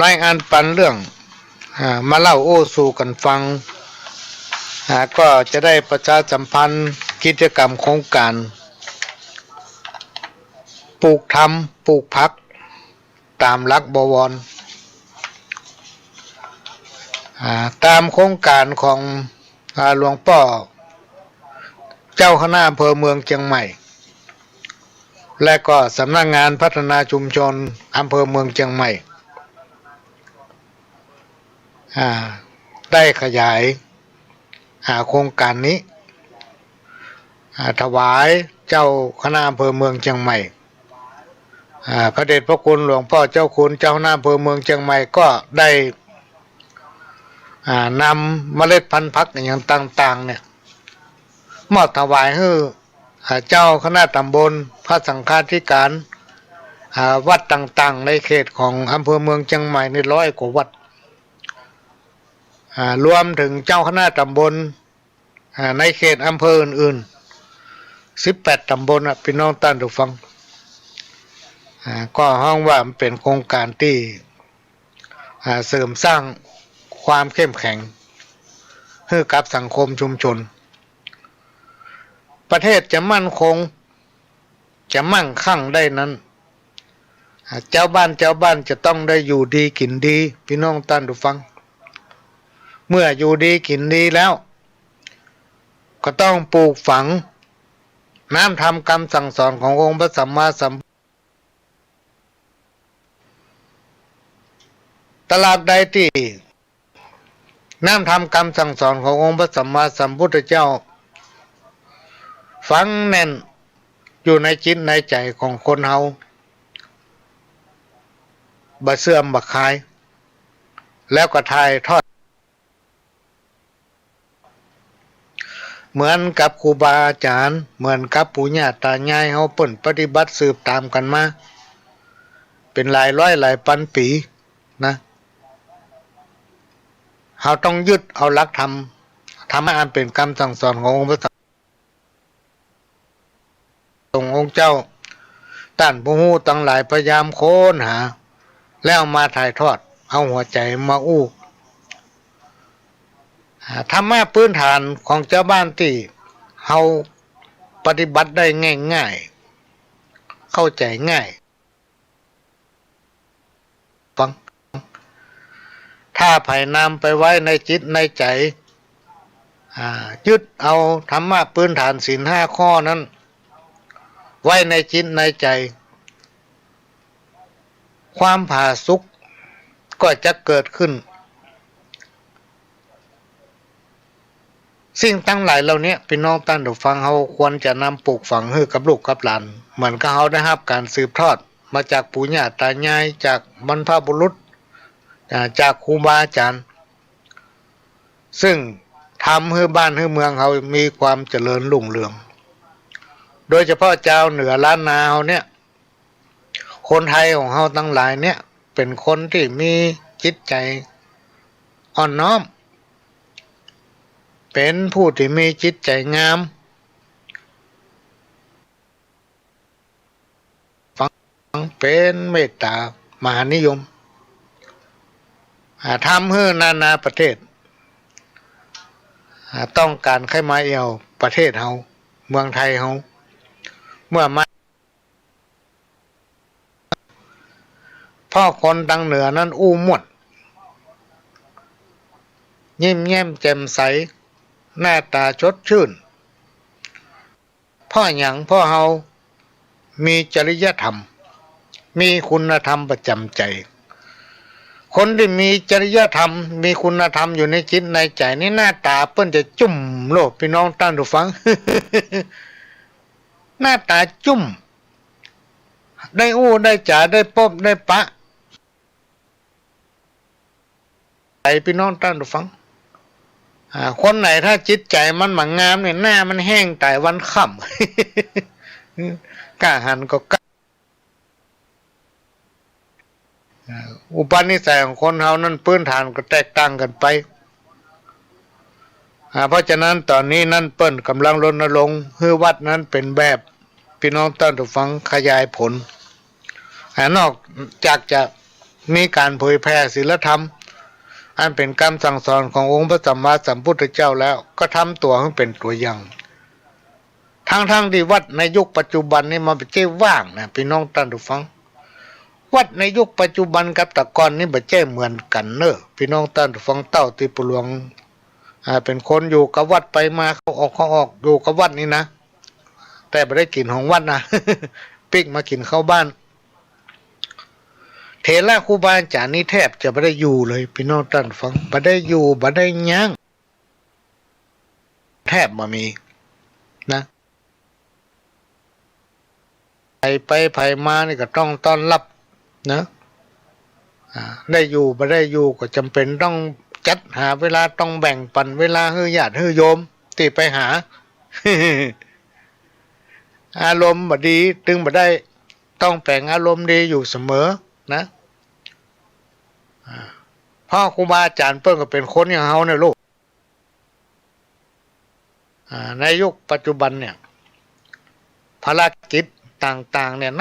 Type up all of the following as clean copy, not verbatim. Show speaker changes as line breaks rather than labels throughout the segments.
รายงานปันเรื่องมาเล่าโอ้สู่กันฟังก็จะได้ประชาสัมพันธ์กิจกรรมโครงการปลูกทำปลูกพักตามหลักบวรตามโครงการของหลวงพ่อเจ้าคณะอำเภอเมืองเชียงใหม่และก็สำนักงานพัฒนาชุมชนอำเภอเมืองเชียงใหม่ได้ขยายโครงการนี้ถวายเจ้าคณะอำเภอเมืองเชียงใหม่พระเดชพระคุณหลวงพ่อเจ้าคุณเจ้าคณะอำเภอเมืองเชียงใหม่ก็ได้นำเมล็ดพันธุ์พักอย่างต่างๆเนี่ยมอบถวายให้เจ้าคณะตำบลพระสังฆาธิการวัดต่างๆในเขตของอำเภอเมืองเชียงใหม่ใน100 กว่าวัดรวมถึงเจ้าคณะตำบลในเขตอำเภออื่นๆ18 ตำบลพี่น้องท่านผู้ฟังก็ห้องว่ามันเป็นโครงการที่เสริมสร้างความเข้มแข็งให้กับสังคมชุมชนประเทศจะมั่นคงจะมั่งคั่งได้นั้นเจ้าบ้านจะต้องได้อยู่ดีกินดีพี่น้องท่านผู้ฟังเมื่ออยู่ดีกินดีแล้วก็ต้องปลูกฝังน้ำธรรมคำสั่งสอนขององค์พระสัมมาสัมพุทธตลาดใดที่น้ำธรรมคำสั่งสอนขององค์พระสัมมาสัมพุทธเจ้าฝังแน่นอยู่ในจิตในใจของคนเฮาบ่เสื่อมบ่คลายแล้วก็ถ่ายทอดเหมือนกับครูบาอาจารย์เหมือนกับปู่ย่าตายายเฮาเปิ้นปฏิบัติสืบตามกันมาเป็นหลายร้อยหลายพันปีนะเฮาต้องยึดเอาหลักธรรมให้อันเป็นคำสั่งสอนขององค์พระสัมมาสัมพุทธองค์เจ้าท่านผู้ฮู้ทั้งหลายพยายามค้นหาแล้วมาถ่ายทอดเอาหัวใจมาอู้ธรรมะพื้นฐานของเจ้าบ้านที่เฮาปฏิบัติได้ง่ายๆเข้าใจง่ายฟังถ้าไผ่นำไปไว้ในจิตในใจยึดเอาธรรมะพื้นฐานศีล5 ข้อนั้นไว้ในจิตในใจความผาสุกก็จะเกิดขึ้นสิ่งทั้งหลายเหล่านี้พี่น้องท่านผู้ฟังเขาควรจะนำปลูกฝังให้กับลูกกับหลานเหมือนกับเขาได้รับการสืบทอดมาจากปู่ย่าตายายจากบรรพบุรุษจากครูบาอาจารย์ซึ่งทำให้บ้านให้เมืองเขามีความเจริญรุ่งเรืองโดยเฉพาะเจ้าเหนือล้านนาเขาเนี่ยคนไทยของเขาทั้งหลายเนี่ยเป็นคนที่มีจิตใจอ่อนน้อมเป็นผู้ที่มีจิตใจงามฟังเป็นเมตตามหานิยมทำให้นานาประเทศต้องการใครมาเอวประเทศเฮาเมืองไทยเฮาเมื่อมาพ่อคนทางเหนือนั้นอู้ม่วนยิ้มแย้มแจ่มใสหน้าตาสดชื่นพ่อหยังพ่อเฮามีจริยธรรมมีคุณธรรมประจำใจคนที่มีจริยธรรมมีคุณธรรมอยู่ในจิตในใจนี่หน้าตาเปิ้นจะจุ่มโลกพี่น้องท่านผู้ฟัง หน้าตาจุ่มได้อู้ได้จ่าได้พบได้ปะไอพี่น้องท่านผู้ฟังคนไหนถ้าจิตใจมันหมั่งงามเนี่ยหน้ามันแห้งแต่วันค่ำ กล้าหันก็กล้าอุปนิสัยของคนเฮานั้นพื้นฐานก็แตกต่างกันไปเพราะฉะนั้นตอนนี้นั่นเปิ้นกำลังรณรงค์ให้วัดนั้นเป็นแบบพี่น้องท่านผู้ฟังขยายผลนอกจากจะ มีการเผยแพร่ศีลธรรมอันเป็นคำสั่งสอนขององค์พระสัมมาสัมพุทธเจ้าแล้วก็ทำตัวให้เป็นตัวอย่างทั้งที่วัดในยุคปัจจุบันนี่มันไม่ใช่ว่างนะพี่น้องท่านผู้ฟังวัดในยุคปัจจุบันกับแต่ก่อนนี่ไม่ใช่เหมือนกันเนอะพี่น้องท่านผู้ฟังเต้าที่ปลวงเป็นคนอยู่กับวัดไปมาเขาออกอยู่กับวัดนี่นะแต่ไม่ได้กินของวัดนะ ปิ๊กมากินเข้าบ้านเถระครูบาอาจารย์นี่แทบจะไม่ได้อยู่เลยพี่น้องท่านฟังไม่ได้อยู่ไม่ได้ยั้งแทบมามีนะไปมานี่ก็ต้องต้อนรับนะได้อยู่ไม่ได้อยู่ก็จำเป็นต้องจัดหาเวลาต้องแบ่งปันเวลาให้ญาติให้โยมที่ไปหา อารมณ์บดีตึงบ่ได้ต้องแปลงอารมณ์ดีอยู่เสมอนะพ่อครูบาอาจารย์เปิ้ลก็เป็นคนอย่างเฮาเนี่ยลูกในยุคปัจจุบันเนี่ยภารกิจต่างๆเนี่ย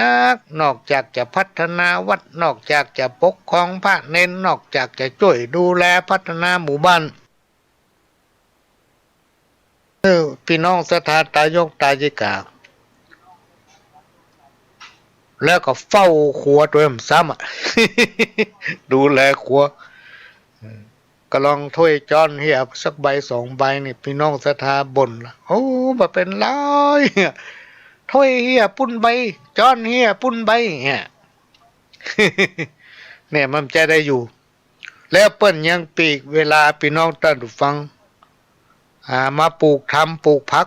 นอกจากจะพัฒนาวัดนอกจากจะปกครองพระเน้นนอกจากจะช่วยดูแลพัฒนาหมู่บ้านพี่น้องศรัทธาตายกตาจิกาแล้วก็เฝ้าครัวตัวเองซ้ำ ดูแลครัวก็ลองถ้วยจอนเฮียสักใบสองใบนี่พี่น้องศรัทธาบ่นละโอ้บ่เป็นไรถ้วยเฮียปุ้นใบจอนเฮียปุ้นใบเนี่ย เนี่ยมันจะได้อยู่แล้วเปิ้นยังปีกเวลาพี่น้องท่านผู้ฟังมาปลูกทำปลูกพัก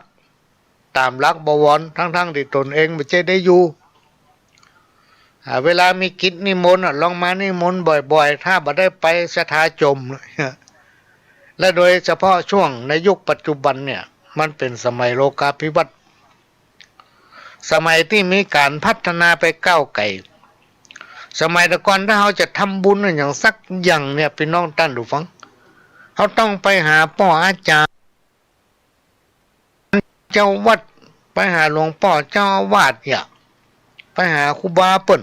ตามหลักบวรทั้งที่ตนเองไม่ใช่ได้อยู่เวลามีกิจนิมนต์ลองมานิมนต์บ่อยๆถ้าบ่ได้ไปศรัทธาจม และโดยเฉพาะช่วงในยุคปัจจุบันเนี่ยมันเป็นสมัยโลกาภิวัตน์สมัยที่มีการพัฒนาไปก้าวไกลสมัยแต่ก่อนถ้าเราจะทำบุญอย่างสักอย่างเนี่ยพี่น้องท่านผู้ฟังเขาต้องไปหาพ่ออาจารย์เจ้าวัดไปหาหลวงพ่อเจ้าวาดเนี่ยไปหาครูบาเปิ้น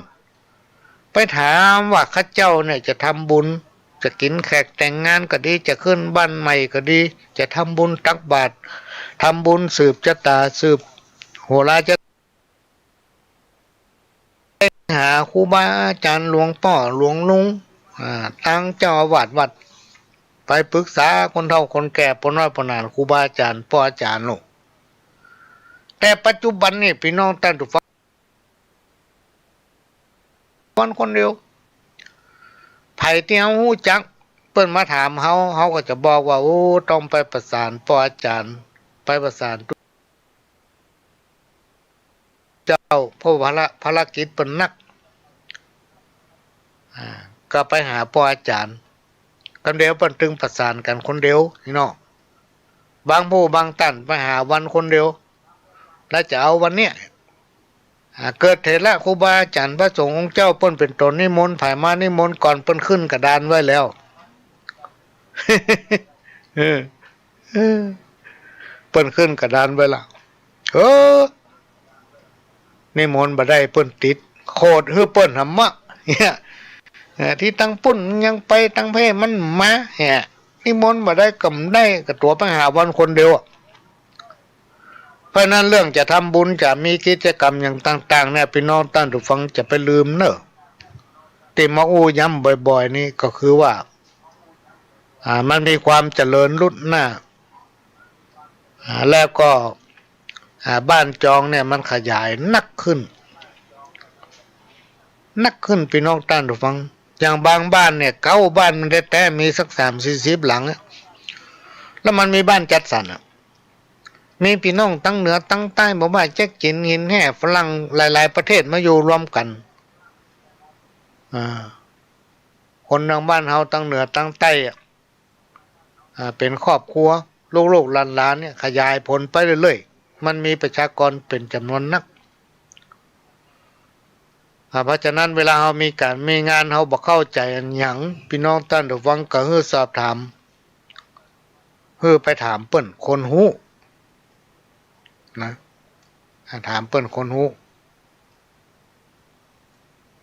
ไปถามว่าข้าเจ้าเนี่ยจะทำบุญจะกินแขกแต่งงานก็ดีจะขึ้นบ้านใหม่ก็ดีจะทำบุญตักบาตรทำบุญสืบชะตาสืบโหราจะหาครูบาอาจารย์หลวงพ่อหลวงลุงตั้งเจ้าอาวาสวัดไปปรึกษาคนเฒ่าคนแก่ปนน้อยปนนานครูบาอาจารย์พ่ออาจารย์ลูกแต่ปัจจุบันนี่พี่น้องท่านผู้ฟังคนเดียวไผที่เฮาฮู้จักเปิ้นมาถามเฮาก็จะบอกว่าโอ้ต้องไปประสานพ่ออาจารย์ไปประสานเจ้าเพราะภารกิจเปิ้นนักก็ไปหาพ่ออาจารย์กันเดียวเปิ้นถึงประสานกันคนเดียวพี่น้องบางผู้บางท่านไปหาวันคนเดียวแล้วจะเอาวันเนี้ยเกิดเถระครูบาอาจารย์พระสงฆ์องค์เจ้าเปิ้นเป็นตนนิมนต์ไผมานิมนต์ก่อนเปิ้นขึ้นกระดานไว้แล้ว เปิ้นขึ้นกระดานไว้ละนิมนต์บ่ได้เปิ้นติดโคตรฮือเปิ้นหำมะเนี่ยที่ตั้งปุ่นยังไปตั้งเพมันมาเนี่ยนิมนต์บ่ได้กำได้กับตัวไปหาวันคนเดียวเพราะนั้นเรื่องจะทำบุญจะมีกิจกรรมอย่างต่างๆเนี่ยพี่น้องท่านผู้ฟังจะไปลืมเนอะที่มาอู้ย้ำบ่อยๆนี่ก็คือว่ามันมีความเจริญรุ่นหน้าแล้วก็บ้านจองเนี่ยมันขยายนักขึ้นพี่น้องท่านผู้ฟังอย่างบางบ้านเนี่ยเก้าบ้านมันได้แต่มีสัก30-40หลังแล้วมันมีบ้านจัดสรรมีพี่น้องตั้งเหนือตั้งใต้บอกว่าแจ็คจินหินแห่ฝรั่งหลายๆประเทศมาอยู่รวมกันคนทางบ้านเฮาตั้งเหนือตั้งใต้เป็นครอบครัวลูกๆหลานๆเนี่ยขยายผลไปเรื่อยๆมันมีประชากรเป็นจำนวนนักเพราะฉะนั้นเวลาเฮามีงานเฮาบ่เข้าใจอันหยังพี่น้องท่านผู้ฟังก็ฮือสอบถามฮือไปถามเปิ้นคนฮู้นะถามเปิ้นคนฮู้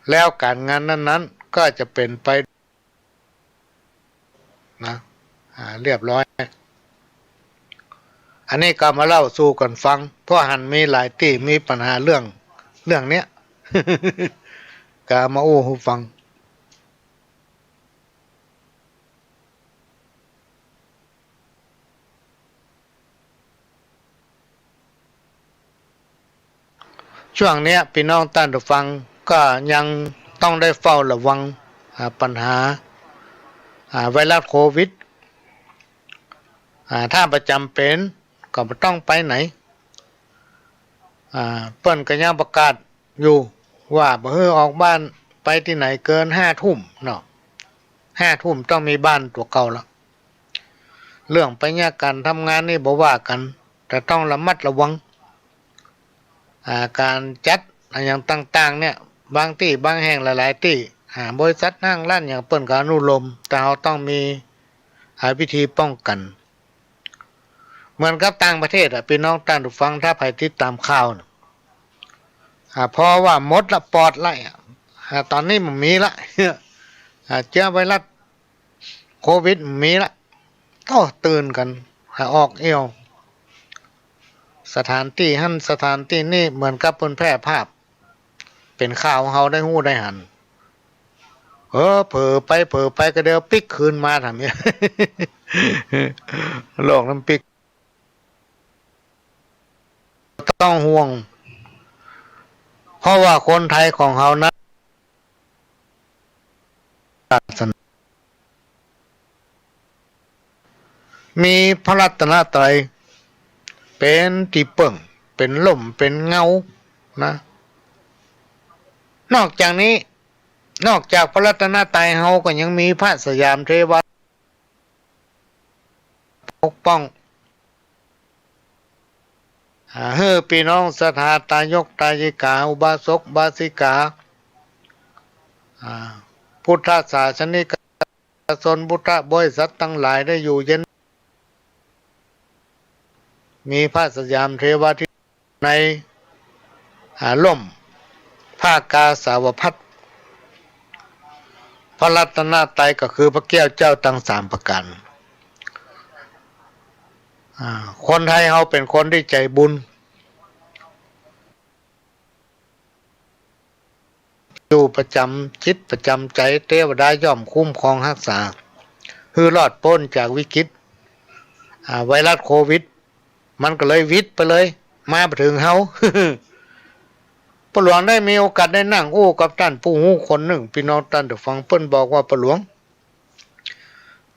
แล้วการงานนั้นๆ ก็จะเป็นไปนะเรียบร้อยอันนี้ก็มาเล่าสู่กันฟังเพราะหันมีหลายที่มีปัญหาเรื่องเนี้ย ก็มาอู้ให้ฟังช่วงเนี้ยพี่น้องท่านผู้ฟังก็ยังต้องได้เฝ้าระวังปัญหาไวรัสโควิดถ้าประจำเป็นก็ไม่ต้องไปไหนเปิ้นก็ยังประกาศอยู่ว่าบ่ให้ออกบ้านไปที่ไหนเกิน5 ทุ่มเนาะ5 ทุ่มต้องมีบ้านตัวเก่าแล้วเรื่องไปเนี่ยการทำงานนี่บ่ว่ากันแต่ต้องระมัดระวังการจัดอย่างต่างๆเนี่ยบางที่บางแห่งหลายๆที่บริษัทห้างร้านอย่างเปิ้นก็อนุโลมแต่เราต้องมีวิธีป้องกันเหมือนกับต่างประเทศพี่น้องท่านผู้ฟังถ้าใครติดตามข่าวเพราะว่ามดละปอดไล่ตอนนี้มันมีละเชื้อไวรัสโควิดมีละก็ตื่นกันออกเอวสถานที่หั่นสถานที่นี่เหมือนกับเพิ่นแพร่ภาพเป็นข่าวเฮาได้ฮู้ได้หันเผลอไปก็เดี๋ยวปิกคืนมาทำเนี่ย โลกน้ำปิกต้องห่วงเพราะว่าคนไทยของเฮานั้นมีพระรัตนตรัยเป็นที่เปิ่งเป็นล่มเป็นเงานะนอกจากนี้นอกจากพระรัตนตรัยเฮาก็ยังมีพระสยามเทวาปกป้องเฮ้อพี่น้องศรัทธาตายกตายิกาอุบาสกบาสิกาพุทธศาสนิกชนพุทธบริษัททั้งหลายได้อยู่เย็นมีพระสยามเทวาธิในล่มผ้ากาสาวพัดพระรัตนตรัยก็คือพระแก้วเจ้าทั้ง3 ประการคนไทยเราเป็นคนที่ใจบุญอยู่ประจำจิตประจำใจเทวดาย่อมคุ้มครองรักษาคือรอดพ้นจากวิกฤตไวรัสโควิดมันก็เลยวิทย์ไปเลยมาถึงเฮา ประหลวงได้มีโอกาสได้นั่งอู้กับท่านผู้ฮู้คนหนึ่งพี่น้องท่านผู้ฟังเพิ่นบอกว่าประหลวง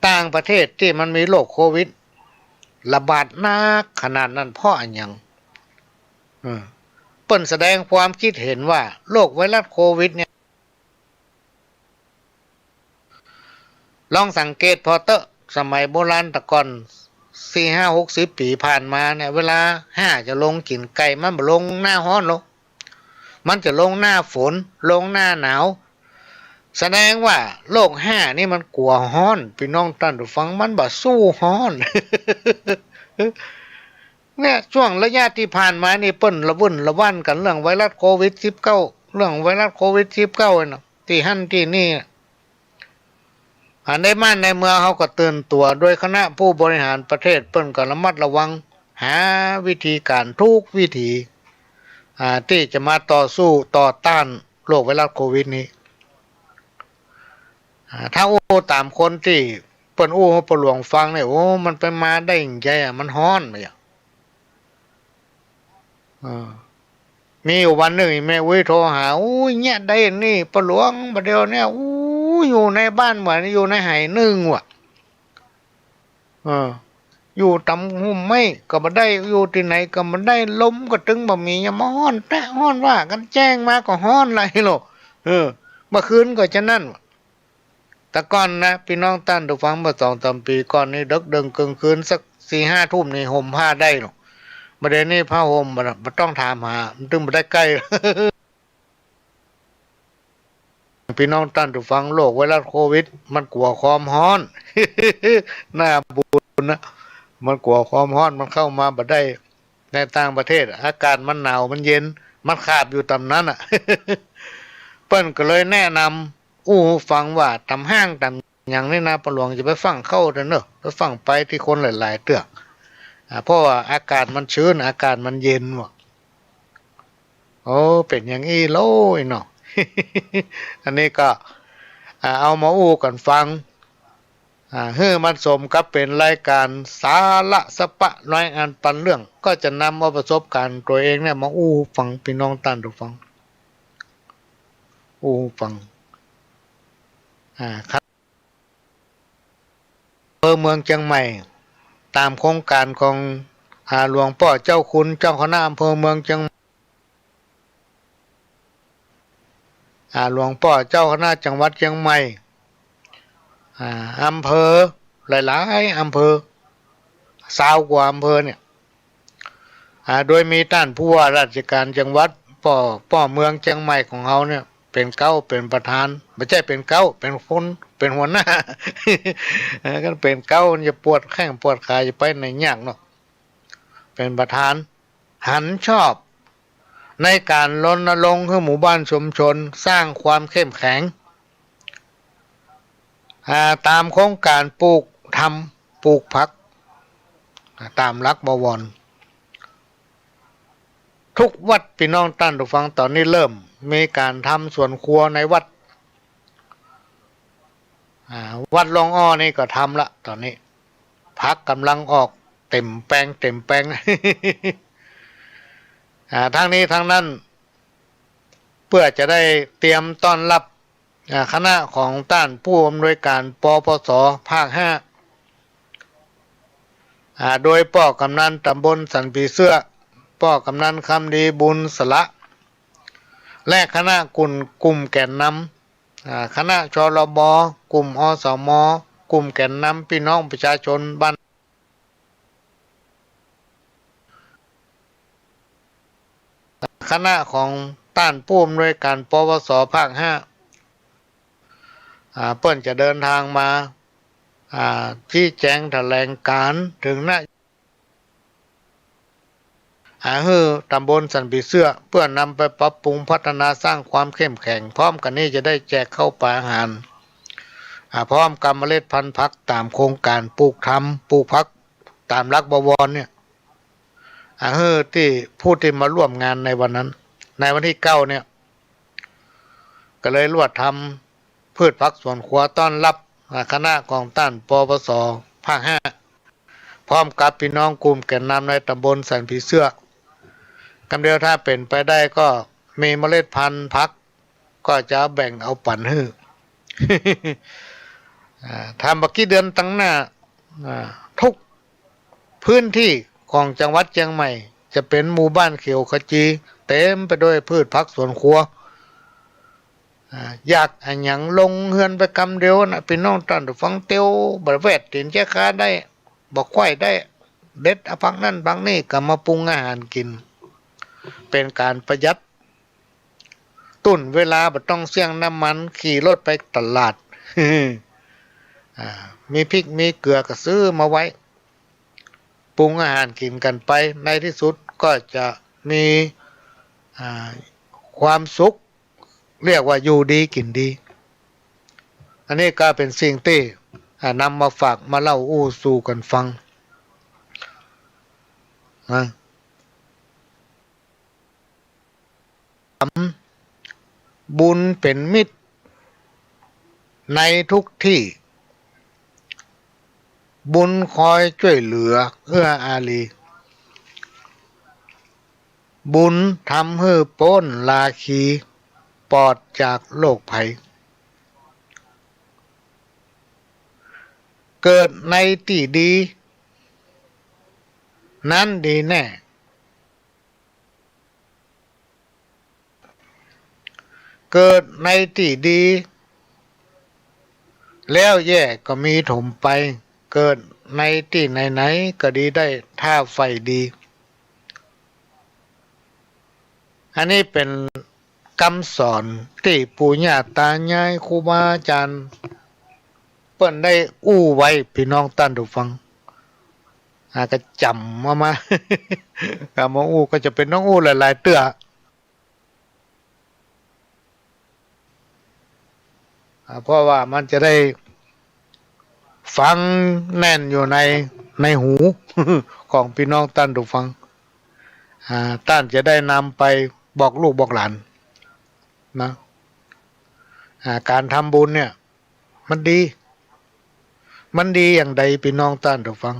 ต่างประเทศที่มันมีโรคโควิดระบาดหนักขนาดนั้นเพราะอันหยังเปิ้นแสดงความคิดเห็นว่าโรคไวรัสโควิดเนี่ยลองสังเกตพอเตอะสมัยโบราณตะก่อน4-5-60 ปีผ่านมาเนี่ยเวลาจะลงกินไก่มันบ่ลงหน้าร้อนหรอกมันจะลงหน้าฝนลงหน้าหนาวแสดงว่าโรคนี่มันกลัวร้อนพี่น้องท่านผู้ฟังมันบ่สู้ร้อน เนี่ยช่วงระยะที่ผ่านมานี่เปิ้นระวุ่นระวันกันเรื่องไวรัสโควิด19เรื่องไวรัสโควิด19น่ะที่หั่นที่นี่ในบ้านในเมืองเขาก็ตื่นตัวโดยคณะผู้บริหารประเทศเปิ้นก็ระมัดระวังหาวิธีการทุกวิธีที่จะมาต่อสู้ต่อต้านโรคไวรัสโควิดนี้ถ้าโอ้ตามคนที่เปิ้นโอ้ประหลวงฟังเนี่ยโอ้มันไปมาได้ยังไงมันฮ้อนไปมีอยู่วันหนึ่งแม่อุ้ยโทรหาอุ้ยเนี่ยได้นี่ประหลวงประเดี๋ยวเนี่ยอู้อยู่ในบ้านเหมือนอยู่ในไหนึ่งว่ะอยู่ตำหุ่มไม่ก็บ่ได้อยู่ที่ไหนก็บ่ได้ลมก็ถึงบ่มีอย่ามาฮ้อนแตะฮ้อนว่ากันแจ้งมาก็ฮ้อนไรหรอกเมื่อคืนก็จะนั่นแต่ก่อนนะพี่น้องท่านผู้ฟังเมื่อ2-3 ปีก่อนนี่ดึกดึงกลางคืนสัก4-5 ทุ่มนี่ห่มผ้าได้หรอกประเดี๋ยวนี้ผ้าห่มบ่ต้องถามหามันถึงบ่ได้ใกล้ พี่น้องท่านผู้ฟังโรคไวรัสโควิดมันกลัวความร้อน น่าบุญนะมันกลัวความร้อนมันเข้ามาบ่ได้ในต่างประเทศอากาศมันหนาวมันเย็นมันคาบอยู่ตำนั้นอ่ะ เปิ้นก็เลยแนะนำ อู้ฟังว่าตำห้างตำอย่างนี้นะปะหลวงจะไปฟังเข้าเด้อเนอะไปฟังไปที่คนหลายๆเตือกเพราะว่าอากาศมันชื้นอากาศมันเย็นว่ะโอ้เป็นอย่างนี้โลยเนาะ อันนี้ก็เอามาอู้กันฟังเฮือมันสมกับเป็นรายการสาระสปะน้อยอันปันเรื่องก็จะนำเอาประสบการณ์ตัวเองเนี่ยมาอู้ฟังพี่น้องท่านทุกฟังอู้ฟังครับเมืองเชียงใหม่ตามโครงการของหลวงพ่อเจ้าคุณเจ้าคณะอำเภอเมืองเชียงหลวงพ่อเจ้าคณะจังหวัดเชียงใหม่อำเภอหลายๆอำเภอ20 กว่าอำเภอเนี่ยโดยมีท่านผู้ว่าราชการจังหวัดป่อเมืองเชียงใหม่ของเขาเนี่ยเป็นเก้าเป็นประธานไม่ใช่เป็นเก้าเป็นคนเป็นหัวหน้า ก็เป็นเก้าจะปวดแข้งปวดขาจะไปในยากเนาะเป็นประธานหันชอบในการรณรงค์ให้หมู่บ้านชุมชนสร้างความเข้มแข็งตามโครงการปลูกผักตามหลักบวรทุกวัดพี่น้องท่านผู้ฟังตอนนี้เริ่มมีการทำสวนครัวในวัดวัดหลวงอ้อนี่ก็ทำละตอนนี้ผักกำลังออกเต็มแปลงทั้งนี้ทั้งนั้นเพื่อจะได้เตรียมต้อนรับคณะของต้านผู้อำนวยการปปสภาค 5โดยป้อกำนันตำบลสันปีเสื้อป้อกำนันคำดีบุญสละและคณะกลุ่มแก่นนำคณะชลบกลุ่มอสมกลุ่มแก่นนำพี่น้องประชาชนบ้านคณะของต้านผู้อำนวยการปปสภาค 5เปิ้นจะเดินทางมาที่แจ้งแถลงการถึงตำบลสันปีเสื้อเพื่อนำไปปรับปรุงพัฒนาสร้างความเข้มแข็งพร้อมกันนี้จะได้แจกเข้าป่าอาหารพร้อมกำเมล็ดพันธุ์ผักตามโครงการปลูกผักตามหลักบวรเนี่ยที่ผู้ที่มาร่วมงานในวันนั้นในวันที่9เนี่ยก็เลยรวดทำพืชผักสวนครัวต้อนรับคณะกองต้านปปสภาค 5พร้อมกับพี่น้องกลุ่มแก่นนำในตำบลสันผีเสื้อกำเดียวถ้าเป็นไปได้ก็มีเมล็ดพันธุ์ผักก็จะแบ่งเอาปั่นฮื้อ ทำบักกี้เดือนตั้งหน้าทุกพื้นที่ของจังหวัดเชียงใหม่จะเป็นหมู่บ้านเขียวขจีเต็มไปด้วยพืชผักสวนครัวอยากอันหยังลงเฮือนไปกำเดียวนะพี่น้องท่านฟังเตียวบริเวณตินเจ้าค้าได้บอกควายได้เด็ดเอาพักนั่นพักนี่ก็มาปรุงอาหารกินเป็นการประหยัดตุนเวลาบ่ต้องเสี่ยงน้ำมันขี่รถไปตลาด มีพริกมีเกลือก็ซื้อมาไว้ปรุงอาหารกินกันไปในที่สุดก็จะมีความสุขเรียกว่าอยู่ดีกินดีอันนี้ก็เป็นสิ่งที่นำมาฝากมาเล่าอู้สู่กันฟังบุญเป็นมิตรในทุกที่บุญคอยช่วยเหลือเอื้ออารีบุญทำให้พ้นราคีปลอดจากโรคภัยเกิดในที่ดีนั้นดีแน่เกิดในที่ดีแล้วแย่ก็มีถมไปเกิดในที่ไหนๆก็ดีได้ถ้าไฟดีอันนี้เป็นคำสอนที่ปู่ย่าตายายครูบาอาจารย์เปิ้นได้อู้ไว้พี่น้องท่านผู้ฟังก็จำมา ก็มาอู้ก็จะเป็นน้องอู้หลายๆเตื้อ เพราะว่ามันจะได้ฟังแน่นอยู่ในหู ของพี่น้องท่านผู้ฟังท่านจะได้นำไปบอกลูกบอกหลานนะการทำบุญเนี่ยมันดีอย่างใดพี่น้องท่านผู้ฟัง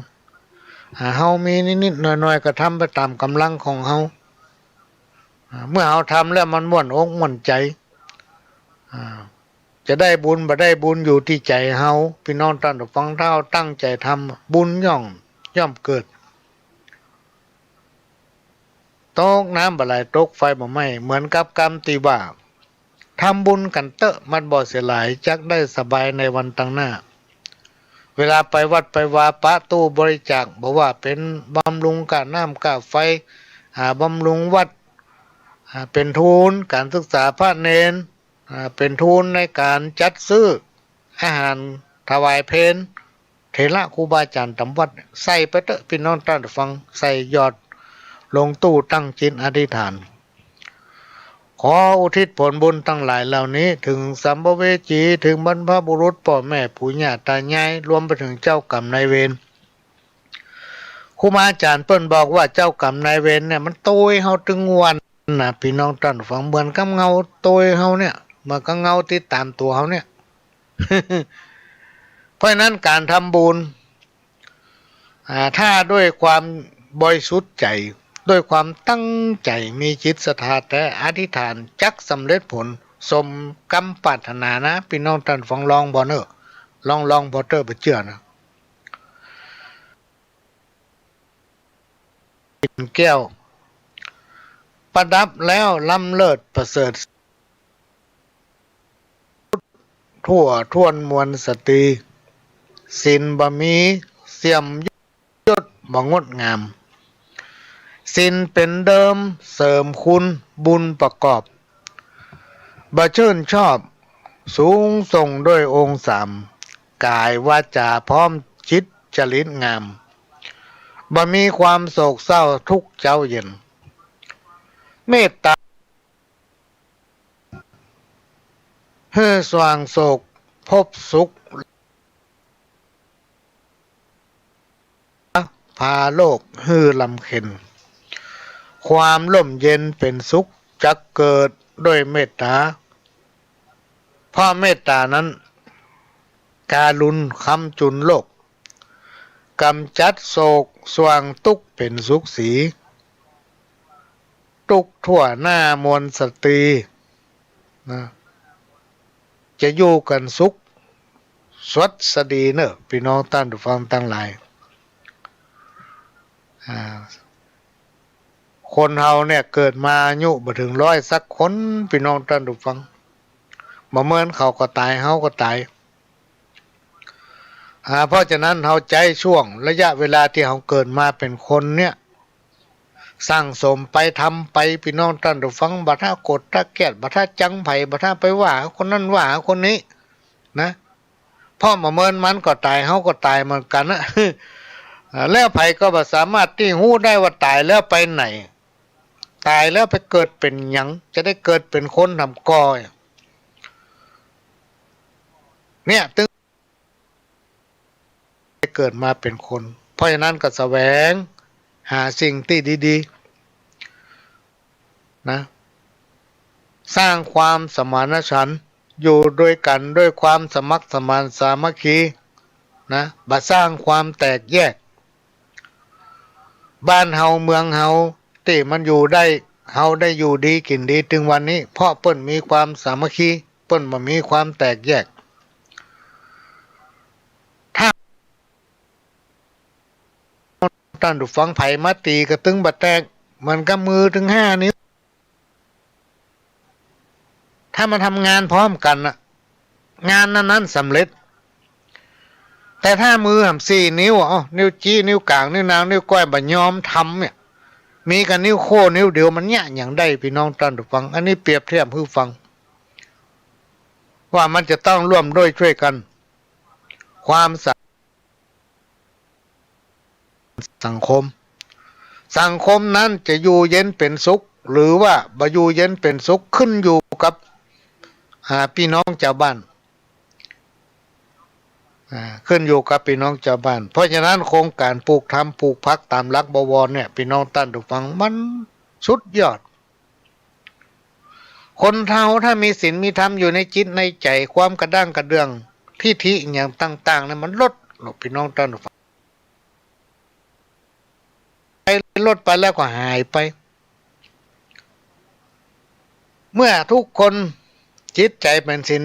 เฮามีนิดๆหน่อยๆก็ทำไปตามกำลังของเฮาเมื่อเฮาทำแล้วมันม่วนอกม่วนใจจะได้บุญบ่ได้บุญอยู่ที่ใจเฮาพี่น้องท่านผู้ฟังถ้าเฮาตั้งใจทำบุญย่อมเกิดตกน้ำบ่ไหลตกไฟบ่ไหม้เหมือนกับกรรมที่ว่าทำบุญกันเตอะมันบ่เสียหลายจักได้สบายในวันตั้งหน้าเวลาไปวัดไปวาปะตู้บริจาคบอกว่าเป็นบำรุงกะน้ำกะไฟบำรุงวัดเป็นทุนการศึกษาพระเนนเป็นทุนในการจัดซื้ออาหารถวายเพลเถระครูบาอาจารย์ตำวัดใส่ไปเถอะพี่น้องท่านฟังใส่ยอดลงตู้ตั้งจิตอธิษฐานขออุทิศผลบุญทั้งหลายเหล่านี้ถึงสัมภเวสีถึงบรรพบุรุษพ่อแม่ปู่ย่าตายายรวมไปถึงเจ้ากรรมนายเวรครูบาอาจารย์เปิ้นบอกว่าเจ้ากรรมนายเวรเนี่ยมันโตยเฮาถึงวันนะพี่น้องท่านฟังเหมือนกับเงาโตยเฮาเนี่ยมันก็เงาติดตามตัวเฮาเนี่ย เพราะนั้นการทำบุญถ้าด้วยความบริสุทธิ์ใจด้วยความตั้งใจมีจิตศรัทธาแต่อธิษฐานจักสำเร็จผลสมกรรมปรารถนานะพี่น้องท่านฟังลองบ่เนอะลองบ่เตอร์บ่เชื่อนะแก้วประดับแล้วล้ำเลิศประเสริฐทั่วท่วนมวลสตรีสินบะมีเสียมยศบ่งดงามสินเป็นเดิมเสริมคุณบุญประกอบบ่ชื่นชอบสูงส่งด้วยองค์สามกายวาจาพร้อมจิตจริตงามบ่มีความโศกเศร้าทุกเจ้าเย็นเมตตาเฮือสว่างโศกพบสุขพาโลกฮือลำเข็นความร่มเย็นเป็นสุขจักเกิดด้วยเมตตาเพราะเมตตานั้นการุณค้ำจุนโลกกำจัดโศกสว่างทุกข์เป็นสุขสีทุกข์ทั่วหน้ามวลสตรีนะจะอยู่กันสุขสวัสดีเนอะพี่น้องท่านผู้ฟังทั้งหลายคนเฮาเนี่ยเกิดมาอายุบ่ถึง100สักคนพี่น้องท่านผู้ฟังบ่เหมือนเขาก็ตายเฮาก็ตายเพราะฉะนั้นเฮาใจช่วงระยะเวลาที่เฮาเกิดมาเป็นคนเนี่ยสร้างสมไปทำไปพี่น้องท่านผู้ฟังบ่ท่ากดท่าแก้บ่ท่าจังไผบ่ท่าไปว่าคนนั้นว่าคนนี้นะพ่อมาเมินมันก็ตายเฮาก็ตายเหมือนกันนะ แล้วไผก็บ่สามารถที่ฮู้ได้ว่าตายแล้วไปไหนตายแล้วไปเกิดเป็นหยังจะได้เกิดเป็นคนทำก่อเนี่ยตึงเกิดมาเป็นคนเพราะฉะนั้นก็แสวงหาสิ่งที่ดีๆนะสร้างความสมานฉันท์อยู่ด้วยกันด้วยความสมัครสมานสามัคคีนะบ่สร้างความแตกแยกบ้านเฮาเมืองเฮาที่มันอยู่ได้เฮาได้อยู่ดีกินดีถึงวันนี้เพราะเปิ้นมีความสามัคคีเปิ้นบ่มีความแตกแยกถ้าท่านผู้ฟังไผมาตีกระตึงบ่แตกมันก็มือถึง5 นิ้วถ้ามาทำงานพร้อมกันน่ะงานนั้นๆสำเร็จแต่ถ้ามือ4 นิ้วนิ้วจี้นิ้วกลางนิ้วนางนิ้วก้อยบ่ยอมทำเนี่ยมีกันนิ้วโค้นิ้วเดียวมันเนี่ยอย่างได้พี่น้องท่านผู้ฟังอันนี้เปรียบเทียบให้ฟังว่ามันจะต้องร่วมด้วยช่วยกันความสังคมนั้นจะอยู่เย็นเป็นสุขหรือว่าบ่อยู่เย็นเป็นสุขขึ้นอยู่กับพี่น้องชาวบ้าน ขึ้นอยู่กับพี่น้องชาวบ้านเพราะฉะนั้นโครงการปลูกทำปลูกพักตามหลักบวรเนี่ยพี่น้องท่านผู้ฟังมันสุดยอดคนเฒ่าถ้ามีศีลมีธรรมอยู่ในจิตในใจความกระด้างกระเดืองทิฏฐิอย่างต่างๆเนี่ยมันลดพี่น้องท่านผู้ฟังลดไปแล้วก็หายไปเมื่อทุกคนจิตใจเป็นศีล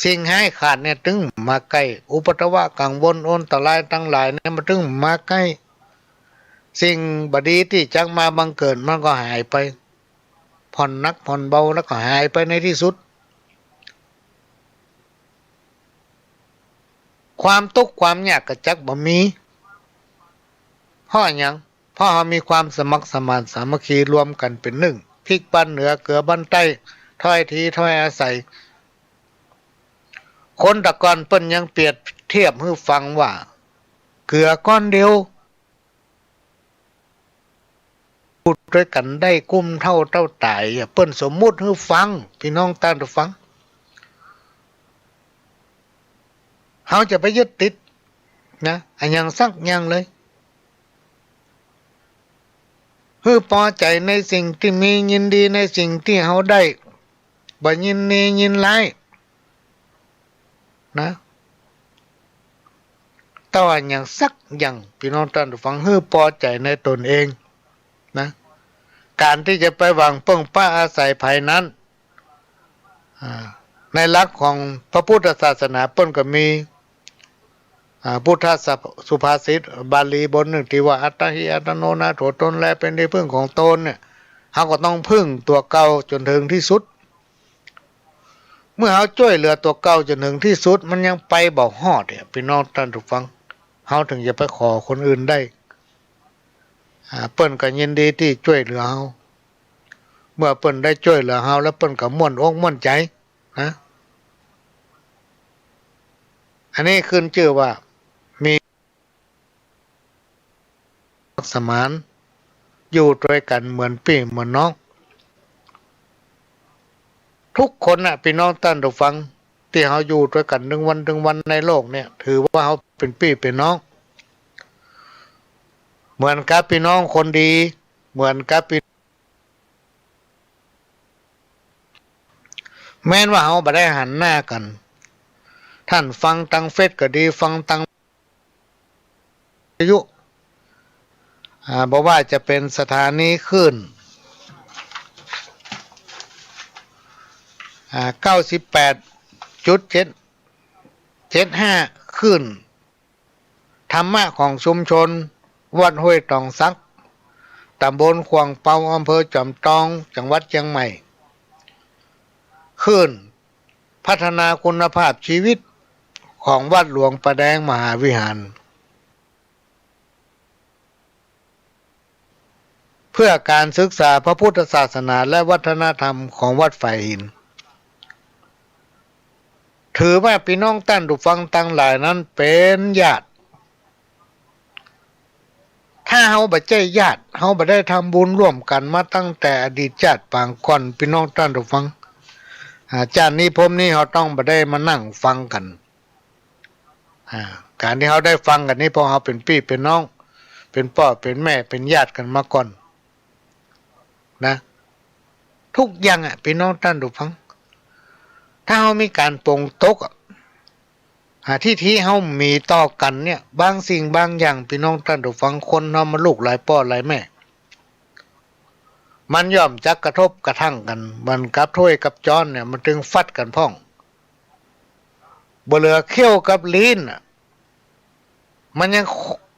สิ่งให้ขาดเนี่ยถึงมาใกล้อุปตวะกังวลโอนตรายทั้งหลายเนี่ยมันถึงมาใกล้สิ่งบดีที่จักมาบังเกิดมันก็หายไปผ่อนนักผ่อนเบาแล้วก็หายไปในที่สุดความทุกข์ความยากกระจักบ่มีเพราะหยังเพราะเรามีความสมัครสมานสามัคคีรวมกันเป็นหนึ่งพริกบ้านเหนือเกลือบ้านใต้ถ้อยทีถ้อยอาศัยคนตะกอนเปิ้นยังเปรียบเทียบให้ฟังว่าเกลือก้อนเดียวพูดด้วยกันได้กุ้มเท่าตายเปิ้นสมมุติให้ฟังพี่น้องตามตัวฟังเขาจะไปยึดติดนะอันยังสักยังเลยคือพอใจในสิ่งที่มียินดีในสิ่งที่เขาได้บ่ยินดียินร้ายนะแต่ว่าอย่างสักอย่างพี่น้องท่านฟังให้พอใจในตนเองนะการที่จะไปหวังพึ่งป้าอาศัยภายนั้นในหลักของพระพุทธศาสนาเปิ้นก็มีพุทธสุภาษิตบาลีบทหนึ่งที่ว่าอัตตหิอัตโนนาโถตนแลเป็นที่พึ่งของตนเนี่ยเขาก็ต้องพึ่งตัวเก่าจนถึงที่สุดเมื่อเขาช่วยเหลือตัวเก่าจนถึงที่สุดมันยังไปบ่ฮอดเนี่ยพี่น้องท่านทุกฟังเขาถึงจะไปขอคนอื่นได้เปิ้นก็ยินดีที่ช่วยเหลือเขาเมื่อเปิ้นได้ช่วยเหลือเขาแล้วเปิ้นก็ม่วนอกม่วนใจนะอันนี้ขึ้นชื่อว่ามีสมานอยู่ด้วยกันเหมือนพี่เหมือนน้องทุกคนน่ะพี่น้องท่านผู้ฟังที่เขาอยู่ด้วยกันถึงวันในโลกเนี่ยถือว่าเขาเป็นพี่เป็นน้องเหมือนกับพี่น้องคนดีเหมือนกับพี่แม้นว่าเขาบ่ได้หันหน้ากันท่านฟังตังเฟซก็ดีฟังตังวิทยุบอกว่าจะเป็นสถานีคลื่น98.775คลื่นธรรมะของชุมชนวัดห้วยตองซักตำบลขวางเปาอำเภอจอมทองจังหวัดเชียงใหม่คลื่นพัฒนาคุณภาพชีวิตของวัดหลวงประแดงมหาวิหารเพื่อการศึกษาพระพุทธศาสนาและวัฒนธรรมของวัดฝ่ายหินถือว่าพี่น้องท่านผู้ฟังทั้งหลายนั้นเป็นญาติถ้าเฮาบ่ใช่ญาติเฮาบ่ได้ทำบุญร่วมกันมาตั้งแต่อดีตชาติปางก่อนพี่น้องท่านผู้ฟังชาตินี้ผมนี้เฮาต้องบ่ได้มานั่งฟังกันการที่เฮาได้ฟังกันนี้เพราะเฮาเป็นพี่เป็นน้องเป็นพ่อเป็นแม่เป็นญาติกันมาก่อนนะทุกอย่างพี่น้องท่านผู้ฟังถ้าเฮามีการปรงตกที่เฮามีต่อกันเนี่ยบางสิ่งบางอย่างพี่น้องท่านผู้ฟังคนเฮามาลูกหลายพ่อหลายแม่มันย่อมจักกระทบกระทั่งกันมันกับถ้วยกับจานเนี่ยมันถึงฟัดกันพ้องบ่เหลือเขี้ยวกับลิ้นมันยัง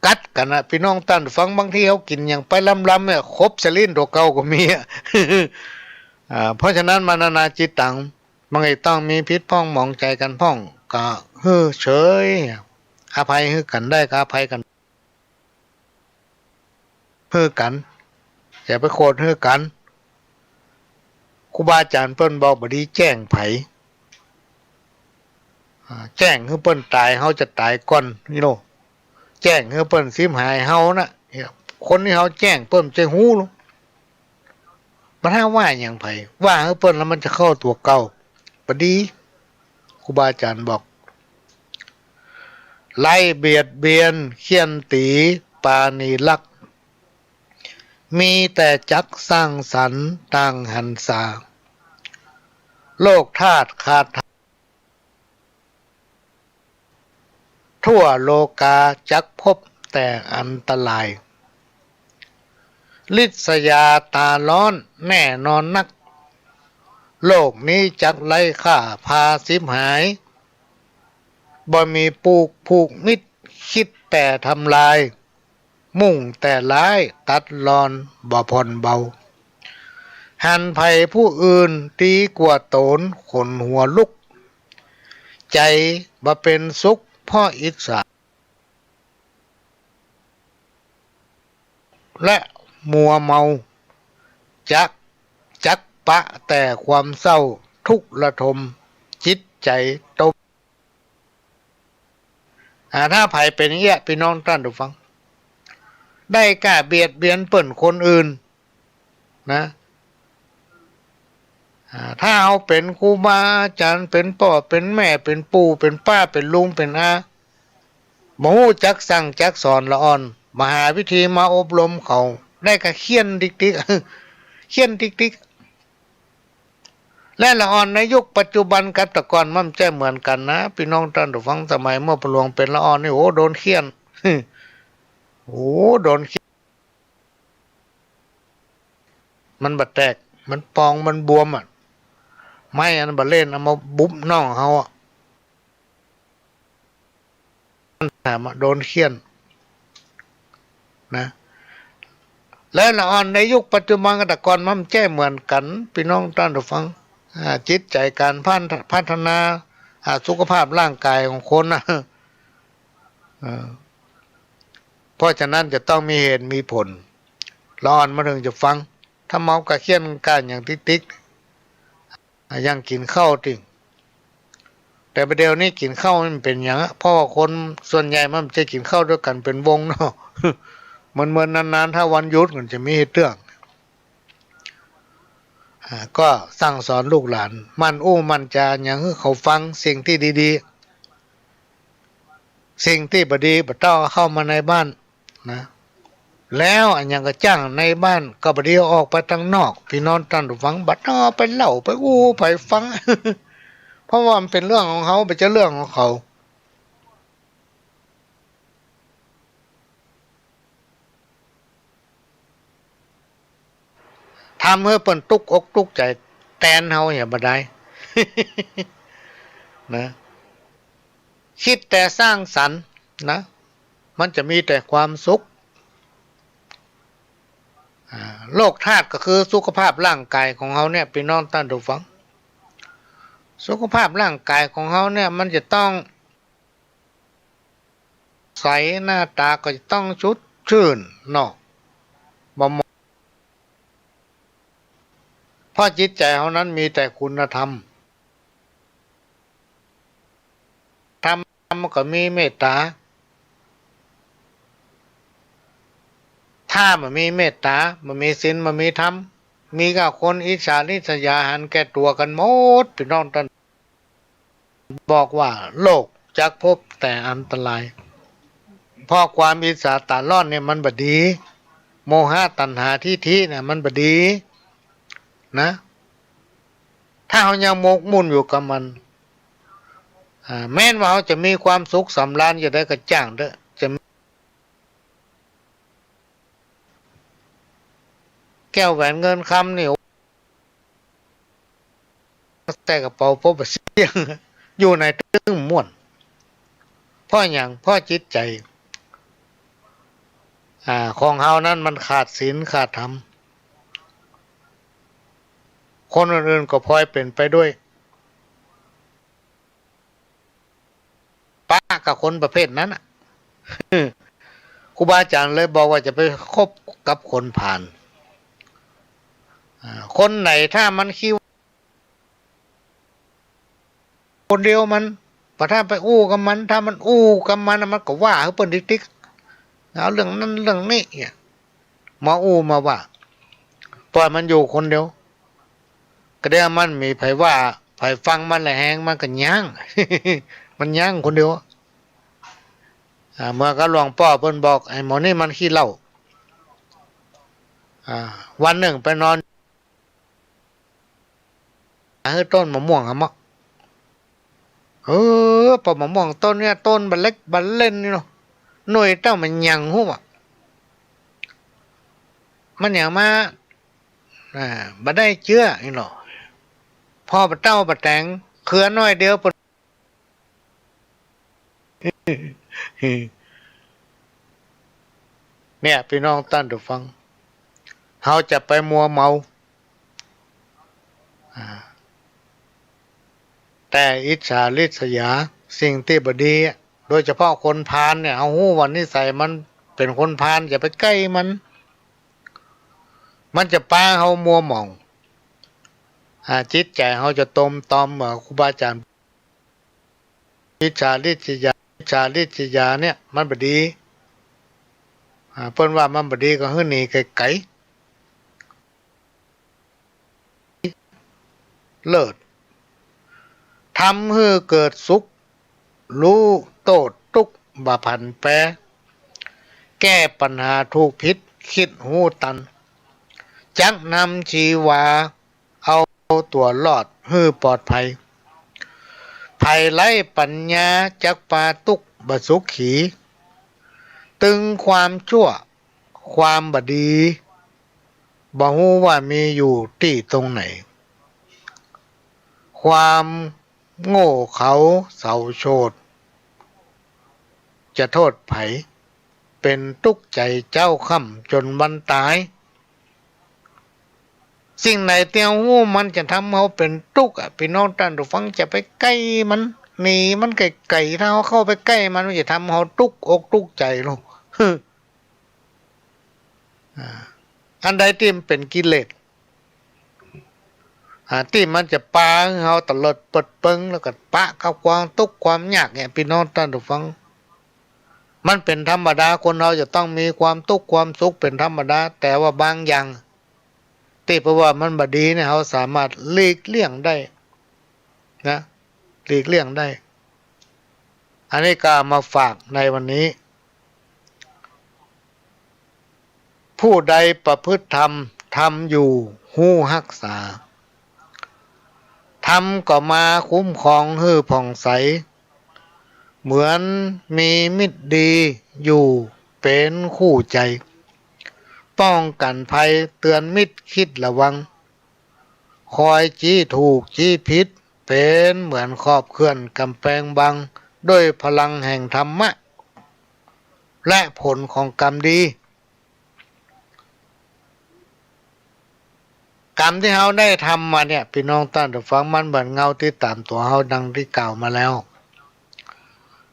กัดกันพี่น้องท่านฟังบางทีเขากินอย่างไปล้ำๆเนี่ยครบสลิ้นตัวเก่าก็มีเพราะฉะนั้นมานานาจิตตังมันต้องมีพิษพ้องมองใจกันพ้องก็เฉยอภัยกันได้ก็อภัยกันกันอย่าไปโคตรกันครูบาอาจารย์เปิ้นบอกบ่ดีแจ้งไผแจ้งเปิ้นตายเฮาจะตายก่อนนี่โนแจ้งเปิ้นสิหายเฮานะคนที่เฮาแจ้งเปิ้นจะฮู้มันถ้าว่าอย่างไผว่าเปิ้นแล้วมันจะเข้าตัวเก่าบ่ดี รูบาอาจารย์บอกไล่เบียดเบียนเคี่ยนตีปาณีลักษ์มีแต่จักสร้างสรรค์ต่างหันษาโลกธาตุขาดทั่วโลกาจักพบแต่อันตรายลิษยาตาร้อนแน่นอนนักโลกนี้จักไร้ค่าพาสิบหายบ่มีปลูกผูกมิตรคิดแต่ทำลายมุ่งแต่ร้ายตัดรอนบ่ผ่อนเบาหันภัยผู้อื่นตีกว่าโตนขนหัวลุกใจบ่เป็นสุขพ่ออิจฉาและมัวเมาจักปะแต่ความเศร้าทุกข์ระทมจิตใจตมถ้าภัยเป็นอย่างเงี้ยพี่น้องท่านผู้ฟังได้กล้าเบียดเบียนเปิ่นคนอื่นนะถ้าเอาเป็นครูบาอาจารย์เป็นพ่อเป็นแม่เป็นปู่เป็นป้าเป็นลุงเป็นอาหมูจักสั่งจักสอนละอ่อนมหาวิธีมาอบรมเขาได้กระเขียนติ๊กติ๊กเขียนติ๊กติ๊กและละอ่อนในยุคปัจจุบันกับแต่ก่อนมันจะเหมือนกันนะพี่น้องท่านผู้ฟังสมัยเมื่อประหลวงเป็นละอ่อนนี่โอ้โดนเขียนโอ้โดนเขียนมันบาดแตกมันปองมันบวมไม่อันบาเล่นเอามาบุบน่องเขาถามโดนเขียนนะและละอ่อนในยุคปัจจุบันกับแต่ก่อนมันแจ้เหมือนกันพี่น้องท่านผู้ฟังจิตใจการพัฒนาสุขภาพร่างกายของคนนะเพราะฉะนั้นจะต้องมีเหตุมีผลละอ่อนมาถึงจะฟังถ้าเมากระเคียนการอย่างติ๊กยังกินข้าวติ่งแต่ประเดี๋ยวนี้กินข้าวมันเป็นอย่างเพราะว่าคนส่วนใหญ่มันจะกินข้าวด้วยกันเป็นวงเนาะเหมือนนานๆถ้าวันหยุดมันจะมีเรื่องก็สั่งสอนลูกหลานมันมันจะอย่างให้เขาฟังสิ่งที่ดีๆสิ่งที่บดีบ่ต้องเข้ามาในบ้านนะแล้วอันยังก็จ้างในบ้านก็บดีออกไปทางนอกพี่น้องท่านผู้ฟังบัดนอไปเล่าไปไปฟัง เพราะว่ามันเป็นเรื่องของเขาเป็นเรื่องของเขาทำให้เปิ้นตุกอกตุกใจแตนเฮาอย่าบ่ได้ นะคิดแต่สร้างสรรค์นะมันจะมีแต่ความสุขโลกธาตุก็คือสุขภาพร่างกายของเฮาเนี่ยพี่น้องท่านผู้ฟังสุขภาพร่างกายของเฮาเนี่ยมันจะต้องใสหน้าตาก็จะต้องชุดชื่นเนาะบ่เพราะจิตใจเฮานั้นมีแต่คุณธรรมมันก็มีเมตตาถ้ามันมีเมตตามันมีศีลมันมีธรรมมีกับคนอิจฉาริษยาหันแก่ตัวกันหมดพี่น้องท่านบอกว่าโลกจักพบแต่อันตรายเพราะความอิจฉาตาร้อนเนี่ยมันบดีโมหะตัณหาทิฏฐิเนี่ยมันบดีนะถ้าเขายังหมกมุ่นอยู่กับมันแม้นว่าเขาจะมีความสุขสำราญจะได้กระจ่างเด้อจะแก้วแหวนเงินคำนี่แต่กระเป๋าพบเสียงอยู่ในตึ้งม่วนเพราะอย่างเพราะจิตใจของเฮานั้นมันขาดศีลขาดธรรมคนอื่นๆก็พลอยเป็นไปด้วยป้ากับคนประเภทนั้นครูบาอาจารย์เลยบอกว่าจะไปคบกับคนผ่านคนไหนถ้ามันคิดคนเดียวมันพอถ้าไปกับมันถ้ามันกับมันก็ว่าเขาเปิ้นติ๊กเอาเรื่องนั้นเรื่องนี้มามาว่าปล่อยมันอยู่คนเดียวก็ได้มันมีไผว่า ไผฟังมันแหละแหงมันก็ย่าง มันย่างคนเดียวเมื่อก็หลวงพ่อเพิ่นบอกไอ้หมอนี่มันขี้เหล้าวันหนึ่งไปนอนให้ต้นมะม่วงอะมั้งปะมะม่วงต้นเนี่ยต้นบันเล็กบันเล่นนี่เนาะหน่วยเต้ามันยังหู้อ่ะมันอย่างมาบัได้เชื่อนี่เนาะพ่อปะเต้าปะแตงเครือน้อยเดียวปะเนี่ยพี่น้องตั้นดูฟังเขาจะไปมัวเมาแต่อิจฉาริษยาสิ่งที่บดีโดยเฉพาะคนพาลเนี่ยเอาหู้วันนี้ใส่มันเป็นคนพาลอย่าไปใกล้มันจะป้าเขามัวหมองจิตใจเขาจะตอมเหมือนครูบาอาจารย์อิจฉาริษยาเนี่ยมันบดีเพิ่นว่ามันบดีก็หื้อหนีไกลเลิศทำให้เกิดสุขรู้โตดทุกบาผันแปรแก้ปัญหาทุกผิดคิดหูตันจักนำชีวาเอาตัวรอดให้ปลอดภัยภัยไร้ปัญญาจักปาตุกบสุขขีตึงความชั่วความบดีบ่ฮู้ว่ามีอยู่ที่ตรงไหนความโง่เขาเสาโชดจะโทษไผเป็นทุกข์ใจเจ้าค่ำจนวันตายสิ่งไหนเตียวหู้มันจะทำเขาเป็นทุกข์พี่น้องท่านผู้ฟังจะไปใกล้มันหนีมันไกลๆถ้าเขาเข้าไปใกล้มันจะทำเขาทุกข์อกทุกข์ใจลงอันใดที่มันเป็นกิเลสที่มันจะปาเขาตลอดเปิดเปิงแล้วก็ปะกับความทุกข์ความยากเนี่ยพี่น้องท่านผู้ฟังมันเป็นธรรมดาคนเราจะต้องมีความทุกข์ความสุขเป็นธรรมดาแต่ว่าบางอย่างที่เพราะว่ามันบดีเนี่ยเขาสามารถหลีกเลี่ยงได้นะหลีกเลี่ยงได้อันนี้ก็มาฝากในวันนี้ผู้ใดประพฤติธรรมทำอยู่หู้รักษาทำก็มาคุ้มครองให้ผ่องใสเหมือนมีมิตรดีอยู่เป็นคู่ใจป้องกันภัยเตือนมิตรคิดระวังคอยจี้ถูกจี้ผิดเป็นเหมือนขอบเขื่อนกำแพงบังด้วยพลังแห่งธรรมะและผลของกรรมดีกรรมที่เราได้ทำมาเนี่ยพี่น้องท่านผู้ฟังมันเหมือนเงาที่ตามตัวเราดังที่กล่าวมาแล้ว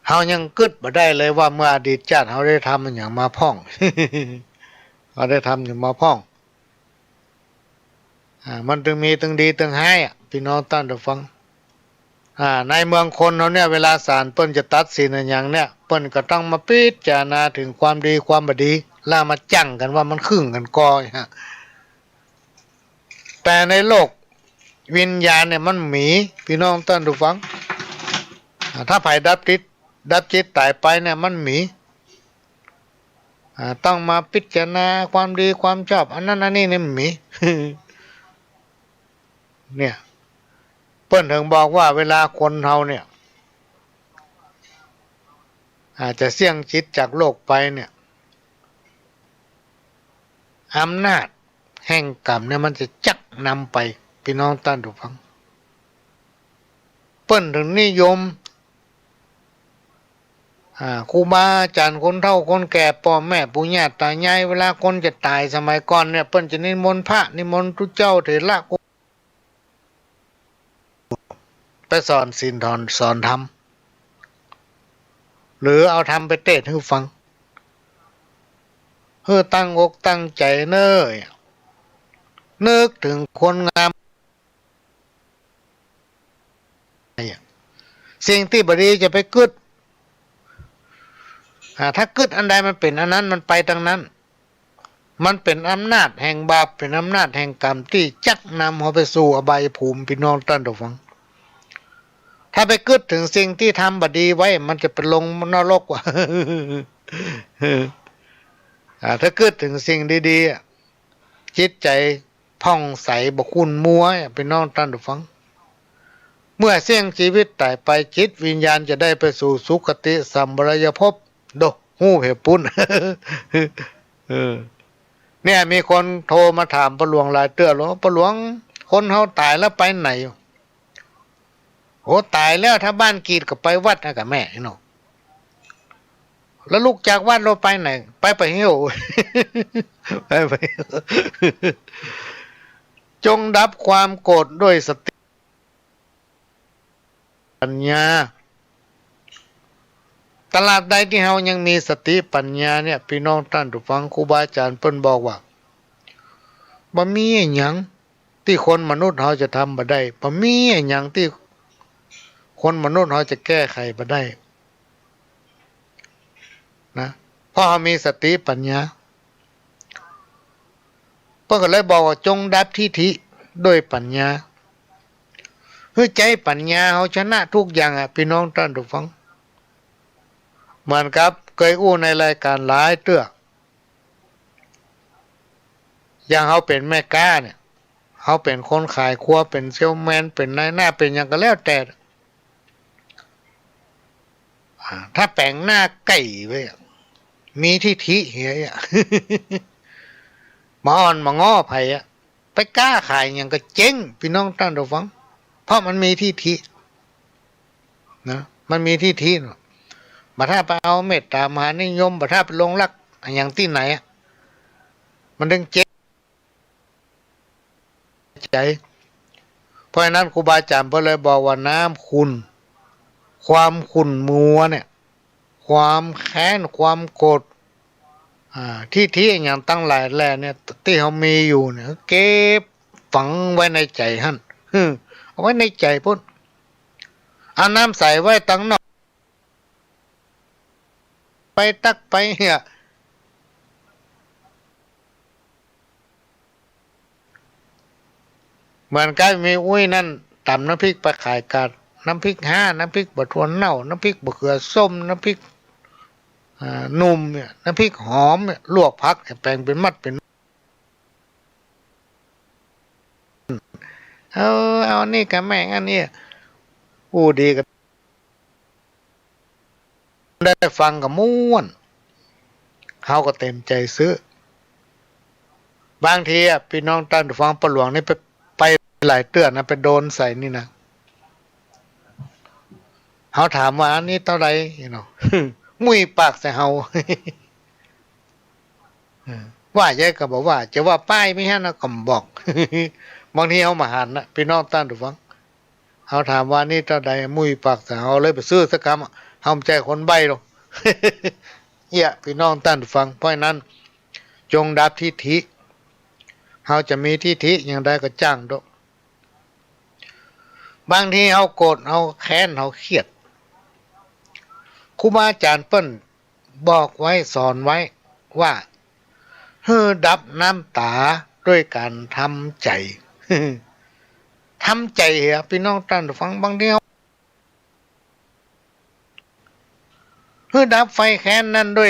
เรายังกึดมาได้เลยว่าเมื่ออดีตชาติเราได้ทำมันอย่างมาพ่อง เราได้ทำอย่างมาพ่องมันถึงมีถึงดีถึงให้พี่น้องท่านผู้ฟังในเมืองคนเราเนี่ยเวลาศาลเปิ้นจะตัดสินอย่างเนี่ยเปิ้นก็ต้องมาพิจารณาถึงความดีความบดีแล้วมาจั่งกันว่ามันครึ่งกันกอแต่ในโลกวิญญาณเนี่ยมันหมีพี่น้องท่านผู้ฟังถ้าไผดับจิตตายไปเนี่ยมันหมีต้องมาพิจารณาความดีความชอบอันนั้นอันนี้เนี่ยหมี เนี่ยเปิ้นถึงบอกว่าเวลาคนเฮาเนี่ยอาจจะเสี่ยงจิตจากโลกไปเนี่ยอำนาจแห่งกรรมเนี่ยมันจะจักนำไปพี่น้องท่านผู้ฟังเปิ้นถึงนิยมครูบาอาจารย์คนเฒ่าคนแก่พ่อแม่ปู่ย่าตายายเวลาคนจะตายสมัยก่อนเนี่ยเปิ้นจะนิมนต์พระนิมนต์ทุกเจ้าเถระไปสอนศีลสอนธรรมหรือเอาธรรมไปเทศน์ให้ฟังเพื่อตั้งอกตั้งใจนึกถึงคนงามสิ่งที่บดีจะไปกึดถ้ากึดอันใดมันเป็นอันนั้นมันไปทางนั้นมันเป็นอำนาจแห่งบาปเป็นอำนาจแห่งกรรมที่จักนำเขาไปสู่อบายภูมิพี่น้องท่านผู้ฟัง ถ้าไปกึดถึงสิ่งที่ทำบดีไว้มันจะไปลงนรกว่ะ ถ้ากึดถึงสิ่งดีๆจิตใจผ่องใสบกคุณมัวเป็นน้องท่านผู้ฟังเมื่อเสี่ยงชีวิตตายไปจิตวิญญาณจะได้ไปสู่สุคติสัมปรายภพโดหู้เหตุปุ่น เนี่ยมีคนโทรมาถามประหลวงหลายเตื้อหลวงประหลวงคนเขาตายแล้วไปไหนโอ้ตายแล้วถ้าบ้านกีดก็ไปวัดนะกับแม่เนาะแล้วลูกจากวัดเราไปไหนไปเหี่ยว ไปจงดับความโกรธด้วยสติปัญญาตลาดใดที่เฮายังมีสติปัญญาเนี่ยพี่น้องท่านผู้ฟังครูบาอาจารย์เพิ่นบอกว่าบ่มีหยังที่คนมนุษย์เฮาจะทำบ่ได้บ่มีหยังที่คนมนุษย์เฮาจะแก้ไขบ่ได้นะเพราะเฮามีสติปัญญาเพิ่นก็เลยบอกว่าจงดับทิฐิด้วยปัญญาคือใจปัญญาเฮาชนะทุกอย่างอ่ะพี่น้องท่านผู้ฟังเหมือนกับเคยอู้ในรายการหลายเตื้ออย่างเฮาเป็นแม่ค้าเนี่ยเฮาเป็นคนขายครัวเป็นเซลแมนเป็นนายหน้าเป็นหยังก็แล้วแต่ถ้าแปลงหน้าไก่ไว้มีทิฐิเหี้ย มาอ่อนมาง้อไผอ่ะไปกล้าขายหยังก็เจ๊งพี่น้องท่านผู้ฟังเพราะมันมีทิฐินะมันมีทิฐิเนาะบัดถ้าไปเอาเมตตามหานิยมบัดถ้าไปลงรักอย่างที่ไหนอ่ะมันดึงเจ๊งใจเพราะฉะนั้นครูบาอาจารย์เพิ่นเลยบอกว่าน้ำขุ่นความขุ่นมัวเนี่ยความแค้นความโกรธที่อย่างตั้งหลายแหล่เนี่ยที่เขามีอยู่เนี่ยเก็บฝังไว้ในใจหั่นเอาไว้ในใจพุ่นเอาน้ำใส่ไว้ตั้งนอกไปตักไปเหี้ยเหมือนกันมีอุ้ยนั่นตำน้ำพริกไปขายกัดน้ำพริกน้ำพริกบะทวนเน่าน้ำพริกบะเขือส้มน้ำพริกนุ่มเนี่ยน้ำพริกหอมเนี่ยลวกผักแปลงเป็นมัดเป็นเอานี่กับแม่งอันนี้อู้ดีกันได้ฟังกับม่วนเขาก็เต็มใจซื้อบางทีพี่น้องท่านฟังประหลวงนี่ไปหลายเตือนนะไปโดนใส่นี่นะเขาถามว่าอันนี้เท่าไหร่มุ้ยปากใส่เฮา ว่าเยอะก็บอกว่าจะว่าป้ายไม่ให้นะก็บอก บางทีเขามาหันนะพี่น้องท่านฟังเขาถามว่านี่เท่าใดมุ้ยปากใส่เฮาเลยไปซื้อสักคำเขาใจคนใบหรอก เหี้ยพี่น้องท่านฟังเพราะนั้นจงดับทิฐิเขาจะมีทิฐิอย่างใดก็จ้างดอกบางทีเขาโกรธเขาแค้นเขาเครียดครูบาอาจารย์เปิ้นบอกไว้สอนไว้ว่าเฮือดับน้ำตาด้วยการทำใจ ทำใจเหรอพี่น้องท่านฟังบางทีเฮือดับไฟแค้นนั้นด้วย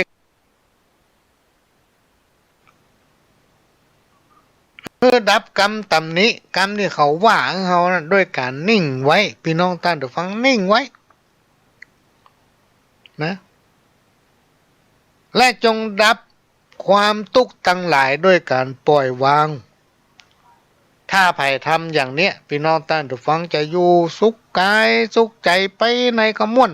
เฮือดับกรรมตำหนิกรรมที่เขาว่าเขานั้นด้วยการนิ่งไว้พี่น้องท่านฟังนิ่งไว้นะและจงดับความทุกข์ทั้งหลายด้วยการปล่อยวางถ้าไผ่ทำอย่างเนี้ยพี่น้องท่านผู้ฟังจะอยู่สุขกายสุขใจไปในกระม่วน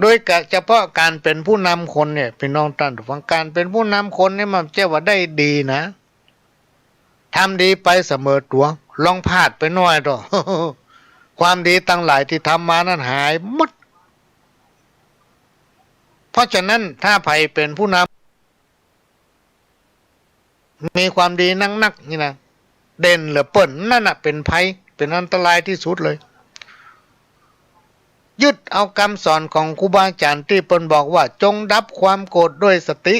โดยเฉพาะการเป็นผู้นำคนเนี่ยพี่น้องท่านผู้ฟังการเป็นผู้นำคนเนี่ยมันจะว่าได้ดีนะทำดีไปเสมอตัวลองพลาดไปหน่อยต่อ ความดีตั้งหลายที่ทำมานั้นหายหมดเพราะฉะนั้นถ้าไผ่เป็นผู้นำมีความดีนักนี่นะเด่นหรือเปิ่นนั่นน่ะเป็นภัยเป็นอันตรายที่สุดเลยยึดเอาคำสอนของครูบาอาจารย์ที่เปิ้นบอกว่าจงดับความโกรธด้วยสติ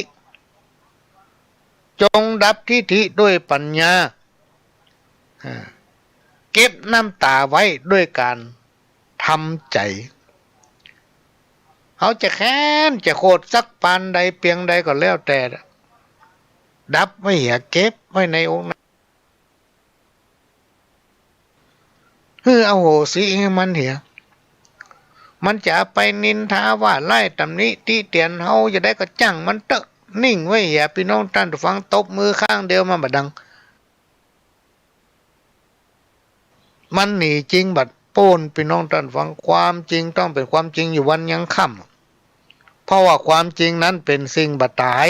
จงดับทิฐิด้วยปัญญา เก็บน้ำตาไว้ด้วยการทำใจเขาจะแค้นจะโคตรสักปานใดเพียงใดก็แล้วแต่ดับไว้เหียเก็บไว้ในองค์คือเอาโหสิให้มันเหียมันจะไปนินทาว่าไล่ตำหนิที่เตียนเฮาจะได้ก็จังมันเตอะนิ่งไว้เหียพี่น้องท่านผู้ฟังตบมือข้างเดียวมาบัดดังมันหนีจริงบัดโป้นพี่น้องท่านฟังความจริงต้องเป็นความจริงอยู่วันยังค่ำเพราะว่าความจริงนั้นเป็นสิ่งบัดตาย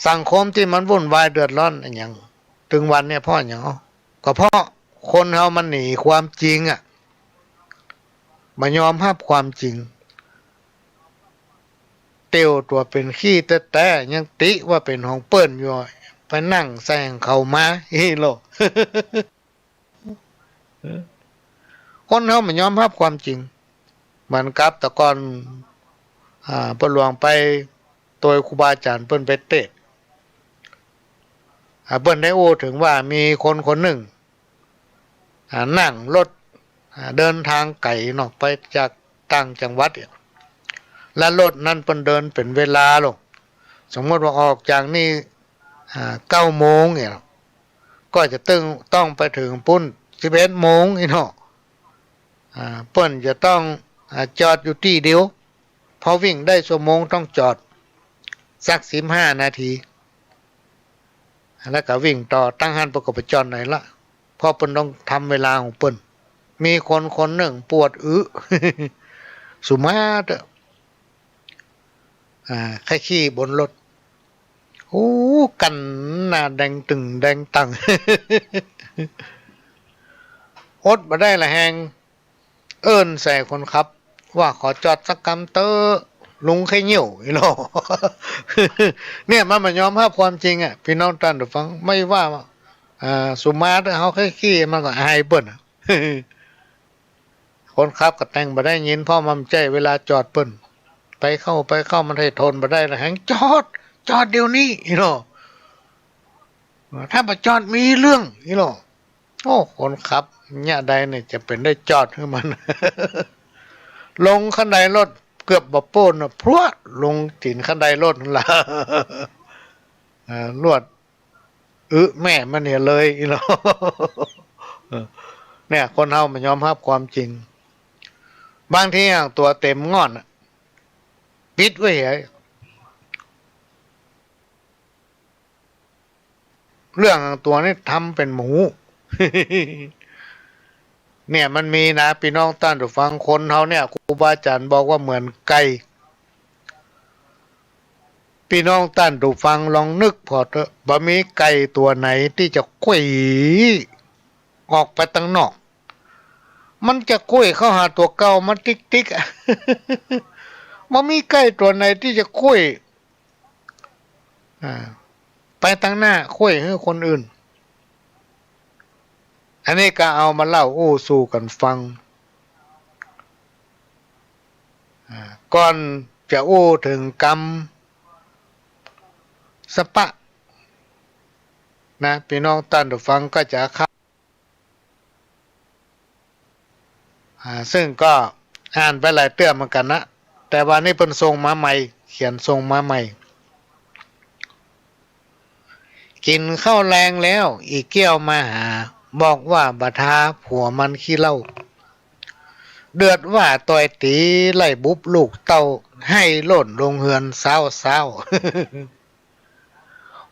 สังคมที่มันวุ่นวายเดือดร้อนอย่างถึงวันเนี่ยพ่ออย่างก็เพราะคนเฮามันหนีความจริงอ่ะมายอมรับความจริงเตียวตัวเป็นขี้แต่ยังติว่าเป็นของเปิ้นอยู่ไปนั่งแซงเข้ามาฮีโล คนเฮามันยอมรับความจริงเหมือนกับแต่ก่อนเปิ้นหลวงไปตัวครูบาอาจารย์เปิ้นไปเทศน์เปิ้นได้โอ้ถึงว่ามีคนคนหนึ่งนั่งรถเดินทางไกลเนาะไปจากต่างจังหวัดและรถนั้นเปิ้นเดินเป็นเวลาลงสมมติว่าออกจากนี่9 โมงเนี่ยก็จะต้องไปถึงปุ้น11 โมงเนาะเปิ้นจะต้องจอดอยู่ที่เดียวพอวิ่งได้ชั่วโมงต้องจอดสัก15 นาทีแล้วก็วิ่งต่อตั้งหันประกบไปจอดไหนละเพราะเปิ้นต้องทำเวลาของเปิ้นมีคนคนหนึ่งปวดสุมาเตอแค่ขี้บนรถโอ้กันหน้าแดงตึงแดงตัง อดมาได้ละแหงเอิ้นใส่คนขับว่าขอจอดสักกำเตอลุงแค่เหี่ยวอีหลอ เนี่ยมันยอมรับความจริงอ่ะพี่น้องท่านผู้ฟังไม่ว่าสุมาเตอเฮาแค่ขี้มันก็อายเปิ้น คนขับก็แต่งบ่ได้ยินเพราะมันใจเวลาจอดเปิ้นไปเข้ามันให้ทนบ่ได้ละแหงจอดเดี๋ยวนี้อีหลอถ้าบ่จอดมีเรื่องอีหลอโอ้คนขับเนี่ยใดเนี่ยจะเป็นได้จอดให้มัน ลงคันไดรถเกือบบ่โป้นพรวดลงตีนคันไดรถนั่นล่ะ ลวดแม่มันเนี่ยเลยอีหลอ เนี่ยคนเฮามันยอมรับความจริงบางทีตัวเต็มงอนปิดไว้เฉยเรื่องตัวนี้ทำเป็นหมู เนี่ยมันมีนะพี่น้องท่านผู้ฟังคนเฮาเนี่ยครูบาอาจารย์บอกว่าเหมือนไก่พี่น้องท่านผู้ฟังลองนึกพอเถอะบ่มีไก่ตัวไหนที่จะคุยออกไปตั้งนอกมันจะคุยเข้าหาตัวเก่ามันติ๊กๆ บ่มีไก่ตัวไหนที่จะคุยไปตั้งหน้าคุยให้คนอื่นอันนี้ก็เอามาเล่าสู่กันฟังก่อนจะถึงกรรมสปะนะพี่น้องท่านผู้ฟังก็จะเข้าซึ่งก็อ่านไปหลายเตื้อเหมือนกันนะแต่วันนี้เพิ่นส่งมาใหม่เขียนส่งมาใหม่กินข้าวแรงแล้วอีเกี้ยวมาหาบอกว่าบัทาผัวมันขี้เหล้าเดือดว่าต่อยตีไล่บุบลูกเต้าให้หล่นลงเฮือนเศร้า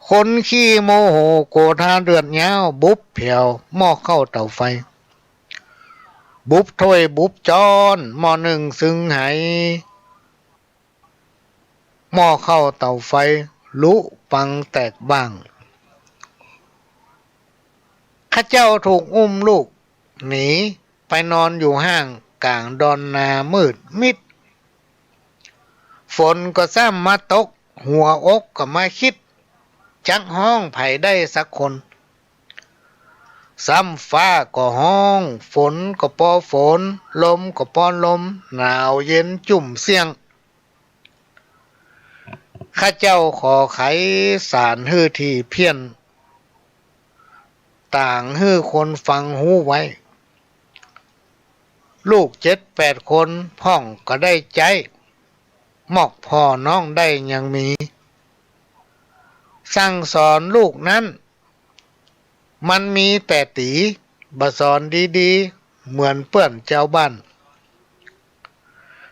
คนขี้โมโหโกธาเดือดเงาบุบเผียวหม้อเข้าเตาไฟบุบถ้วยบุบจอนหม้อหนึ่งซึ่งไหหม้อเข้าเตาไฟลุปังแตกบ้างข้าเจ้าถูกอุ้มลูกหนีไปนอนอยู่ห้างกลางดอนนามืดมิดฝนก็ซ้ำมาตกหัวอกก็มาคิดจักห้องไผได้สักคนซ้ำฟ้าก็ห้องฝนก็ปอฝนลมก็ปอลมหนาวเย็นจุ่มเสียงข้าเจ้าขอไขสารฮื้อที่เพี้ยน ต่างให้คนฟังหูไว้ลูก7-8 คนพ่องก็ได้ใจหมอกพ่อน้องได้ยังมีสั่งสอนลูกนั้นมันมีแต่ตีบ่สอนดีๆเหมือนเปื้อนเจ้าบ้าน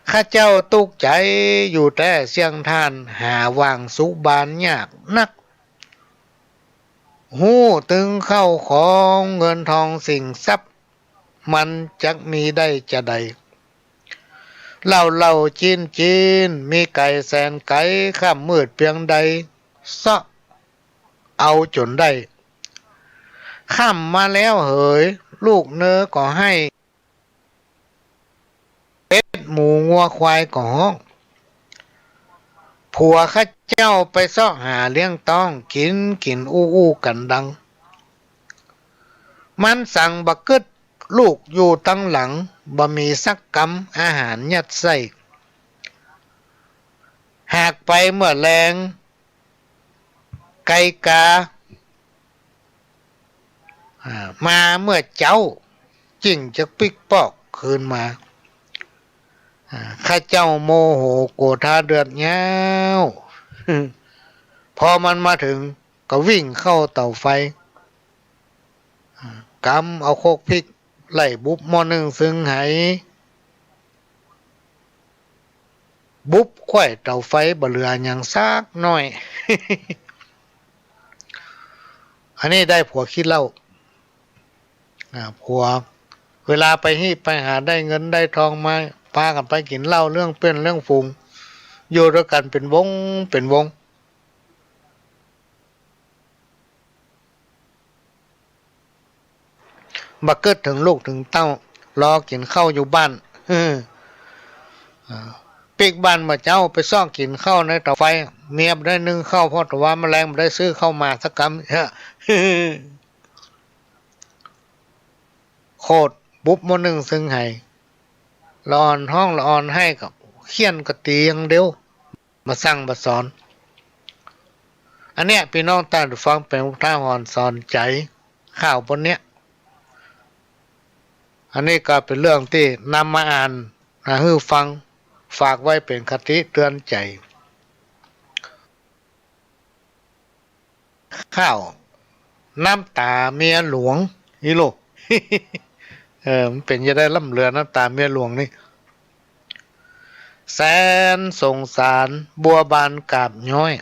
ข้าเจ้าตุกใจอยู่แต่เสียงทานหาวางสุบานยากนักหูตึงเข้าของเงินทองสิ่งทรัพย์มันจักมีได้จะใดเหล่าจีนมีไก่แสนไก่ข้ามมืดเพียงใดซะเอาจนได้ข้ามมาแล้วเหยลูกเนอก็ให้เป็ดหมูงัวควายก็ห้องผัวข้าเจ้าไปเสาะหาเลี้ยงต้องกินอู้กันดังมันสั่งบักกึดลูกอยู่ตั้งหลังบ่มีสักกำอาหารยัดใส่หากไปเมื่อแรงไก่กามาเมื่อเจ้าจิ้งจะปิกปอกคืนมาข้าเจ้าโมโหโกธาเดือดเงาพอมันมาถึงก็วิ่งเข้าเตาไฟกำเอาโคกพริกไล่บุบหม้อนึ่งซึ่งไหบุบควายเตาไฟบ่เหลืออย่างซากน้อย อันนี้ได้ผัวคิดเล่าผัวเวลาไปหาได้เงินได้ทองมาพากันไปกินเหล้าเรื่องเพื่อนเรื่องฝูงอยู่ด้วยกันเป็นวงบักเกิดถึงลูกถึงเต้ารอกินข้าวอยู่บ้านปีกบ้านมาเจ้าไปซ่องกินข้าวในเตาไฟเมียได้นึ่งข้าวเพราะแต่ว่าแมลงไม่ได้ซื้อเข้ามาสักกำโคตรบุบมนึ่งซึ่งให้ละอ่อนห้องละอ่อนให้กับเขียนกตีอย่างเดียวมาสั่งมาสอนอันเนี้ยพี่น้องตาดูฟังเป็นท่าหอนสอนใจข่าวบนเนี้ยอันนี้ก็เป็นเรื่องที่นำมาอ่านให้ฟังฝากไว้เป็นคติเตือนใจข้าวน้ำตาเมียหลวงนี่ลูก มันเป็นจะได้ล่ำเรือน้ำตาเมียหลวงนี่แสนสงสารบัวบานกาบย้อย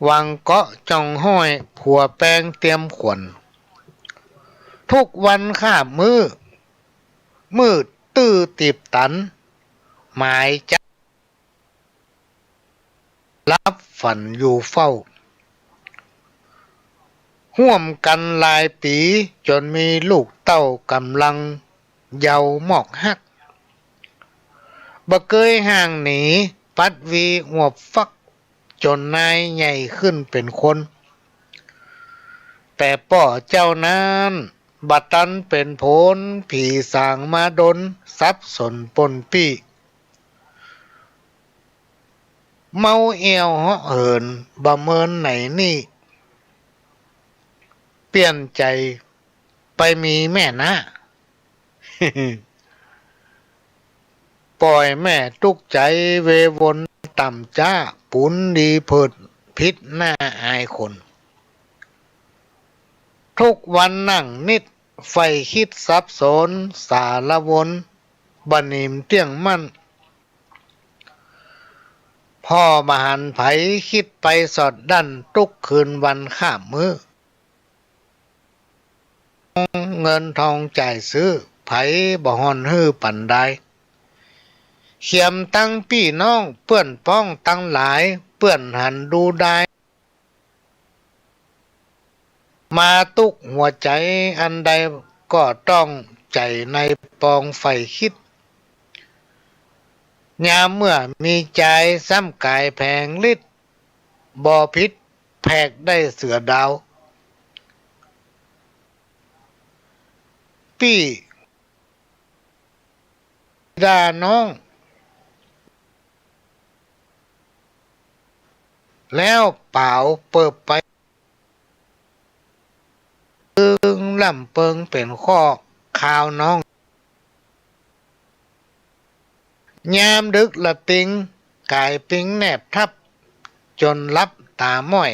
วังเกาะจ่องห้อยผัวแป้งเตรียมขวนทุกวันข้ามืดตื้อตีบตันหมายจะรับฝันอยู่เฝ้าห่วมกันหลายปีจนมีลูกเต้ากำลังเยาว์หมอกฮักบ่เคยห่างหนีปัดวีหัวฟักจนนายใหญ่ขึ้นเป็นคนแต่ป่อเจ้านั้นบัดตันเป็นผลผีสางมาดนสับสนปนปี้เมาเอวเหาะเหินบ่เมินไหนนี่เปลี่ยนใจไปมีแม่นะ ปล่อยแม่ทุกใจเววนต่ำจ้าปุนดีเพิดพิษหน้าอายคนทุกวันนั่งนิดไฟคิดสับสนสารวนบันิมเตี้ยงมั่นพ่อมหันไผคิดไปสอดดันทุกคืนวันข้ามมือเงินทองจ่ายซื้อไผบ่ฮอนฮื้อปันใดเขียมตั้งพี่น้องเปื้อนป้องตั้งหลายเปื้อนหันดูได้มาตุกหัวใจอันใดก็ต้องใจในปองไฟคิดยามเมื่อมีใจซ้ำกายแผงฤทธิ์บ่อพิษแผกได้เสือดาวพี่ดาน้องแล้วเปล่าเปิบไป ล่ำเปิงเป็นข้อข่าวน้องยามดึกละปิงกายปิงแนบทับจนลับตาม้อย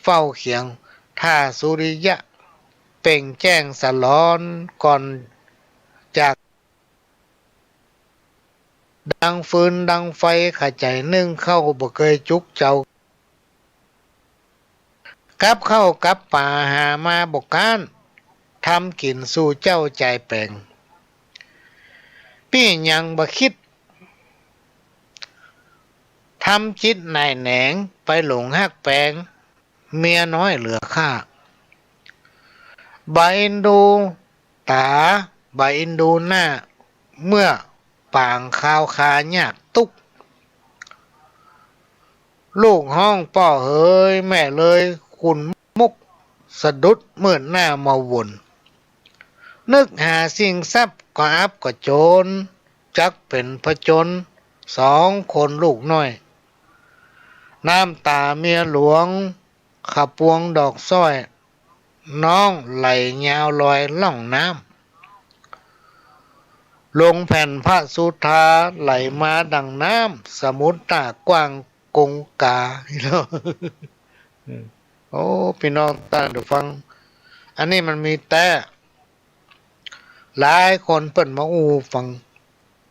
เฝ้าเขียงท่าสุริยะเป่งแจ้งสะลอนก่อนจากดังฟืนดังไฟขาใจนึ่งเข้าบ่เคยจุกเจ้ากลับเข้ากับป่าหามาบกการทำกินสู่เจ้าใจแปลงพี่ยังบ่คิดทำจิตนายแหนงไปหลงฮักแปลงเมียน้อยเหลือค่าใบอินดูตาใบอินดูหน้าเมื่อปางข้าวคายากตุกลูกห้องป่อเฮยแม่เลยคุณมุกสะดุดเมื่อหน้ามาวนนึกหาสิ่งทรัพย์ก็อับก็โจรจักเป็นผจญสองคนลูกน้อยน้ำตาเมียหลวงขับปวงดอกสร้อยน้องไหลยาวลอยล่องน้ำลงแผ่นพระสุธาไหลมาดังน้ำสมุทรตากว้างกงกาโอ้พี่น้องตั้งเดี๋ยวฟังอันนี้มันมีแต่หลายคนเปิ่นมาฟัง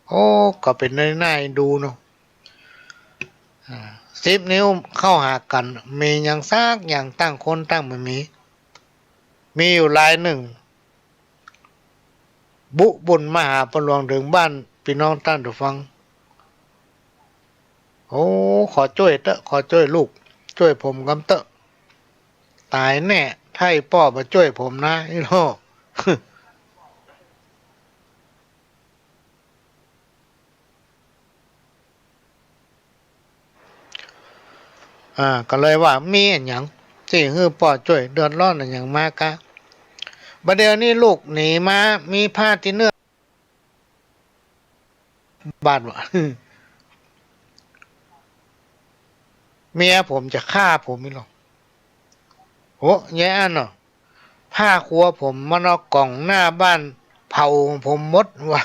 โอ้ก็เป็นน่าดูเนาะ10 นิ้วเข้าหากันมีอย่างซากอย่างตั้งคนตั้งไม่มีอยู่ลายหนึ่งบุบุญมหาประหลวงถึงบ้านพี่น้องตั้งเดี๋ยวฟังโอ้ขอช่วยเตอะขอช่วยลูกช่วยผมกำเตอะตายแน่ถ้าไอ้พ่อมาช่วยผมนะไอ้โลก ก็เลยว่ามีอันหยังที่ฮือพ่อช่วยเดือดร้อนอันหยังมากะบัดเดี๋ยวนี้ลูกหนีมามีผ้าที่เนื้อบาดวะ เมียผมจะฆ่าผมไม่หรอกโอ้แย่เนาะผ้าครัวผมมันเอากล่องหน้าบ้านเผาผมหมดวะ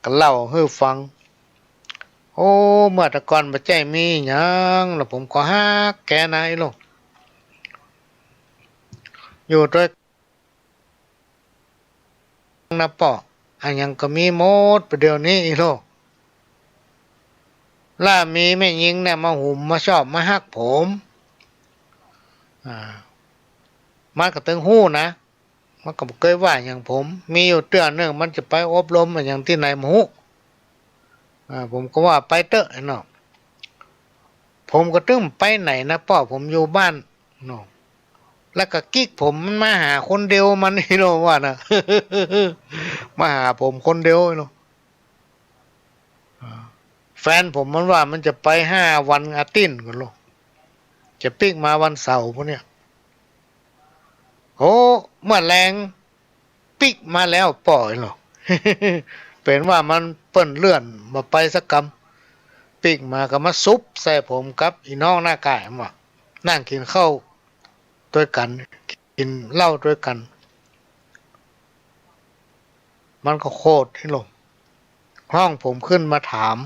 ก็เล่าให้ฟังโอ้เมื่อแตะก่อนบ่ใจมีหยังแล้วผมก็ฮักแกนายลงอยู่ด้วยนะป่ออันยังก็มีหมดประเดี๋ยวนี้อีโลล่ามีแม่ยิงเนี่ยมาหุ่มมาชอบมาฮักผมอ่ามันก็ตึงหู้นะมันก็บ่เคยว่าอย่างผมมีอยู่เตือนหนึงมันจะไปอบรมอย่างที่ไหนหมูผมก็ว่าไปเตอะเนาะผมก็ตึ้มไปไหนนะป่อผมอยู่บ้านเนาะแล้วก็กิ๊กผมมันมาหาคนเดียวมันนี่เนาะว่านะ มาหาผมคนเดียวเนาะแฟนผมมันว่ามันจะไป5 วันอาทิตย์กันหรอกจะปิ๊กมาวันเสาร์พวกเนี้ยโอ้เมื่อแรงปิ๊กมาแล้วปล่อยหรอก เป็นว่ามันเปิ้นเลื่อนมาไปสักกำปิ๊กมาก็มาซุปใส่ผมกับอีน้องหน้ากายมานั่งกินข้าวด้วยกันกินเหล้าด้วยกันมันก็โคตรที่ลงห้องผมขึ้นมาถาม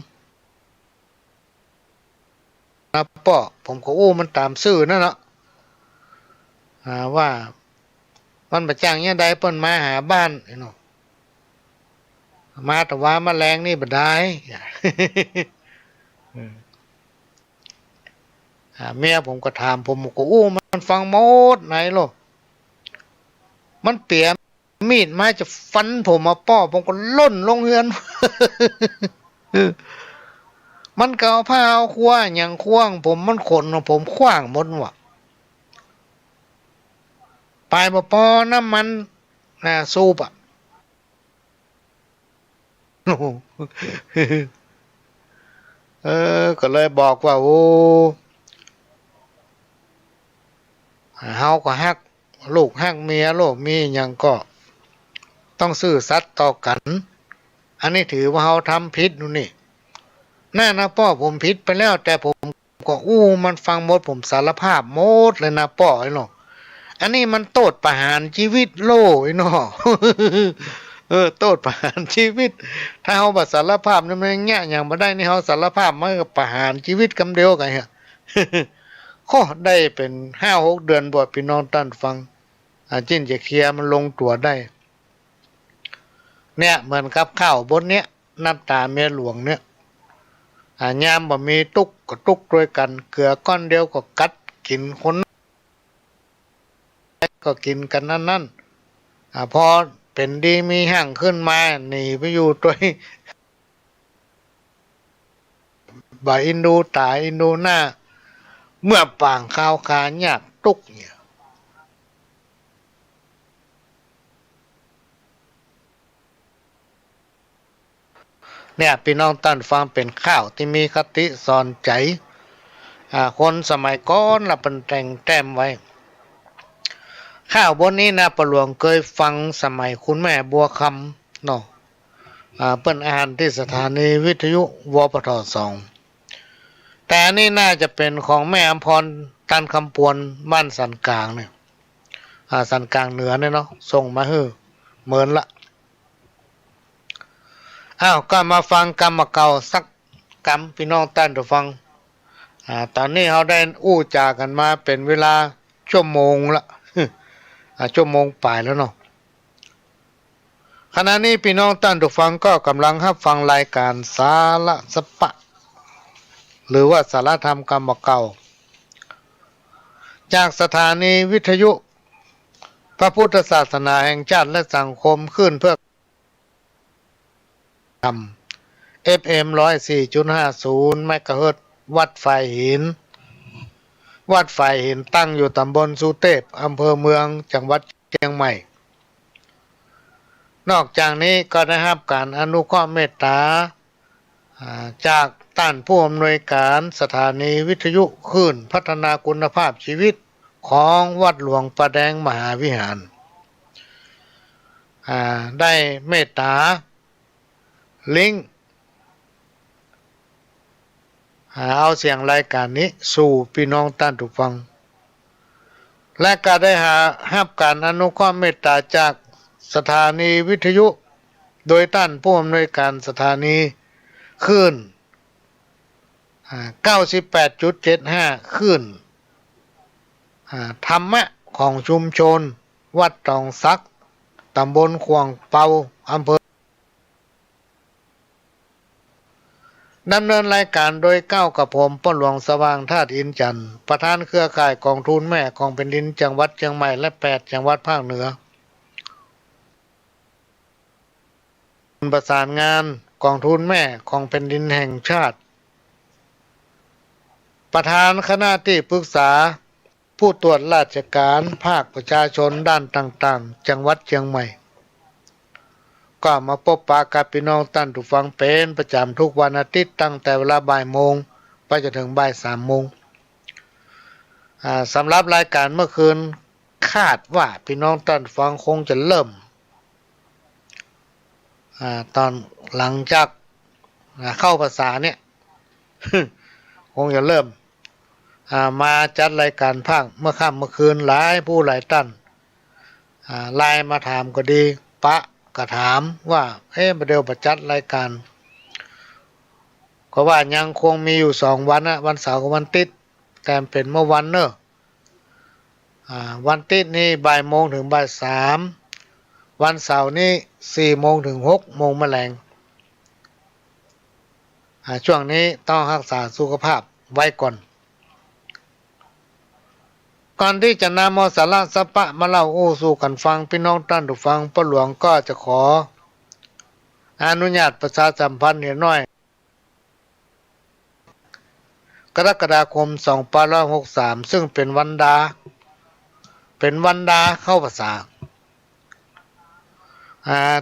นะป้อผมก็มันตามซื่อนั่นเนาะว่ามันประจังเนี่ยใดเปิ้นมาหาบ้านเนาะมาแต่ว่ามาแรงนี่บ่ได้ เมียผมก็ถามผมก็มันฟังหมดไหนหรอมันเปียมีดมาจะฟันผมมาป้อผมก็ล่นลงเฮือน มันก็เอาผ้าเอาขว้างอย่างขว้างผมมันขนของผมขว้างหมดว่ะปลายปอน้ำมันสูบอ่ะ ก็เลยบอกว่าเฮาก็ฮักลูกฮักเมียลูกมีอย่างก็ต้องซื่อสัตย์ต่อกันอันนี้ถือว่าเฮาทำผิดนู่นนี่น่านะพ่อผมผิดไปแล้วแต่ผม ก็มันฟังหมดผมสารภาพหมดเลยนะป้อไอ้เนาะอันนี้มันโทษประหารชีวิตโลไอ้เนาะโทษประหารชีวิตถ้าเฮาบ่สารภาพนี่มันแง่อย่างบ่ได้นี่เฮาสารภาพมันก็ประหารชีวิตคำเดียวกันฮะข้อได้เป็น5-6 เดือนบ่พี่น้องท่านฟังจิ้นจะเคลียร์มันลงตัวได้เนี่ยเหมือนกับข้าวบนเนี้ยน้ำตาเมียหลวงเนี่ยยามบ่มีตุกก็ตุกด้วยกันเกลือก้อนเดียวก็กัดกินคนก็กินกันนั่นพอเป็นดีมีห่างขึ้นมาหนีไปอยู่ตัวบ่อินดูตาอินดูหน้าเมื่อป่างข้าวคายากตุกเนี่ยพี่น้องท่านฟังเป็นข้าวที่มีคติสอนใจคนสมัยก่อนละเป็นแต่งแต้มไว้ข้าวบนนี้นะประหลวงเคยฟังสมัยคุณแม่บัวคำเนาะเปิ้นอ่านที่สถานีวิทยุวปท2แต่นี่น่าจะเป็นของแม่อำพรตันคำปวนบ้านสันกลางเนี่ยสันกลางเหนือเนี่ยเนาะส่งมาให้เหมือนละก็มาฟังกรรมเก่าสักกรรมพี่น้องท่านผู้ฟังตอนนี้เราได้จากันมาเป็นเวลาชั่วโมงละชั่วโมงปลายแล้วเนาะขณะนี้พี่น้องท่านผู้ฟังก็กำลังรับฟังรายการสาระสปะหรือว่าสารธรรมกรรมเก่าจากสถานีวิทยุพระพุทธศาสนาแห่งชาติและสังคมขึ้นเพื่อทำ FM 104.50 เมกะเฮิรตซ์วัดไฟหินตั้งอยู่ตำบลสุเทพอำเภอเมืองจังหวัดเชียงใหม่นอกจากนี้ก็ได้รับการอนุเคราะห์เมตตาจากท่านผู้อำนวยการสถานีวิทยุคลื่นพัฒนาคุณภาพชีวิตของวัดหลวงประแดงมหาวิหารได้เมตตาลิงก์เอาเสียงรายการนี้สู่พี่น้องท่านทุกฟังและก็ได้รับการอนุเคราะห์เมตตาจากสถานีวิทยุโดยท่านผู้อำนวยการสถานีคลื่น98.75 คลื่นธรรมะของชุมชนวัดตองซักตำบลขวางเปาอำเภอดำเนินรายการโดยก้าวกับผมป้นหลวงสว่างธาตุอินจันทร์ประธานเครือข่ายกองทุนแม่ของแผ่นดินจังหวัดเชียงใหม่และ8จังหวัดภาคเหนือประสานงานกองทุนแม่ของแผ่นดินแห่งชาติประธานคณะที่ปรึกษาผู้ตรวจราชการภาคประชาชนด้านต่างๆจังหวัดเชียงใหม่ก็มาพบปะกับพี่น้องท่านผู้ฟังเป็นประจำทุกวันอาทิตย์ตั้งแต่เวลาบ่ายโมงไปจนถึงบ่าย3 โมงสำหรับรายการเมื่อคืนคาดว่าพี่น้องท่านฟังคงจะเริ่มตอนหลังจากเข้าภาษาเนี่ย คงจะเริ่มมาจัดรายการภาคเมื่อค่ำเมื่อคืนหลายผู้หลายท่านไลน์มาถามก็ดีปะก็ถามว่าประเดี๋ยวประจัดรายการก็ว่ายังคงมีอยู่2 วันนะวันเสาร์กับวันอาทิตย์แต่เป็นเมื่อวันเนอะวันอาทิตย์นี่บ่ายโมงถึงบ่าย3วันเสาร์นี่4 โมงถึง6 โมงแมลงช่วงนี้ต้องรักษาสุขภาพไว้ก่อนที่จะนำเอาสาระสปะมาเล่าสู่กันฟังพี่น้องท่านผู้ฟังป้าหลวงก็จะขออนุญาตประชาสัมพันธ์น้อยกรกฎาคม2563ซึ่งเป็นวันดาเข้าพรรษา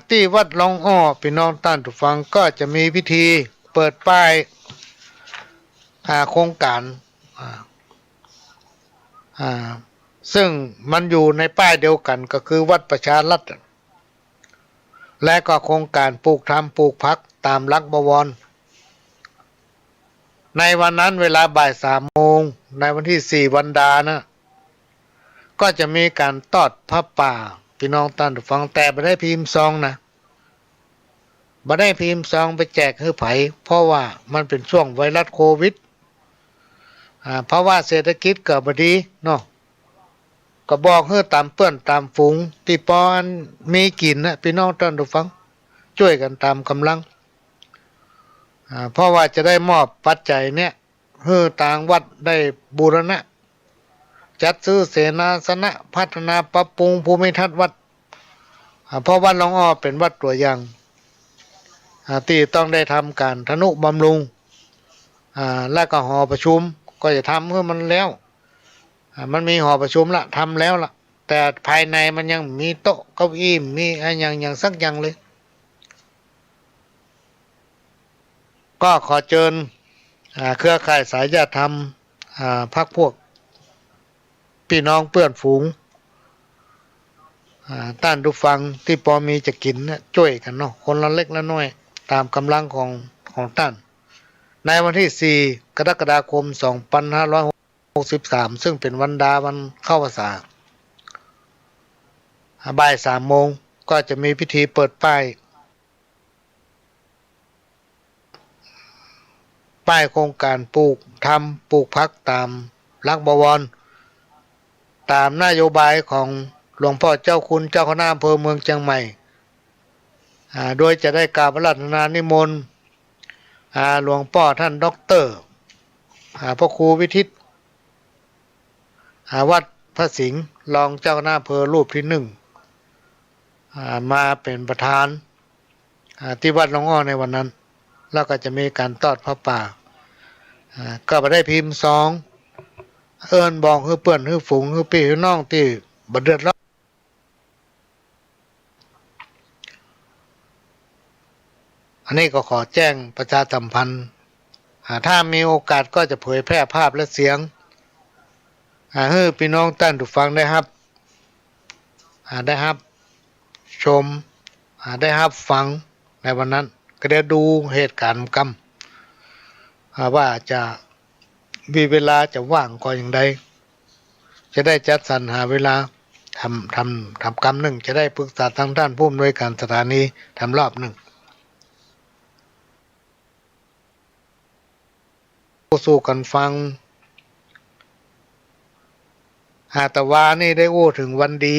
ที่วัดหนองอ้อพี่น้องท่านผู้ฟังก็จะมีพิธีเปิดป้ายโครงการซึ่งมันอยู่ในป้ายเดียวกันก็คือวัดประชารัฐและก็โครงการปลูกธรรมปลูกพักตามหลักบวร ในวันนั้นเวลาบ่าย3 โมงในวันที่4 วันดานะก็จะมีการทอดผ้าป่าพี่น้องท่านผู้ฟังแต่ไม่ได้พิมพ์ซองนะไม่ได้พิมพ์ซองไปแจกให้ไผเพราะว่ามันเป็นช่วงไวรัสโควิดเพราะว่าเศรษฐกิจก็บ่ดีเนาะก็บอกให้ตามเพื่อนตามฝูงที่ปอนมีกินนะพี่น้องท่านผู้ฟังช่วยกันตามกำลังเพราะว่าจะได้มอบปัจจัยเนี่ยให้ต่างวัดได้บูรณะจัดซื้อเสนาสนะพัฒนาปรับปรุงภูมิทัศน์วัดเพราะวัดหลวงอ้อเป็นวัดตัวอย่างที่ต้องได้ทำการทนุบำรุงและก็หอประชุมก็จะทำให้มันแล้วมันมีหอประชุมละทำแล้วล่ะแต่ภายในมันยังมีโต๊ะเก้าอี้มีอะไรอย่างสักอย่างเลยก็ขอเชิญเครือข่ายสายญาติธรรมพรรคพวกพี่น้องเพื่อนฝูงท่านผู้ฟังที่พอมีจะกินเนี่ยช่วยกันเนาะคนละเล็กละน้อยตามกำลังของท่านในวันที่4 กรกฎาคม 2563ซึ่งเป็นวันดาวันเข้าพรรษาบ่าย3 โมงก็จะมีพิธีเปิดป้ายโครงการปลูกพักตามหลักบวรตามนโยบายของหลวงพ่อเจ้าคุณเจ้าคณะอำเภอเมืองเชียงใหม่โดยจะได้กราบอาราธนานิมนต์หลวงพ่อท่านด็อกเตอร์พระครูวิทิตวัดพระสิงห์รองเจ้าคณะอำเภอรูปที่1มาเป็นประธานที่วัดหลวงอ้อในวันนั้นแล้วก็จะมีการทอดพระป่าก็ไปได้พิมพ์ซองเอิ้นบอกให้เพื่อนให้ฝูงให้พี่ให้น้องที่บ่เดือดร้อนอันนี้ก็ขอแจ้งประชาสัมพันธ์ถ้ามีโอกาสก็จะเผยแพร่ภาพและเสียงให้พี่น้องท่านผู้ฟังได้ชมได้ฟังในวันนั้นก็ได้ดูเหตุการณ์กรรมว่าจะมีเวลาจะว่างก็อย่างใดจะได้จัดสรรหาเวลาทำกรรมหนึ่งจะได้ปรึกษาทางด้านผู้อำนวยการสถานีทำรอบหนึ่งสู้กันฟังแต่ว่านี่ได้โอ้ถึงวันดี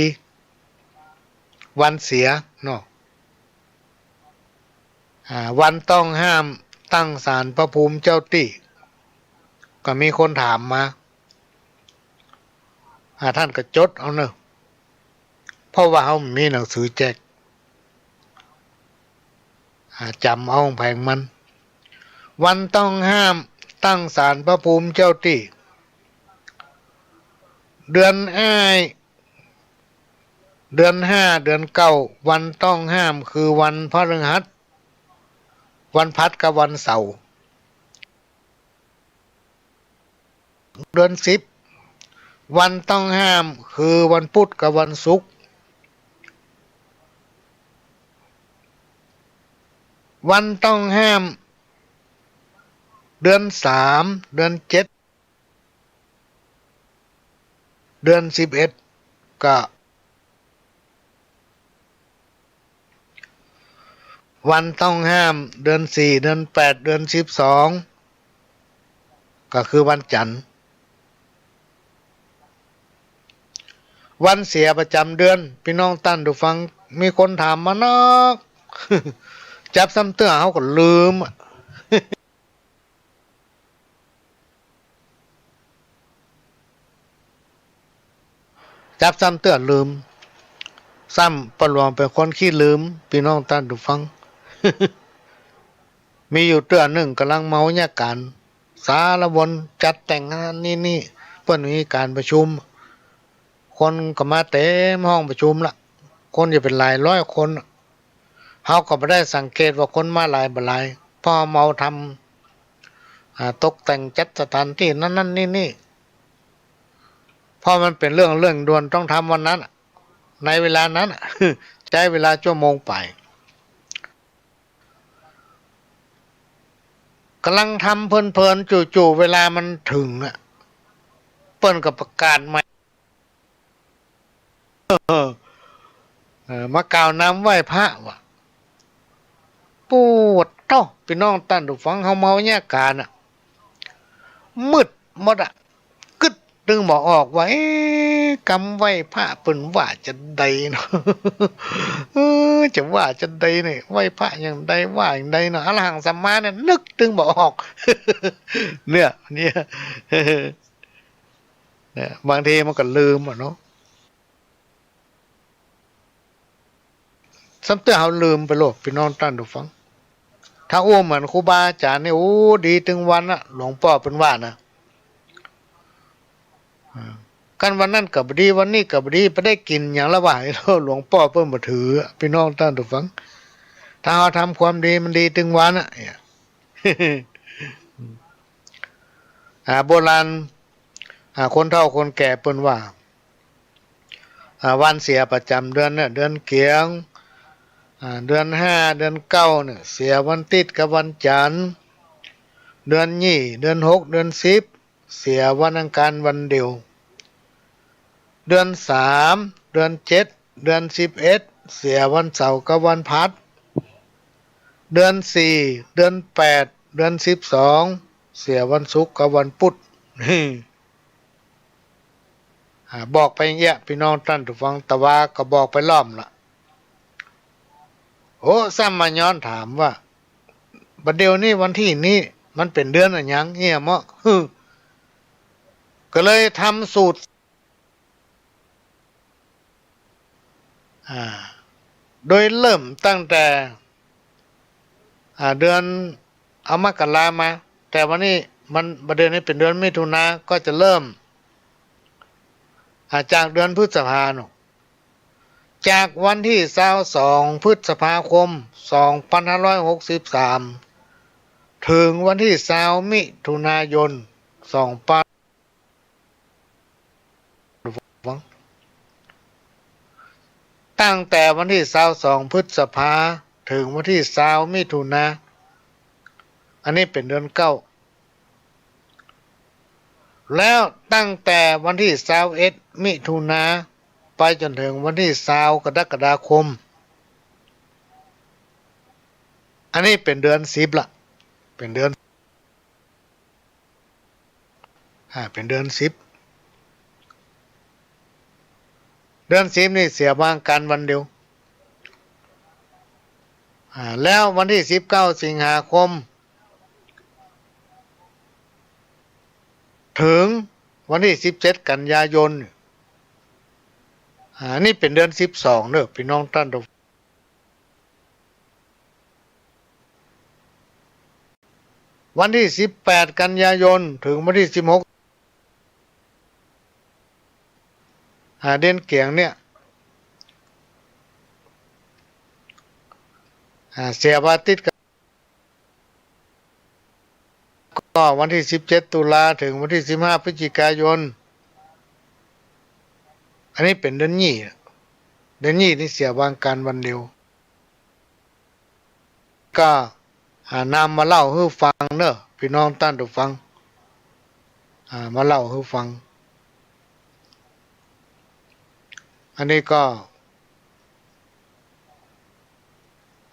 วันเสียเนาะวันต้องห้ามตั้งศาลพระภูมิเจ้าตี้ก็มีคนถามมาท่านก็จดเอาเนอะเพราะว่าเขามีหนังสือแจกจำเอาแผงมันวันต้องห้ามตั้งศาลพระภูมิเจ้าตี้เดือนอ้ายเดือน5 เดือน9วันต้องห้ามคือวันพฤหัสวันพัดกับวันเสาร์เดือน10วันต้องห้ามคือวันพุธกับวันศุกร์วันต้องห้ามเดือน3 เดือน7 เดือน11ก็วันต้องห้ามเดือน4 เดือน8 เดือน12ก็คือวันจันทร์วันเสียประจำเดือนพี่น้องท่านผู้ฟังมีคนถามมานัก จับซ้ำเตื้อเขาก็ลืมจับซ้ำเตื้อลืมซ้ำประหลวงเป็นคนขี้ลืมพี่น้องท่านผู้ฟัง มีอยู่เตื้อหนึ่งกำลังเมาเนี่ยการสารวนจัดแต่งงานนี่เพื่อนมีการประชุมคนก็มาเต็มห้องประชุมละคนจะเป็นหลายร้อยคนเขาก็ไม่ได้สังเกตว่าคนมาหลายบ่หลายพอเมาทำตกแต่งจัดสถานที่นั่นนี่เพราะมันเป็นเรื่องด่วนต้องทำวันนั้นในเวลานั้น ใช้เวลาชั่วโมงไป กำลังทำเพลินๆจู่ๆเวลามันถึงอ่ะเปิ้นกับประกาศใหม่มากล่าวน้ำไหว้พระว่ะปวดเต้าพี่น้องตั้นดูฟังเฮาเมาแยกการอ่ะมืดหมดอ่ะกึดดึงหมอออกว่าเอ๊ะกำไหว้พระเปิ้นว่าจะใดเนาะจะว่าจะใดเนี่ยไหว้พระอย่างใดว่าอย่างใดเนาะอรหังสัมมาเนี่ยนึกดึงหมอออกเนี่ยเนี่ยบางทีมันก็ลืมอ่ะเนาะซ้ำเตือเฮาลืมไปโลดพี่น้องตั้นดูฟังถ้าอ้วเหมือนครูบาอาจารย์นี่โอ้ดีถึงวันอะหลวงพ่อเป็นว่านะกันวันนั้นกับบดีวันนี้กับบดีไปได้กินอย่างละว่าหลวงพ่อเพิ่มมาถือพี่น้องท่านทุกฝังถ้าเราทำความดีมันดีถึงวันอะโบราณคนเฒ่าคนแก่เปิ้นว่าวันเสียประจำเดือนเนี่ยเดือนเกียงเดือนห้าเดือนเก้าเนี่ยเสียวันติดกับวันจันทร์เดือนยี่เดือนหกเดือนสิบเสียวันอังคารวันเดียวเดือนสามเดือนเจ็ดเดือน11เสียวันเสาร์กับวันพัดเดือนสี่เดือน8เดือน12เสียวันศุกร์กับวันพุธบอกไปอย่างเงี้ยพี่น้องท่านผู้ฟังแต่ว่าก็บอกไปล้อมละโอ้ซ้ำมาย้อนถามว่าบัดเดี๋ยวนี้วันที่นี้มันเป็นเดือนอะไรยังเงี้ยมั้งก็เลยทำสูตรโดยเริ่มตั้งแต่เดือนเอามกรามาแต่วันนี้มันประเด็นนี้เป็นเดือนมิถุนาก็จะเริ่มจากเดือนพฤษภาคมจากวันที่22พฤษภาคม2563ถึงวันที่20มิถุนายน2ตั้งแต่วันที่22พฤษภาถึงวันที่20มิถุนาอันนี้เป็นเดือนเก้าแล้วตั้งแต่วันที่21มิถุนาไปจนถึงวันที่20กรกฎาคมอันนี้เป็นเดือน10ละเป็นเดือนเป็นเดือน10เดือน10นี่เสียบางกันวันเดียวแล้ววันที่19สิงหาคมถึงวันที่17กันยายนนี่เป็นเดือน12เด้อพี่น้องท่านทุกวันที่18กันยายนถึงวันที่16เดือนเกียงเนี่ยเสียบาติดก็วันที่17ตุลาถึงวันที่15พฤศจิกายนอันนี้เป็นเดือนยี่เดือนยี่นี่เสียวางการวันเดียวก็นำมาเล่าให้ฟังเนอะพี่น้องท่านทุกฟังมาเล่าให้ฟังอันนี้ก็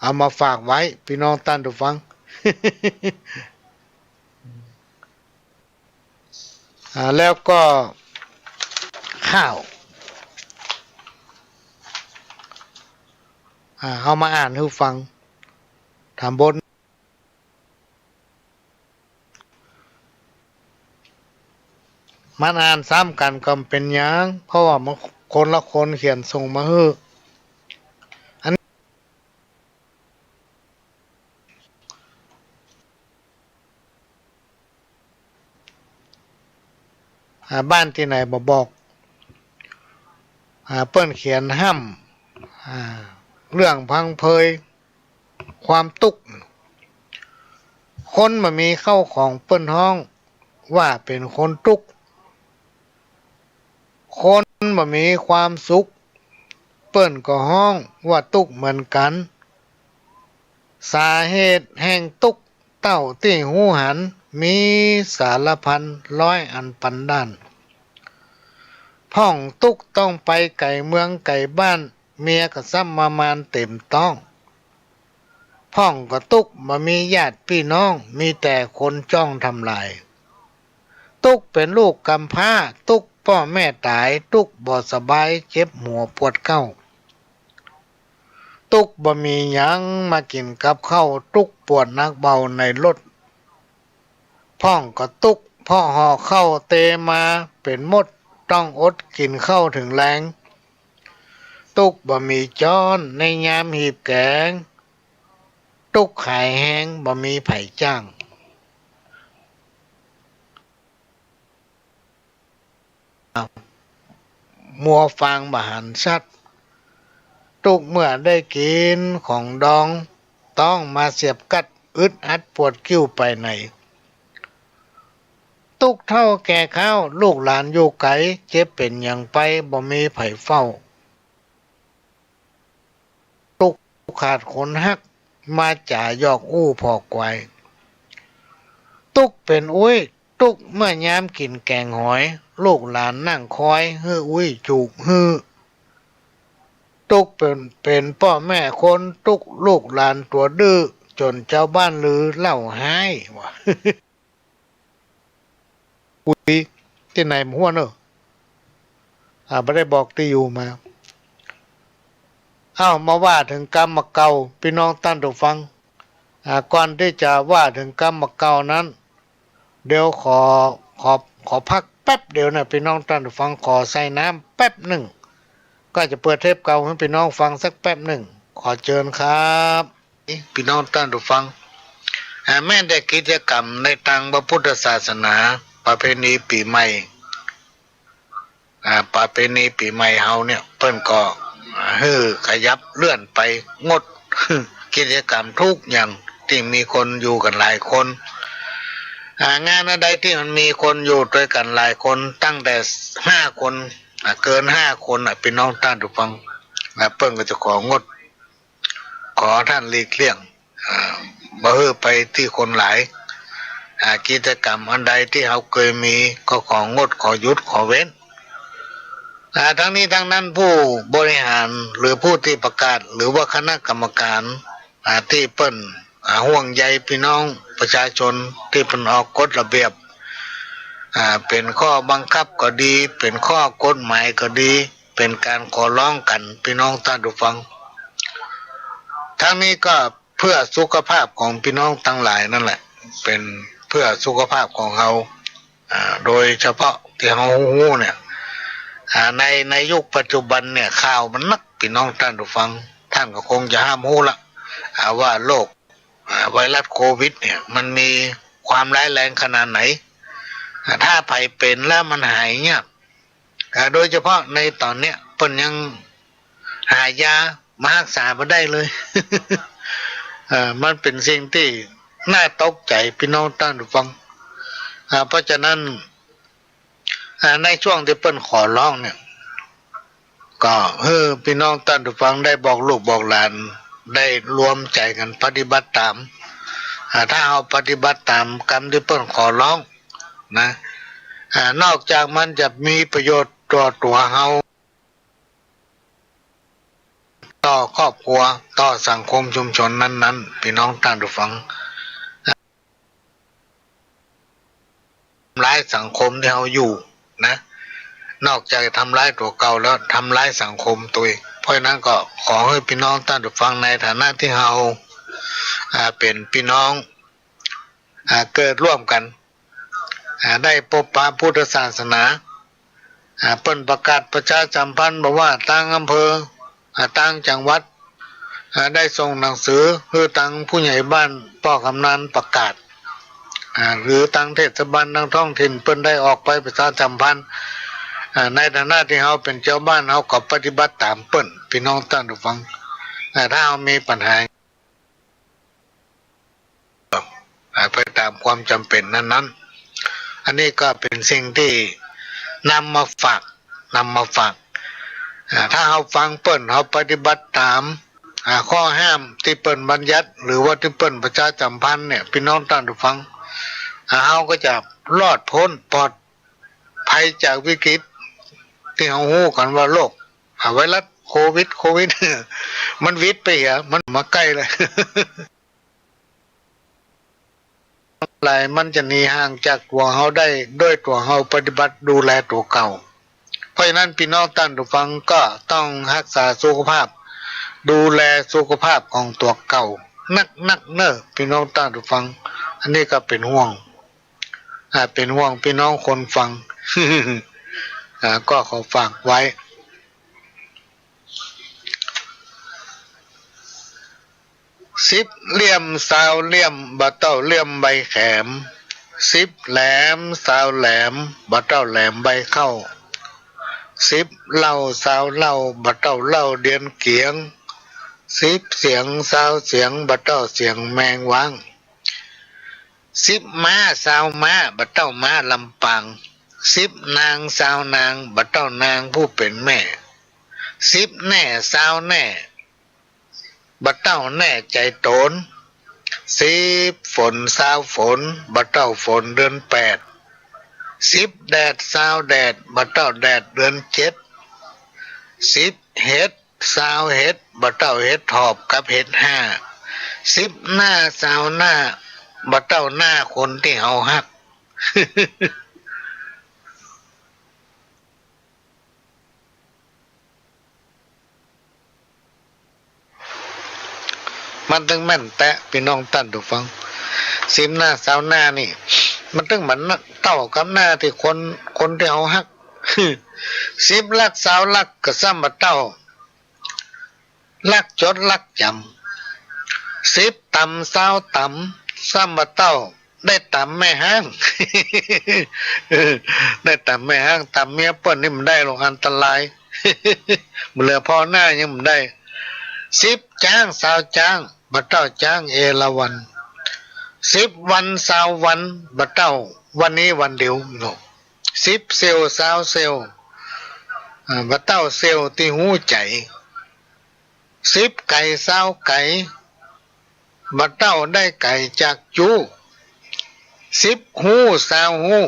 เอามาฝากไว้พี่น้องท่านทุกฟัง แล้วก็ข้าวเอามาอ่านให้ฟังถามบนมันอ่านซ้ำกันก็เป็นยังเพราะว่ามันคนละคนเขียนส่งมาให้บ้านที่ไหนบอกเปิ้นเขียนห้ำเรื่องพังเพยความตุกคนมามีเข้าของเปิ้นห้องว่าเป็นคนตุกคนมามีความสุขเปิ้นก็ห้องว่าตุกเหมือนกันสาเหตุแห่งตุก เต้าที่หูหันมีสารพันร้อยอันปันด้านพ่องตุกต้องไปไก่เมืองไก่บ้านเมียก็ซ้ำมามานเต็มต้องพ่องก็ตุกมามีญาติพี่น้องมีแต่คนจ้องทำลายตุกเป็นลูกกำพร้าตุกพ่อแม่ตายตุกบ่สบายเจ็บหัวปวดเก้าตุกบ่มีหยังมากินกับข้าวตุกปวดนักเบาในรถพ่องก็ตุกพ่อห่อเข้าเตมาเป็นมดต้องอดกินข้าวถึงแรงตุกบ่มีจ้อนในยามหีบแกงตุกขายแห้งบ่มีไผ่จ้างมัวฟางบาหันชัดตุกเมื่อได้กินของดองต้องมาเสียบกัดอึดอัดปวดคิ้วไปไหนตุกเท่าแก่ข้าวลูกหลานอยู่ไกลเจ็บเป็นอย่างไปบ่มีไผเฝ้าตุกขาดคนฮักมาจ่ายอกอู้พอกไว้ตุกเป็นอุ้ยตุกเมื่อยามกินแกงหอยลูกหลานนั่งคอยฮืออุ้ยจูกฮือตุกเป็นพ่อแม่คนตุกลูกหลานตัวดื้อจนเจ้าบ้านลือเล่าให้ว่ะ อุ้ยที่ไหนมัวเนอะไม่ได้บอกที่อยู่มามาว่าถึงกรรมเก่าพี่น้องท่านผู้ฟังก่อนที่จะว่าถึงกรรมเก่านั้นเดี๋ยวขอพักแป๊บเดียวนะพี่น้องท่านผู้ฟังขอใส่น้ำแป๊บหนึ่งก็จะเปิดเทปเก่าให้พี่น้องฟังสักแป๊บหนึ่งขอเชิญครับพี่น้องท่านผู้ฟังแม่ได้กิจกรรมในทางพระพุทธศาสนาประเพณีปีใหม่ประเพณีปีใหม่เฮาเนี่ยเปิ้นก็ขยับเลื่อนไปงด กิจกรรมทุกอย่างที่มีคนอยู่กันหลายคนงานอะไรที่มันมีคนอยู่ด้วยกันหลายคนตั้งแต่5 คนเกิน5 คนพี่น้องท่านผู้ฟังเปิ้นก็จะของดขอท่านหลีกเลี่ยงบ่ให้ไปที่คนหลายกิจกรรมอันใดที่เขาเคยมีก็ของดขอหยุดขอเว้นทั้งนี้ทั้งนั้นผู้บริหารหรือผู้ที่ประกาศหรือว่าคณะกรรมการที่เปิ้นห่วงใยพี่น้องประชาชนที่เปิ้นออกกฎระเบียบเป็นข้อบังคับก็ดีเป็นข้อกฎหมายก็ดีเป็นการขอร้องกันพี่น้องท่านผู้ฟังทั้งนี้ก็เพื่อสุขภาพของพี่น้องทั้งหลายนั่นแหละเป็นเพื่อสุขภาพของเราโดยเฉพาะที่เราหูเนี่ยในยุคปัจจุบันเนี่ยข่าวมันนักพี่น้องท่านผู้ฟังท่านก็คงจะห้ามหูละว่าโรคไวรัสโควิดเนี่ยมันมีความร้ายแรงขนาดไหนถ้าไผเป็นแล้วมันหายเนี่ยโดยเฉพาะในตอนเนี้ยเพิ่นยังหายามารักษาไม่ได้เลย มันเป็นสิ่งที่น่าตกใจพี่น้องท่านผู้ฟังเพราะฉะนั้นในช่วงที่เปิ้นขอร้องเนี่ยก็พี่น้องท่านผู้ฟังได้บอกลูกบอกหลานได้รวมใจกันปฏิบัติตามถ้าเอาปฏิบัติตามคำที่เปิ้นขอร้องนะนอกจากมันจะมีประโยชน์ต่อตัวเฮาต่อครอบครัวต่อสังคมชุมชนนั้นๆพี่น้องท่านผู้ฟังทำร้ายสังคมที่เราอยู่นะนอกจากทำร้ายตัวเก่าแล้วทำร้ายสังคมตัวเองเพราะฉะนั้นก็ขอให้พี่น้องท่านผู้ฟังในฐานะที่เราเป็นพี่น้องเกิดร่วมกันได้พบปะพุทธศาสนาเปิ้นประกาศประชาสัมพันธ์บอกว่าตั้งอำเภอตั้งจังหวัดได้ส่งหนังสือคือตั้งผู้ใหญ่บ้านป้อกำนันประกาศหรือตั้งเทศบาลตั้งท้องถิ่นเปิ้นได้ออกไปประชาสัมพันธ์ในฐานะที่เราเป็นเจ้าบ้านเราก็ปฏิบัติตามเปิ้นพี่น้องท่านผู้ฟังถ้าเรามีปัญหาไปตามความจำเป็นนั้นๆอันนี้ก็เป็นสิ่งที่นำมาฝากถ้าเราฟังเปิ้นเราปฏิบัติตาม ข้อห้ามที่เปิ้นบัญญัติหรือว่าที่เปิ้นประชาสัมพันธ์เนี่ยพี่น้องท่านผู้ฟังเฮาก็จะรอดพ้นปลอดภัยจากวิกฤตที่เฮาฮู้กันว่าโรคไวรัสโควิด มันวิดไปเหรอมันมาใกล้เลย หลายมันจะหนีห่างจากตัวเฮาได้ด้วยตัวเฮาปฏิบัติดูแลตัวเก่าเพราะฉะนั้นพี่น้องท่านผู้ฟังก็ต้องรักษาสุขภาพดูแลสุขภาพของตัวเก่านักเนอะพี่น้องท่านผู้ฟังอันนี้ก็เป็นห่วงเป็นห่วงพี่น้องคนฟัง ก็ขอฝากไว้สิบเหลี่ยมสาวเหลี่ยมบะเต้าเหลี่ยมใบแขมสิบแหลมสาวแหลมบะเต้าแหลมใบเข้าสิบเหล่าสาวเหล่าบะเต้าเหล่าเดียนเกียงสิบเสียงสาวเสียงบะเต้าเสียงแมงวังสิบม้าสาวม้าบะเต้าม้าลำปางสิบนางสาวนางบะเต้านางผู้เป็นแม่สิบแน่สาวแน่บะเต้าแน่ใจโตนสิบฝนสาวฝนบะเต้าฝนเดือนแปดสิบแดดสาวแดดบะเต้าแดดเดือนเจ็ดสิบเห็ดสาวเห็ดบะเต้าเห็ดถอบกับเห็ดห้าสิบหน้าสาวหน้าบะเต้าหน้าคนที่เฮาฮัก มันถึงแม่นแตะพี่น้องท่านผู้ฟังสิบหน้าสาวหน้านี่มันถึงเหมือนเต้ากับหน้าที่คนที่เฮาฮัก สิบลักสาวลักก็ซ้ำมาเต้าลักจดลักจำสิบต่ำสาวต่ำซ้ำมาเต้าได้ต่ำแม่ห้าง ได้ต่ำแม่ห้างต่ำเมียเปิ้นนี่มันได้ลงอันตราย เหลือพอหน้ายังมันได้สิบจ้างสาวจ้างบัดเต้าจ้างเอราวัณสิบวันสาววันบัดเต้าวันนี้วันเดียวเนาะสิบเซลสาวเซลบัดเต้าเซลที่หูใจสิบไก่สาวไก่บัดเต้าได้ไก่จากจูสิบหูสาวหู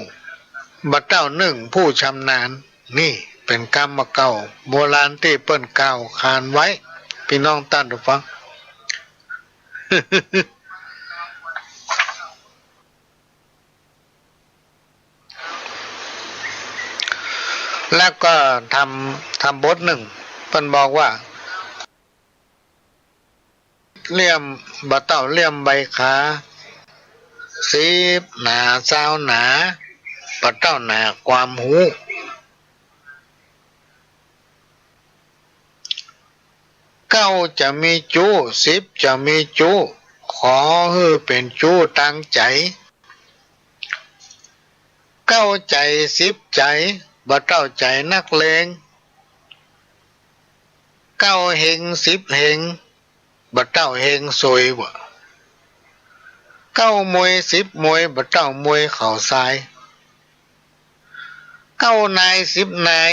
บัดเต้าหนึ่งผู้ชำนาญนี่เป็นกรรมเก่าโบราณที่เปิ้นกล่าวขานไว้พี่น้องท่านผู้ฟัง แล้วก็ทำบทหนึ่งเพิ่นบอกว่าเลี่ยมบะเต้าเลี่ยมใบขาสิบหนาสาวหนาบะเต้าหนาความหูเก้าจะมีจูสิบจะมีจูขอให้เป็นจูตั้งใจเก้าใจสิบใจบ่เต้าใจนักเลงเก้าเฮงสิบเฮงบ่เต้าเฮงสวยบ่เก้ามวยสิบมวยบ่เต้ามวยเข่าทรายเก้านายสิบนาย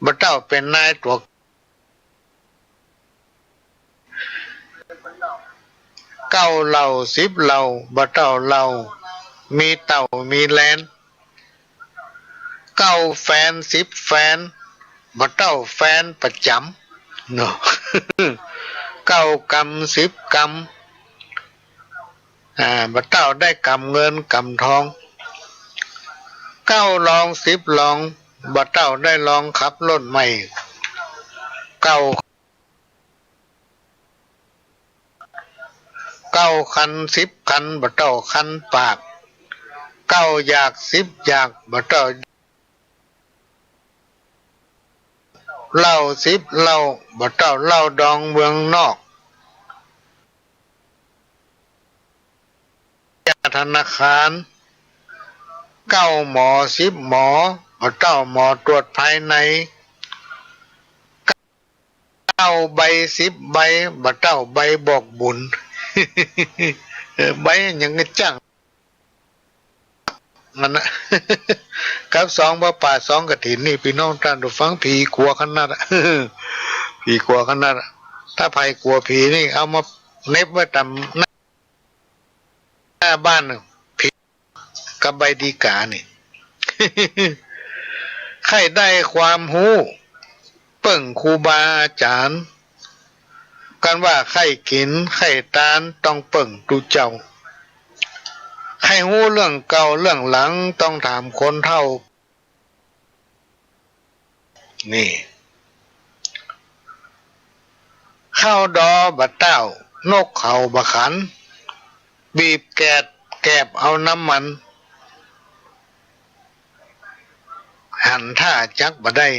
บ่เต้าเป็นนายตัวเก้าเหล่าสิบเหล่าบ่เต้าเหล่ามีเต่ามีแลนเก้าแฟนสิบแฟนบ่เต้าแฟนประจำเนาะ เก้ากำสิบกำบ่เต้าได้กำเงินกำทองเก้าลองสิบลองบ่เต้าได้ลองขับรถใหม่เก้าคันสิบคันบ่เต้าคันปากเก้าอยากสิบอยากบ่เต้าเหล้าสิบเหล้าบ่เต้าเหล้าดองเมืองนอกธนาคารเก้าหมอสิบหมอบ่เต้าหมอตรวจภายในเก้าใบสิบใบบ่เต้าใบบอกบุญ ใบยังจังนั่นนะ ครับสองพระป่าสองกฐินนี่พี่น้องท่านผู้ฟังผีกลัวขนาด ผีกลัวขนาด ถ้าภัยกลัวผีนี่เอามาเน็บไว้ตามหน้าบ้านผีกับใบดีกานี่ ใครได้ความรู้เปิ่งครูบาอาจารย์กันว่าใครกินใครตานต้องเปิ่งดูเจ้าใครรู้เรื่องเก่าเรื่องหลังต้องถามคนเฒ่านี่ข้าวดอบัดเต้านกเขาบะขันบีบแกบเอาน้ำมันหันท่าจักบ่ได้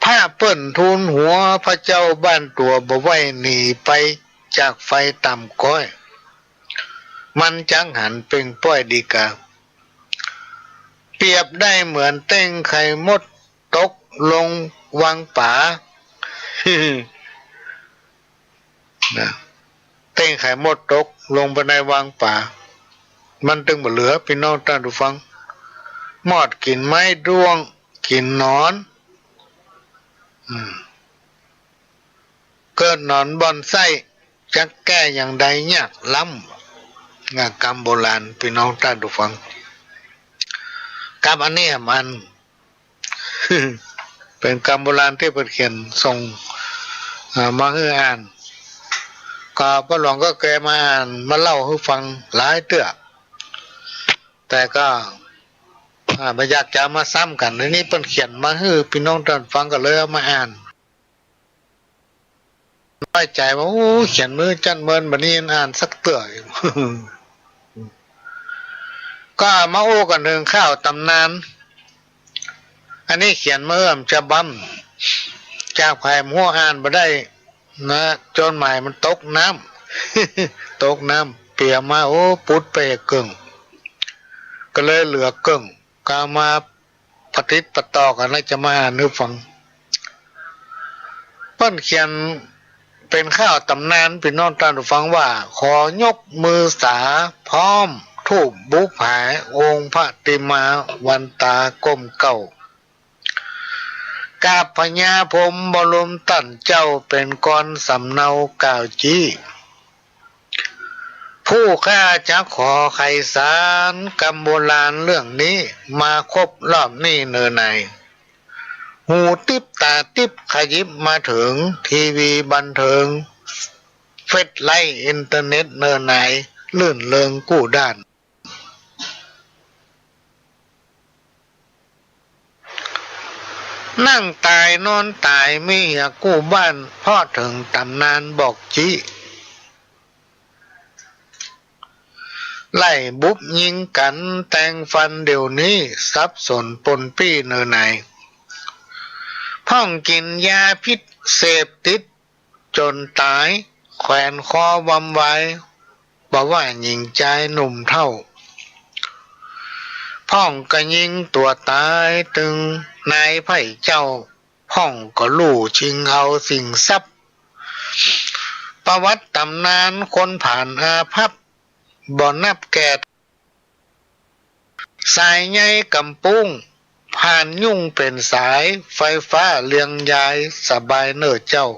ผ้าเปิ้นทูลหัวพระเจ้าบ้านตัวบ่ไหวหนีไปจากไฟต่ำก้อยมันจังหันเป่งป้อยดีกาเปรียบได้เหมือนเต้งไข่มดตกลงวังป่า นะเต้งไข่มดตกลงไปในวังป่ามันตึงบ่เหลือพี่น้องท่านผู้ฟังมอดกินไม้ด้วงกินนอนเกิดนอนบอนไส้จะแก้อย่างใดยากล้ำงานกรรมโบราณพี่น้องท่านผู้ฟังกรรมอันนี้มัน เป็นกรรมโบราณที่เปิดเขียนส่งมาให้อ่านก็พระหลวงก็แกมาอ่านมาเล่าให้ฟังหลายเตื้อแต่ก็ไม่อยากจะมาซ้ำกันในนี้เปิดเขียนมาให้พี่น้องท่านฟังก็เลยเอามาอ่านน้อยใจว่าโอ้เขียนมือจันเมินบัดนี้อ่านสักเตื้อ ก็มาโอ้กันเรื่องข้าวตำนานอันนี้เขียนเมื่อจะบั้มจากภายหัวอ่านมาได้นะจนหมายมันตกน้ำ ตกน้ำเปียมาโอ้ปุดไปเกิ่งก็เลยเหลือเกิ่งก็มาปฏิติดต่อกันแล้วจะมาอ่านให้ฟังเพิ่นเขียนเป็นข้าวตำนานพี่น้องท่านผู้ฟังว่าขอยกมือสาพร้อมทูบบุกหายองค์พระติมาวันตาก้มเก่ากาบพญาพรหมบรมตั้นเจ้าเป็นกรสำเนากล่าวจี้ผู้ข้าจะขอไขสารกรรมโบราณเรื่องนี้มาครบรอบนี้เนิ่นในหูติ๊บตาติ๊บขยิบมาถึงทีวีบันเทิงเฟซไลน์อินเทอร์เน็ตเนิ่นในลื่นเริงกู้ด้านนั่งตายนอนตายไม่อยากกู้บ้านพ่อถึงตำนานบอกจี้ไล่บุบยิงกันแต่งฟันเดี๋ยวนี้สับสนปนปี้เนอไหนพ่องกินยาพิษเสพติดจนตายแขวนคอวำไว้บอกว่าหญิงใจหนุ่มเท่าพ่องก็ยิงตัวตายตึงนายไผ่เจ้าพ่องก็ลู่ชิงเอาสิ่งทรัพย์ประวัติตำนานคนผ่านอาภัพบ่นับแก่สายใยกำปุ้งผ่านยุ่งเป็นสายไฟฟ้าเลียงยายสบายเนิดเจ้า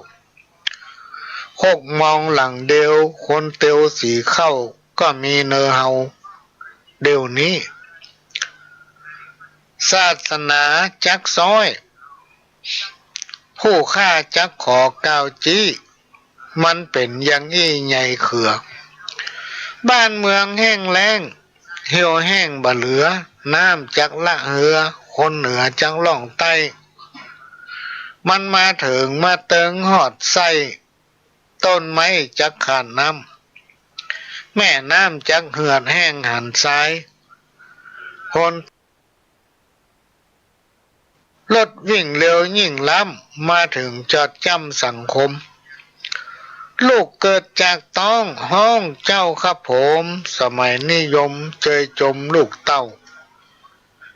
โคกมองหลังเดียวคนเตียวสีเข้าก็มีเนอเฮาเดี๋ยวนี้ศาสนาจักซ้อยผู้ฆ่าจักขอก้าวจี้มันเป็นอย่างอี้ใหญ่เขือบ้านเมืองแห้งแล้งเหี่ยวแห้งบ่เหลือน้ำจักละเหือคนเหนือจักล่องใต้มันมาถึงมาเติงหอดไส้ต้นไม้จักขาดน้ำแม่น้ำจักเหือดแห้งหันซ้ายคนรถวิ่งเร็วยิ่งล้ำมาถึงจอดจ้ำสังคมลูกเกิดจากต้องห้องเจ้าครับผมสมัยนิยมเจยจมลูกเต้า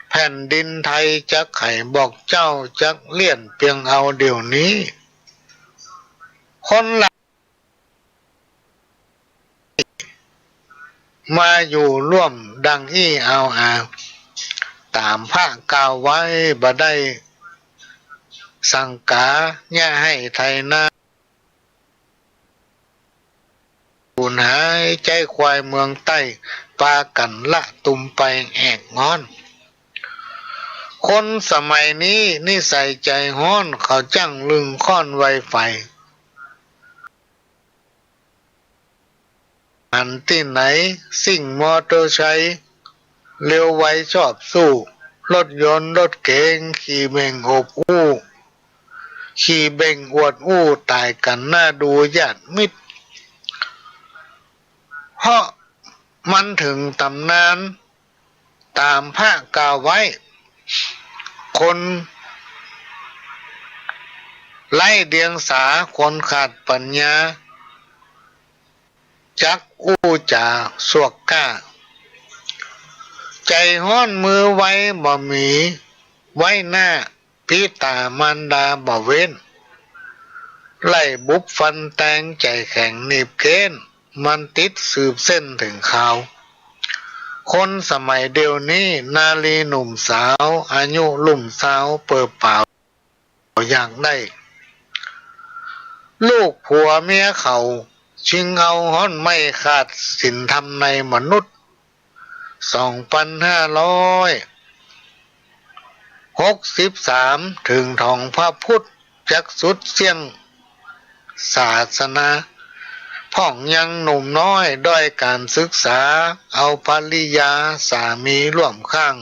แผ่นดินไทยจักไข่บอกเจ้าจักเลี่ยนเพียงเอาเดี๋ยวนี้คนหลักมาอยู่ร่วมดังอี้เอาตามพระกล่าวไว้บ่ได้ สังกาย่าให้ไทยนาสูญหายใจควายเมืองใต้ปากันละตุมไปแอกงอนคนสมัยนี้นิสัยใจฮ้อนเขาจังลึงค่อนไวไฟอันที่ไหนสิ่งมอเตอร์ไซค์เร็วไวชอบสู้รถยนต์รถเก๋งขี่เบ่งอบอู้ขี่เบ่งอวดอู้ตายกันหน้าดูญาติมิตรเพราะมันถึงตำนานตามพระกล่าวไว้คนไล่เดียงสาคนขาดปัญญาจักอู้จ่าสวกกล้าใจห้อนมือไว้บ่มีไว้หน้าพิตามารดาบ่เว้นไล่บุบฟันแตงใจแข็งหนีบเกนมันติดสืบเส้นถึงข่าวคนสมัยเดียวนี้นาลีหนุ่มสาวอายุลุ่มสาวเปิดเปล่าอยากได้ลูกผัวเมียเขาชิงเอาห้อนไม่ขาดสินธรรมในมนุษย์2563ถึงทองพระพุทธจักสุดเสียงศาสนาพ่องยังหนุ่มน้อยด้อยการศึกษาเอาภริยาสามีร่วมข้าง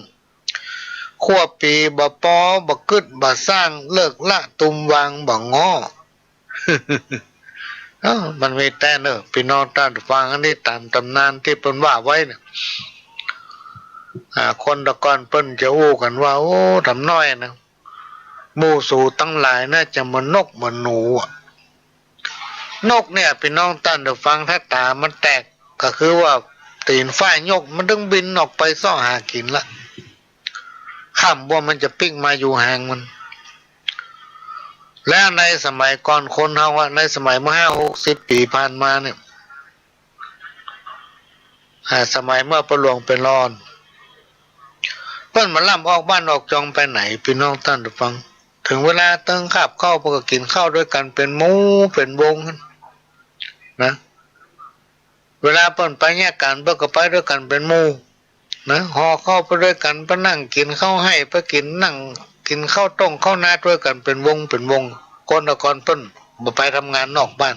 ขั้วปีบ่ปอบ่กึดบ่สร้างเลิกละตุมวางบ่ง้อ มันมีแต่เนอะพี่น้องท่านฟังอันนี้ตามตำนานที่เพิ่นว่าไว้เนี่ยคนตะกอนเปิ้นจะอู้กันว่าโอ้ทำน้อยนะหมู่สู่ตั้งหลายน่าจะมันนกมันหนูนกเนี่ยพี่น้องท่านฟังถ้าตามันแตกก็คือว่าตีนฝ้ายยกมันต้องบินออกไปซ่อหากินละข้ามบ่มันจะปิ้งมาอยู่ห่างมันแล้วในสมัยก่อนคนเฮาในสมัยเมื่อ50 ปีผ่านมาเนี่ยสมัยเมื่อประหลวงเป็นร้อนเพิ่นมาล่ำออกบ้านออกจองไปไหนพี่น้องท่านฟังถึงเวลาเติ้งข้าวเข้าพวกก็กินข้าวด้วยกันเป็นหมู่เป็นวงนะเวลาเปิ้นไปแยกกันเพิ่นก็ไปด้วยกันเป็นหมู่นะห่อข้าวไปด้วยกันไปนั่งกินข้าวให้ไปกินนั่งกินข้าวต้มข้าวนาด้วยกันเป็นวงเป็นวงคนตะกอนเปิ้นบ่ไปทำงานนอกบ้าน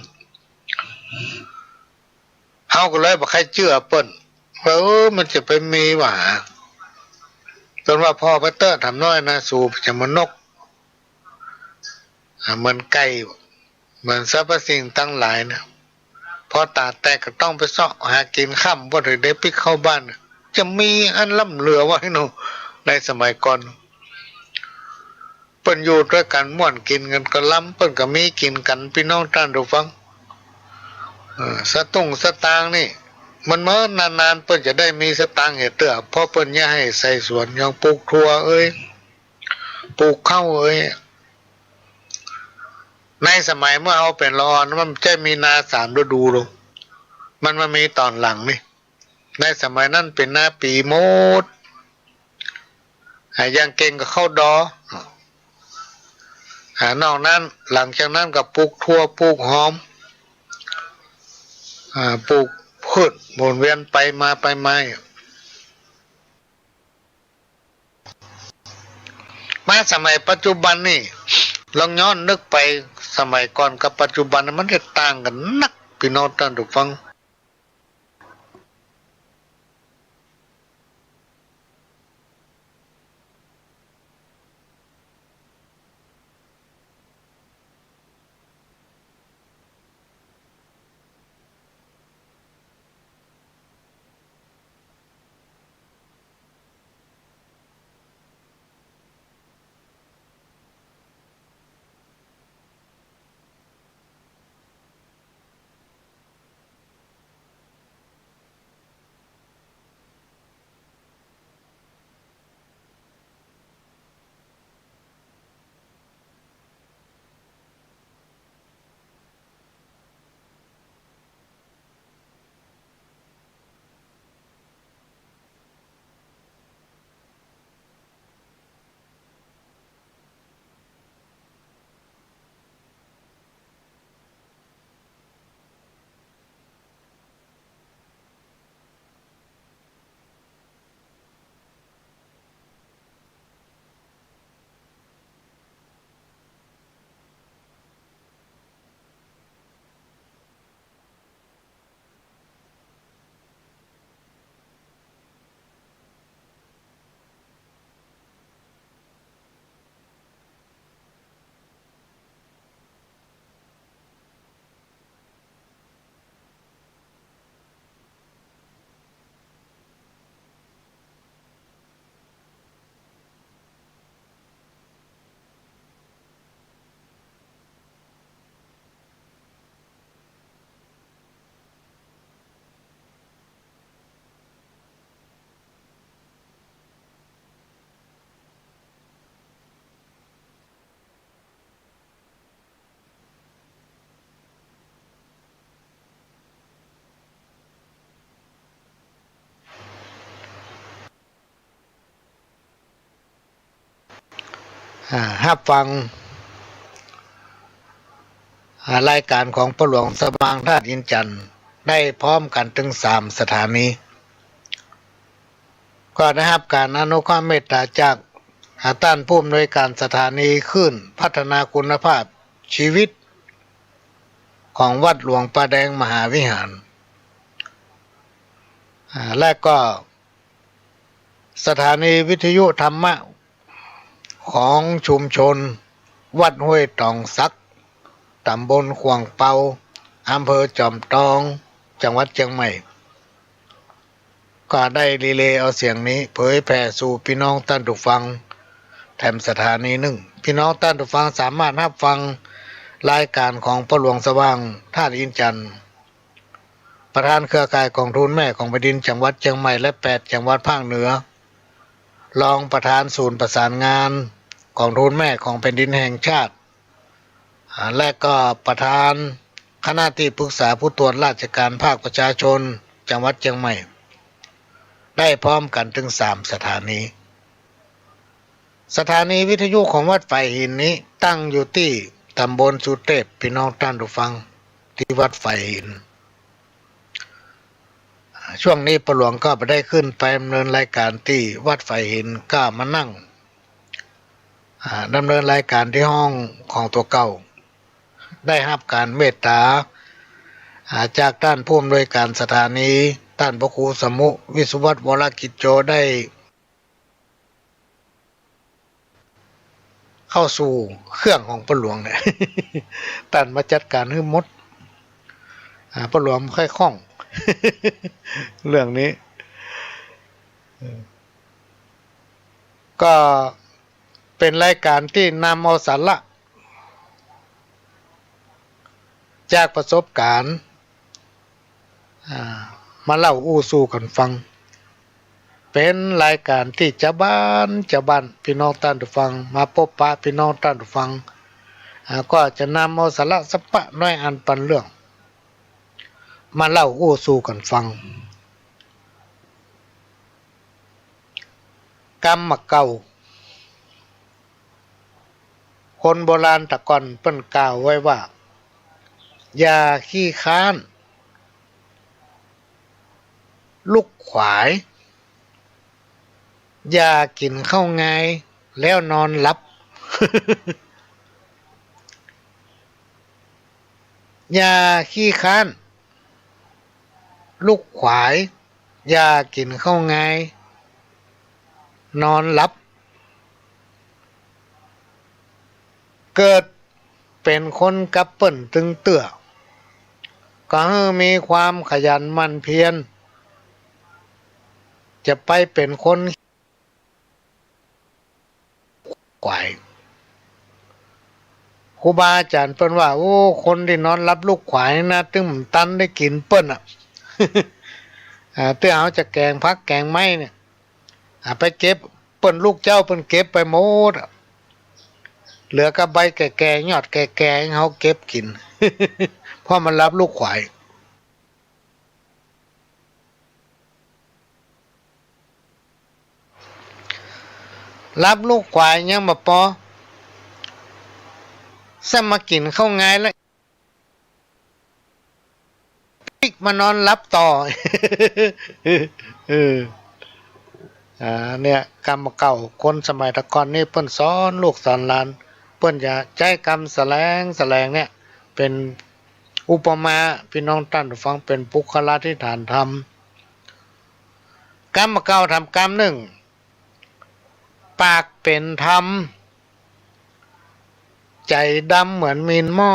เฮาก็เลยบ่ใครเชื่อเปิ้นว่ามันจะไปมีหว่าจนว่าพ่อพระเตอร์ทำน้อยนะสูบจะมันนกเหมือนไก่เหมือนสรรพสิ่งตั้งหลายนะพอตาแตกก็ต้องไปเสาะหากินค่ำบ่ได้ปิกเข้าบ้านจะมีอันล่ำเหลือไว้หนูในสมัยก่อนเปิ้นอยู่ด้วยกันม่วนกินกันก็ล้ำเปิ้นก็มีกินกันพี่น้องท่านผู้ฟังสตุ้งสตางค์นี่มันเมื่อนานๆเปิ้นจะได้มีสตางค์เห็ดเตื้อเพราะเปิ้นอย่าให้ใส่สวนอย่างปลูกถั่วปลูกข้าวในสมัยเมื่อเอาเป็นละออนมันจะมีนา3 ฤดูลงมันมามีตอนหลังนี่ในสมัยนั้นเป็นหน้าปีโมดอย่างเก่งก็เข้าดอนอกนั้นหลังจากนั้นก็ปลูกทั่วปลูกหอมปลูกพืชหมุนเวียนไปมามาสมัยปัจจุบันนี่ลองย้อนนึกไปสมัยก่อนกับปัจจุบันมันจะต่างกันนักพี่น้องท่านผู้ฟัง รับฟังรายการของพ่อหลวงสว่างธาตุอินจันทร์ได้พร้อมกันถึง3 สถานีก็ได้รับการอนุเคราะห์เมตตาจากท่านผู้อำนวยการสถานีขึ้นพัฒนาคุณภาพชีวิตของวัดหลวงป่าแดงมหาวิหารและก็สถานีวิทยุธรรมะของชุมชนวัดห้วยตองซักตำบลขวางเปาอำเภอจอมทองจังหวัดเชียงใหม่ก็ได้รีเลย์เอาเสียงนี้เผยแผ่สู่พี่น้องท่านผู้ฟังแถมสถานีหนึ่งพี่น้องท่านผู้ฟังสามารถรับฟังรายการของพ่อหลวงสว่างธาตุอินจันทร์ประธานเครือข่ายกองทุนแม่ของแผ่นดินจังหวัดเชียงใหม่และ8 จังหวัดภาคเหนือรองประธานศูนย์ประสานงานกองทุนแม่ของแผ่นดินแห่งชาติและก็ประธานคณะที่ปรึกษาผู้ตรวจราชการภาคประชาชนจังหวัดเชียงใหม่ได้พร้อมกันถึง3 สถานีสถานีวิทยุของวัดไฟหินนี้ตั้งอยู่ที่ตำบลสุเทพพี่น้องท่านผู้ฟังที่วัดไฟหินช่วงนี้พ่อหลวงก็ไปได้ขึ้นไปดำเนินรายการที่วัดไฟหินก็มานั่งดำเนินรายการที่ห้องของตัวเก่าได้รับการเมตตาจากท่านผู้อำนวยการสถานีท่านพระครูสมุวิสุวัตวรกิจโจได้เข้าสู่เครื่องของพ่อหลวงเนี่ย ท่านมาจัดการให้หมดพ่อหลวงค่อยคล่อง เรื่องนี้ก็เป็นรายการที่นำเอาสาระจากประสบการณ์มาเล่าอู้สู่กันฟังเป็นรายการที่จะบ้านพี่น้องท่านผู้ฟังมาพบปะพี่น้องท่านผู้ฟังก็จะนำเอาสาระสัพพะน้อยอันปันเรื่องมาเล่าอู้สู่กันฟังกรรมเก่าคนโบราณตะก่อนเปิ้นกล่าวไว้ว่าอย่าขี้ค้านลูกขวายอย่ากินข้าวไงแล้วนอนหลับ อย่าขี้ค้านลูกขวายอย่ากินข้าวไงนอนหลับเกิดเป็นคนกับเปิ้นตึงเตื้อก็มีความขยันหมั่นเพียรจะไปเป็นคนกวายครูบาอาจารย์เปิ้นว่าโอ้คนที่นอนรับลูกขวายนะตึงตันได้กินเปิ้นอ่ะ เตื้อเอาจะแกงพักแกงไม้เนี่ยไปเก็บเปิ้นลูกเจ้าเปิ้นเก็บไปหมดเหลือกับใบแก่ๆยอดแก่ๆเขาเก็บกิน เพราะมันรับลูกขวายรับลูกควายยังมาปอสมากินเข้าง่ายแล้วปิกมานอนรับต่อ เนี่ยกรรมเก่าคนสมัยตะก่อนนี่เปิ้นสอนลูกสอนหลานเปิ้นจะใช้กรรมแสลงเนี่ยเป็นอุปมาพี่น้องท่านฟังเป็นปุคละที่ฐานธรรมกรรมเก่าทำกรรมหนึ่งปากเป็นธรรมใจดำเหมือนมีนหม้อ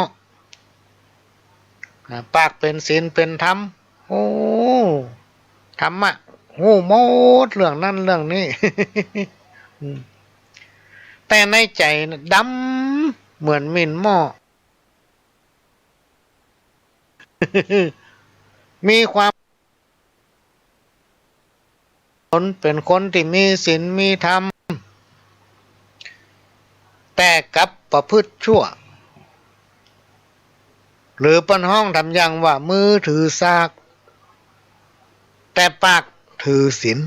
ปากเป็นศีลเป็นธรรมโอ้ธรรมะโอ้หมดเรื่องนั้นเรื่องนี้ แต่ในใจดำเหมือนมีนหม้อ มีความเป็นคนที่มีศีลมีธรรมแต่กับประพฤติชั่วหรือปันห้องทำอย่างว่ามือถือซากแต่ปากถือศีล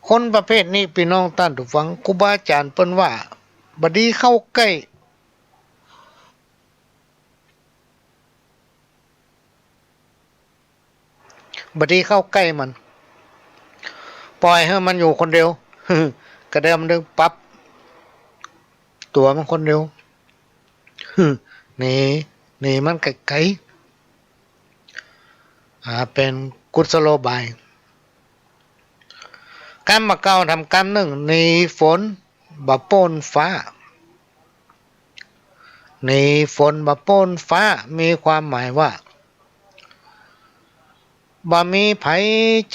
คนประเภทนี้พี่น้องท่านผู้ฟังครูบาอาจารย์เปิ้นว่าบดีเข้าใกล้บดีเข้าใกล้มันปล่อยให้มันอยู่คนเดียว กระเดิมดึงปั๊บตัวมันคนเดียว หนีหนีมันไกลๆเป็นกุศโลบายกรรมเก่าทำกรรมหนึ่งหนีฝนบะโป้นฟ้าหนีฝนบะโป้นฟ้ามีความหมายว่าบ่มีไผ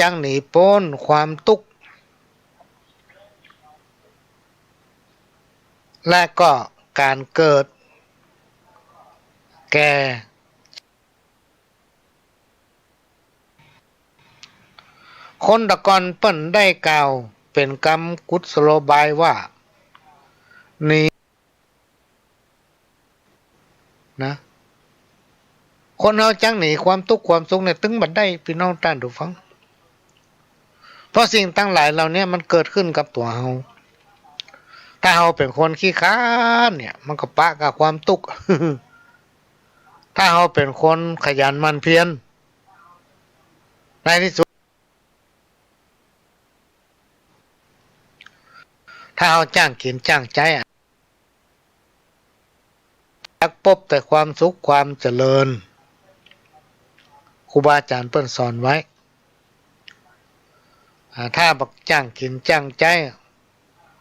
จังหนีโป้นความทุกข์และก็การเกิดแก่คนตะกอนเปิ้นได้กล่าวเป็นกรรมกุศโลบายว่านี่นะคนเฮาจังหนีความทุกข์ความสุขเนี่ยถึงบัดได้พี่น้องท่านผู้ฟังเพราะสิ่งตั้งหลายเหล่านี้มันเกิดขึ้นกับตัวเฮาถ้าเฮาเป็นคนขี้ค้านเนี่ยมันก็ปะกับความทุกข์ ถ้าเฮาเป็นคนขยันหมั่นเพียรในที่สุดถ้าเฮาจ้างกินจ้างใจจักพบแต่ความสุขความเจริญครูบาอาจารย์เปิ้นสอนไว้ถ้าบักจ้างกินจ้างใจ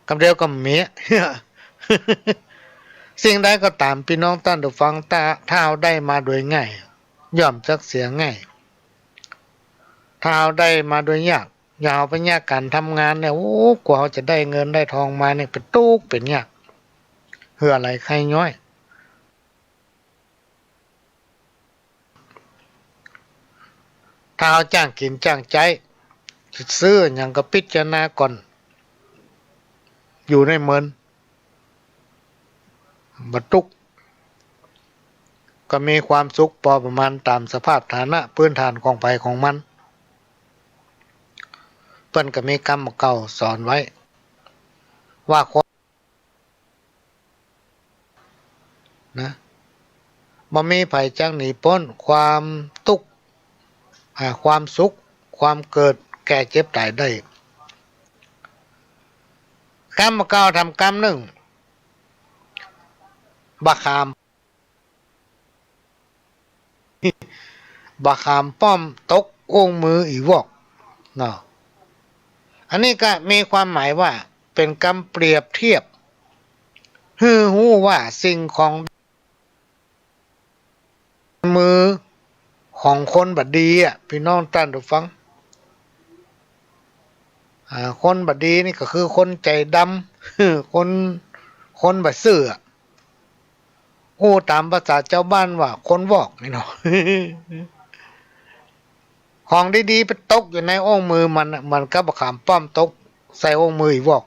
กำเดียวก็เมีย สิ่งใดก็ตามพี่น้องท่านผู้ฟังถ้าเอาได้มาโดยง่ายย่อมจักเสียง่ายถ้าเอาได้มาโดยยากอย่าเอาไปยากการทำงานเนี่ยโอ้กว่าจะได้เงินได้ทองมาเนี่ยเป็นตุกเป็นยากเพื่ออะไรใครย้อยถ้าเอาจ้างกินจ้างใจซื้ออย่างก็พิจารณาก่อนอยู่ในเมินบัดตุกก็มีความสุขพอประมาณตามสภาพฐานะพื้นฐานของไปของมันเปิ้นก็มีกรรมเก่าสอนไว้ว่าคนนะบ่มีไผจังหนีพ้นความทุกข์ความสุขความเกิดแก่เจ็บตายได้กรรมเก่าทำกรรมหนึ่งบะขามป้อมตกองมืออีวอกเนาะอันนี้ก็มีความหมายว่าเป็นกรรมเปรียบเทียบฮือฮู้ว่าสิ่งของมือของคนบัดดีพี่น้องท่านผู้ฟังคนบัดดีนี่ก็คือคนใจดำ คนบัดซื่อโอ้ตามภาษาเจ้าบ้านว่าคนวอกนี่เนาะ ของดีๆไปตกอยู่ในอ้องมือมันก็บักขามป้อมตกใส่อ้องมืออีวอก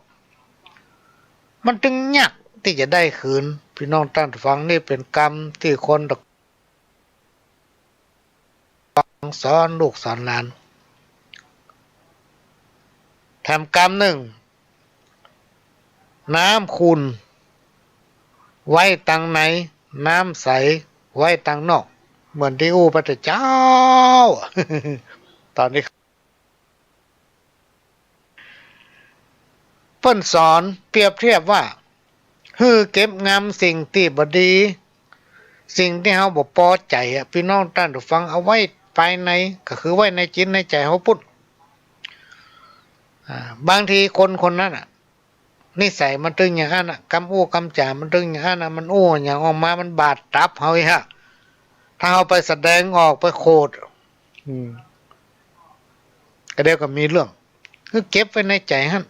มันจึงยากที่จะได้คืนพี่น้องท่านผู้ฟังนี่เป็นกรรมที่คนตะสอนลูกสอนหลานทำกรรมหนึ่งน้ำขุ่นไว้ตังไหนน้ำใสไว้ตังนอกเหมือนที่พระเจ้า ตอนนี้เพิ่นสอนเปรียบเทียบว่าฮือเก็บงำสิ่งที่บดีสิ่งที่เฮาบ่พอใจพี่น้องท่านผู้ฟังเอาไว้ภายในก็คือไว้ในจิตในใจเฮาพุทธบางทีคนนั้นนิสัยมันตึงอย่างนั้นคำอู้คำจ่ามันตึงอย่างนั้นมันอู้อย่างออกมามันบาดตับเฮาถ้าเอาไปแสดงออกไปโคดก็เดี๋ยวก็มีเรื่องคือเก็บไว้ในใจฮั่น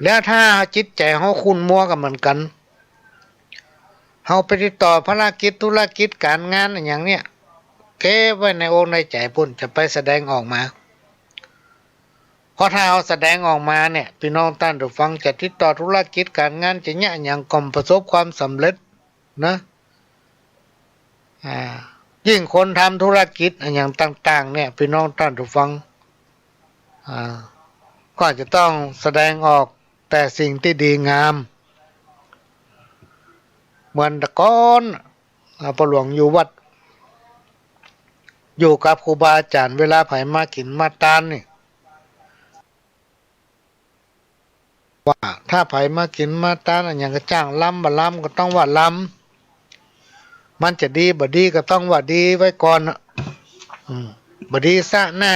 แล้วถ้าจิตใจเฮาคุ้นมัวกับเหมือนกันเฮาไปติดต่อภารกิจธุรกิจการงานอย่างเนี้ยเก็บไว้ในอกในใจพุ่นจะไปแสดงออกมาเพราะถ้าเอาแสดงออกมาเนี่ยพี่น้องท่านผู้ฟังจะติดต่อธุรกิจการงานจะเนี่ยอย่างก่อมประสบความสำเร็จนะยิ่งคนทำธุรกิจอย่างต่างๆเนี่ยพี่น้องท่านผู้ฟัง ก็จะต้องแสดงออกแต่สิ่งที่ดีงามเหมือนแต่ก่อนพระหลวงอยู่วัดอยู่กับครูบาอาจารย์เวลาไผมากินมาตานนี่ว่าถ้าไผมากินมาตานอันอย่างก็จ้างล้ำบ่ล้ำก็ต้องว่าล้ำมันจะดีบ่ดีก็ต้องว่าดีไว้ก่อนนะบ่ดีซะแน่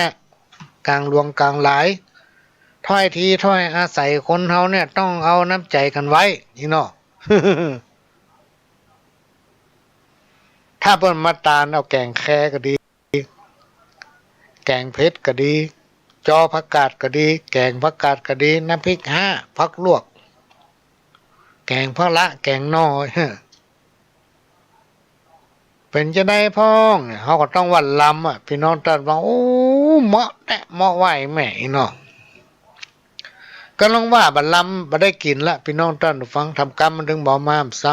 กลางหลวงกลางหลายถ้อยทีถ้อยอาศัยคนเฮาเนี่ยต้องเอาน้ำใจกันไว้นี่เนาะ ถ้าเพิ่นมาตาลเอาแกงแคก็ดีแกงเผ็ดก็ดีจอผักกาดก็ดีแกงผักกาดก็ดีน้ำพริกผักลวกแกงผักละแกงน้อย เป็นจะได้พ้องเนี่ยเขาก็ต้องวันลำพี่น้องตัดว่าโอ้เหมาะแตะเหมาะไหวแม่เนาะก็ลองว่าบัดลำบัดได้กินละพี่น้องท่านฟังทำกรรมมันถึงบอกมาซ้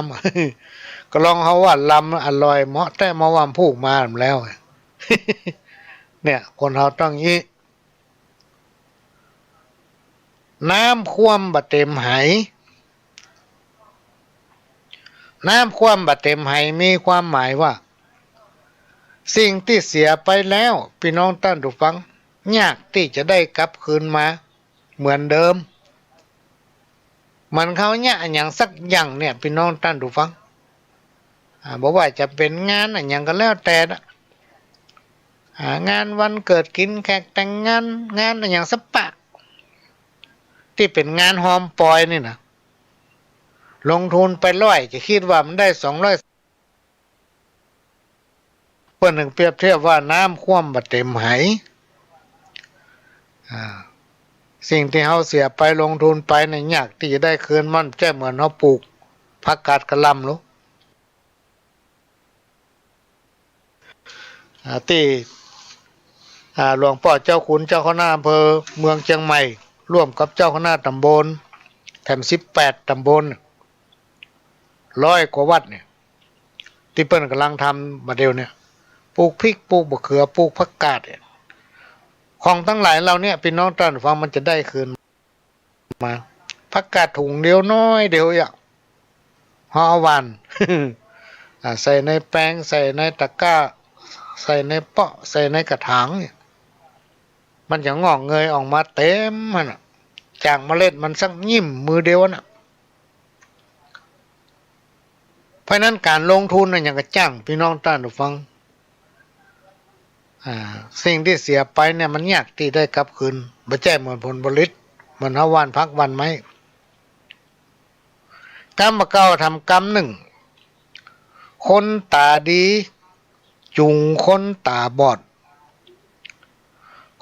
ำ ก็ลองเขาว่าลำอร่อยเหมาะแต่มาว่าพูกมาแล้ว เนี่ยคนเราต้องยี่น้ำคว่ำบะเต็มไหน้ำคว่ำบะเต็มไหมีความหมายว่าสิ่งที่เสียไปแล้วพี่น้องท่านผู้ฟังยากที่จะได้กลับคืนมาเหมือนเดิมมันเขาเนี่ยอย่างสักอย่างเนี่ยพี่น้องท่านผู้ฟังบอกว่าจะเป็นงานอย่างก็แล้วแต่นะงานวันเกิดกินแขกแต่งงานงานอย่างสปะที่เป็นงานหอมปอยนี่นะลงทุนไป100จะคิดว่ามันได้200เพื่อนหนึ่งเปรียบเทียบว่าน้ำคว่ำบะเต็มไหสิ่งที่เขาเสียไปลงทุนไปในยากที่จะได้คืนมันแค่เหมือนเขาปลูกผักกาดกระลำลูกที่หลวงพ่อเจ้าขุนเจ้าคณะอำเภอเมืองเชียงใหม่ร่วมกับเจ้าคณะตำบลแถม18ตำบล100 กว่าวัดเนี่ยที่เปิ้นกำลังทำมาเดียวเนี่ยปลูกพริกปลูกมะเขือปลูกผักกาดเนี่ยของทั้งหลายเราเนี่ยพี่น้องท่านฟังมันจะได้คืนมาผักกาดถุงเดียวน้อยเดียวอย่างห่อวัน ใส่ในแป้งใส่ในตะกร้าใส่ในเปาะใส่ในกระถางเนี่ยมันจะงอกเงยออกมาเต็มมันจากเมล็ดมันสักยิ้มมือเดียวน่ะเพราะนั้นการลงทุนน่ะอย่างกระจ้างพี่น้องท่านผู้ฟังสิ่งที่เสียไปเนี่ยมันยากที่ได้กลับคืนบ่ใช่เหมือนผลผลิตเหมือนเฮาหว่านพักหว่านไม้กรรมเก่าทำกรรมหนึ่งคนตาดีจุงคนตาบอด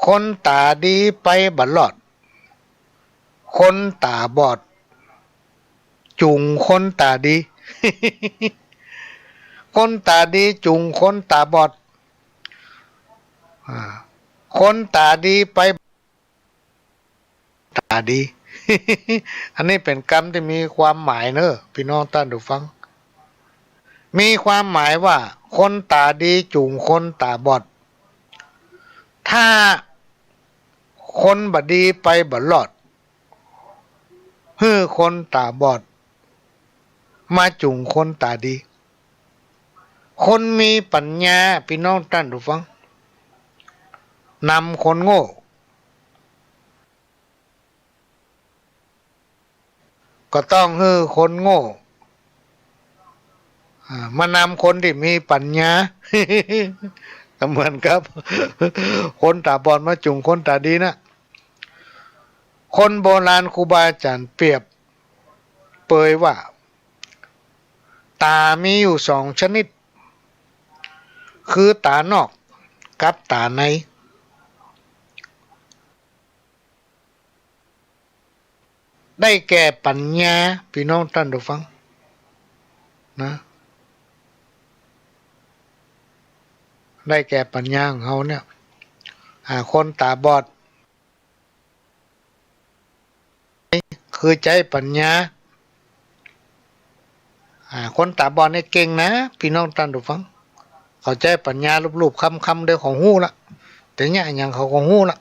คนตาดีไปบัดรอดคนตาบอดจุงคนตาดี คนตาดีจุงคนตาบอดคนตาดีไปตาดี อันนี้เป็นกรรมที่มีความหมายเนอะพี่น้องท่านผู้ฟังมีความหมายว่าคนตาดีจุงคนตาบอดถ้าคนบดีไปบัดรอดฮื้อคนตาบอดมาจุงคนตาดีคนมีปัญญาพี่น้องท่านผู้ฟังนำคนโง่ก็ต้องฮื้อคนโง่มานำคนที่มีปัญญา เหมือนครับ คนตาบอดมาจุงคนตาดีนะคนโบราณครูบาอาจารย์เปรียบเปยว่าตามีอยู่2 ชนิดคือตานอกกับตาในได้แก่ปัญญาพี่น้องท่านผู้ฟังนะได้แก่ปัญญาของเขาเนี่ยคนตาบอดคือใจปัญญาคนตาบอดเนี่ยเก่งนะพี่น้องท่านผู้ฟังเขาใจปัญญารูปๆคำเดียวของหู้ละแต่เนี่ยอย่างเขาของหู้ละ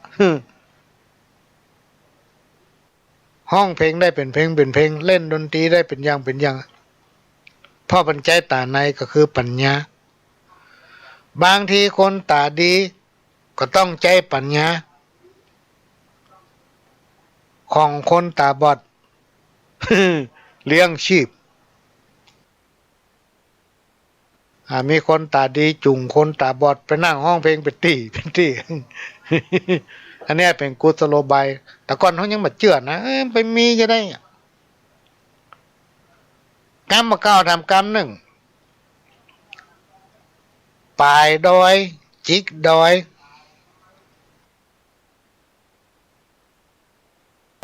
ห้องเพลงได้เป็นเพลงเป็นเพลงเล่นดนตรีได้เป็นอย่างเป็นอย่างพ่อปัญญาตาในก็คือปัญญาบางทีคนตาดีก็ต้องใจปัญญาของคนตาบอด เลี้ยงชีพมีคนตาดีจุงคนตาบอดไปนั่งห้องเพลงเป็นตี้ อันนี้เป็นกุศโลบายแต่ก่อนเขายังมาเชื่อนะไปมีจะได้กรรมมาเก้าทำกรรมหนึ่งปลายดอยจิกดอย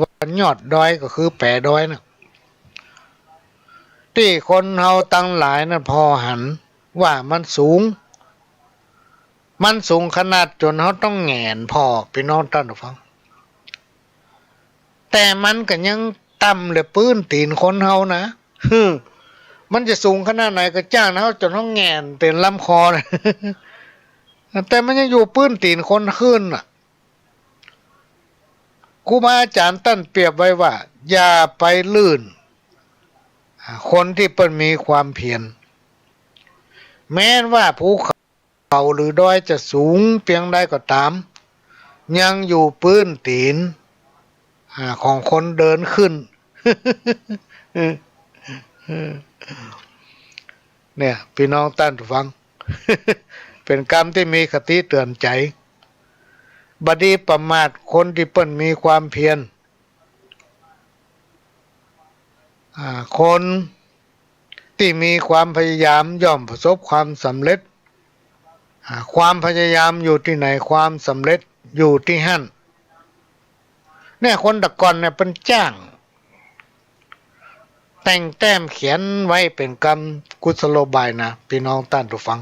วันยอดดอยก็คือแปรดอยนะที่คนเฮาตั้งหลายนะพอหันว่ามันสูงขนาดจนเขาต้องแหงนพอพี่น้องท่านผู้ฟังแต่มันก็ยังต่ำเลยปื้นตีนคนเฮานะมันจะสูงขนาดไหนก็จ้างนะเขาจนเขาแหงนเต็นลำคอนะ แต่มันยังอยู่ปื้นตีนคนขึ้นน่ะครูบาอาจารย์ตั้นเปรียบไว้ว่าอย่าไปลื่นคนที่เปิ้นมีความเพียรแม้ว่าภูเขาหรือดอยจะสูงเพียงใดก็ตามยังอยู่ปื้นตีนของคนเดินขึ้น เนี่ยพี่น้องท่านผู้ฟัง เป็นกรรมที่มีคติเตือนใจบดีประมาทคนที่เปิ้นมีความเพียรคนที่มีความพยายามย่อมประสบความสำเร็จความพยายามอยู่ที่ไหนความสำเร็จอยู่ที่หั่นเนี่ยคนตะกอนเนี่ยเป็นจ้างแต่งแต้มเขียนไว้เป็นกรรมกุศโลบายนะพี่น้องท่านผู้ฟัง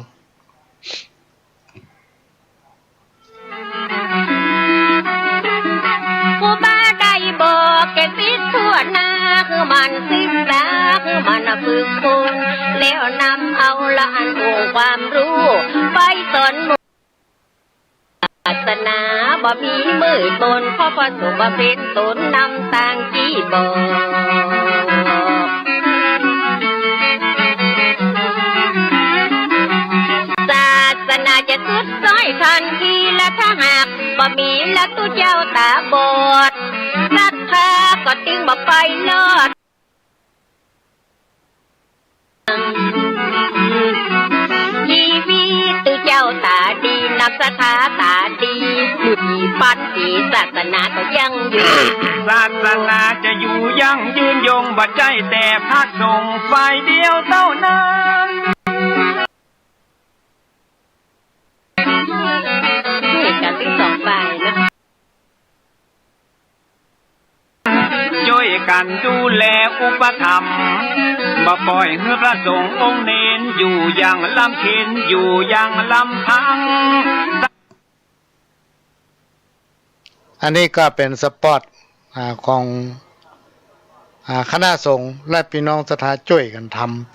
ผู้บ้าได้บอกแกสิทั่วหน้าคือมันศึกษาคือมันฝึกฝนแล้วนำเอาละอันองค์ความรู้ไปสอนหมู่ศาสนาบ่มีมือตนเพราะพระสงฆ์เป็นตนนำต่างที่บอกศาสนาจะสุดซ้อยทันทีและถ้าหากบ่มีและตู้เจ้าตาบอดศรัทธาก็ติ้งบ่ไปรอดชีวิตตู้เจ้าตาดีนับศรัทธาตาดีอยู่ที่ปัจจีศาสนาก็ยังอยู่
ศาสนาจะอยู่ยั่งยืนยงบ่ใจแต่พระสงฆ์ฝ่ายเดียวเท่านั้น
เหตุการณ์ที่สองฝ่ายนะ
ช่วยกันดูแลอุปถัมภ์บ่ปล่อยให้พระสงฆ์องค์เนรอยู่อย่างลำเค็ญอยู่อย่างลำพัง
อันนี้ก็เป็นสปอร์ตของคณะสงฆ์และพี่น้องศรัทธาช่วยกันทำ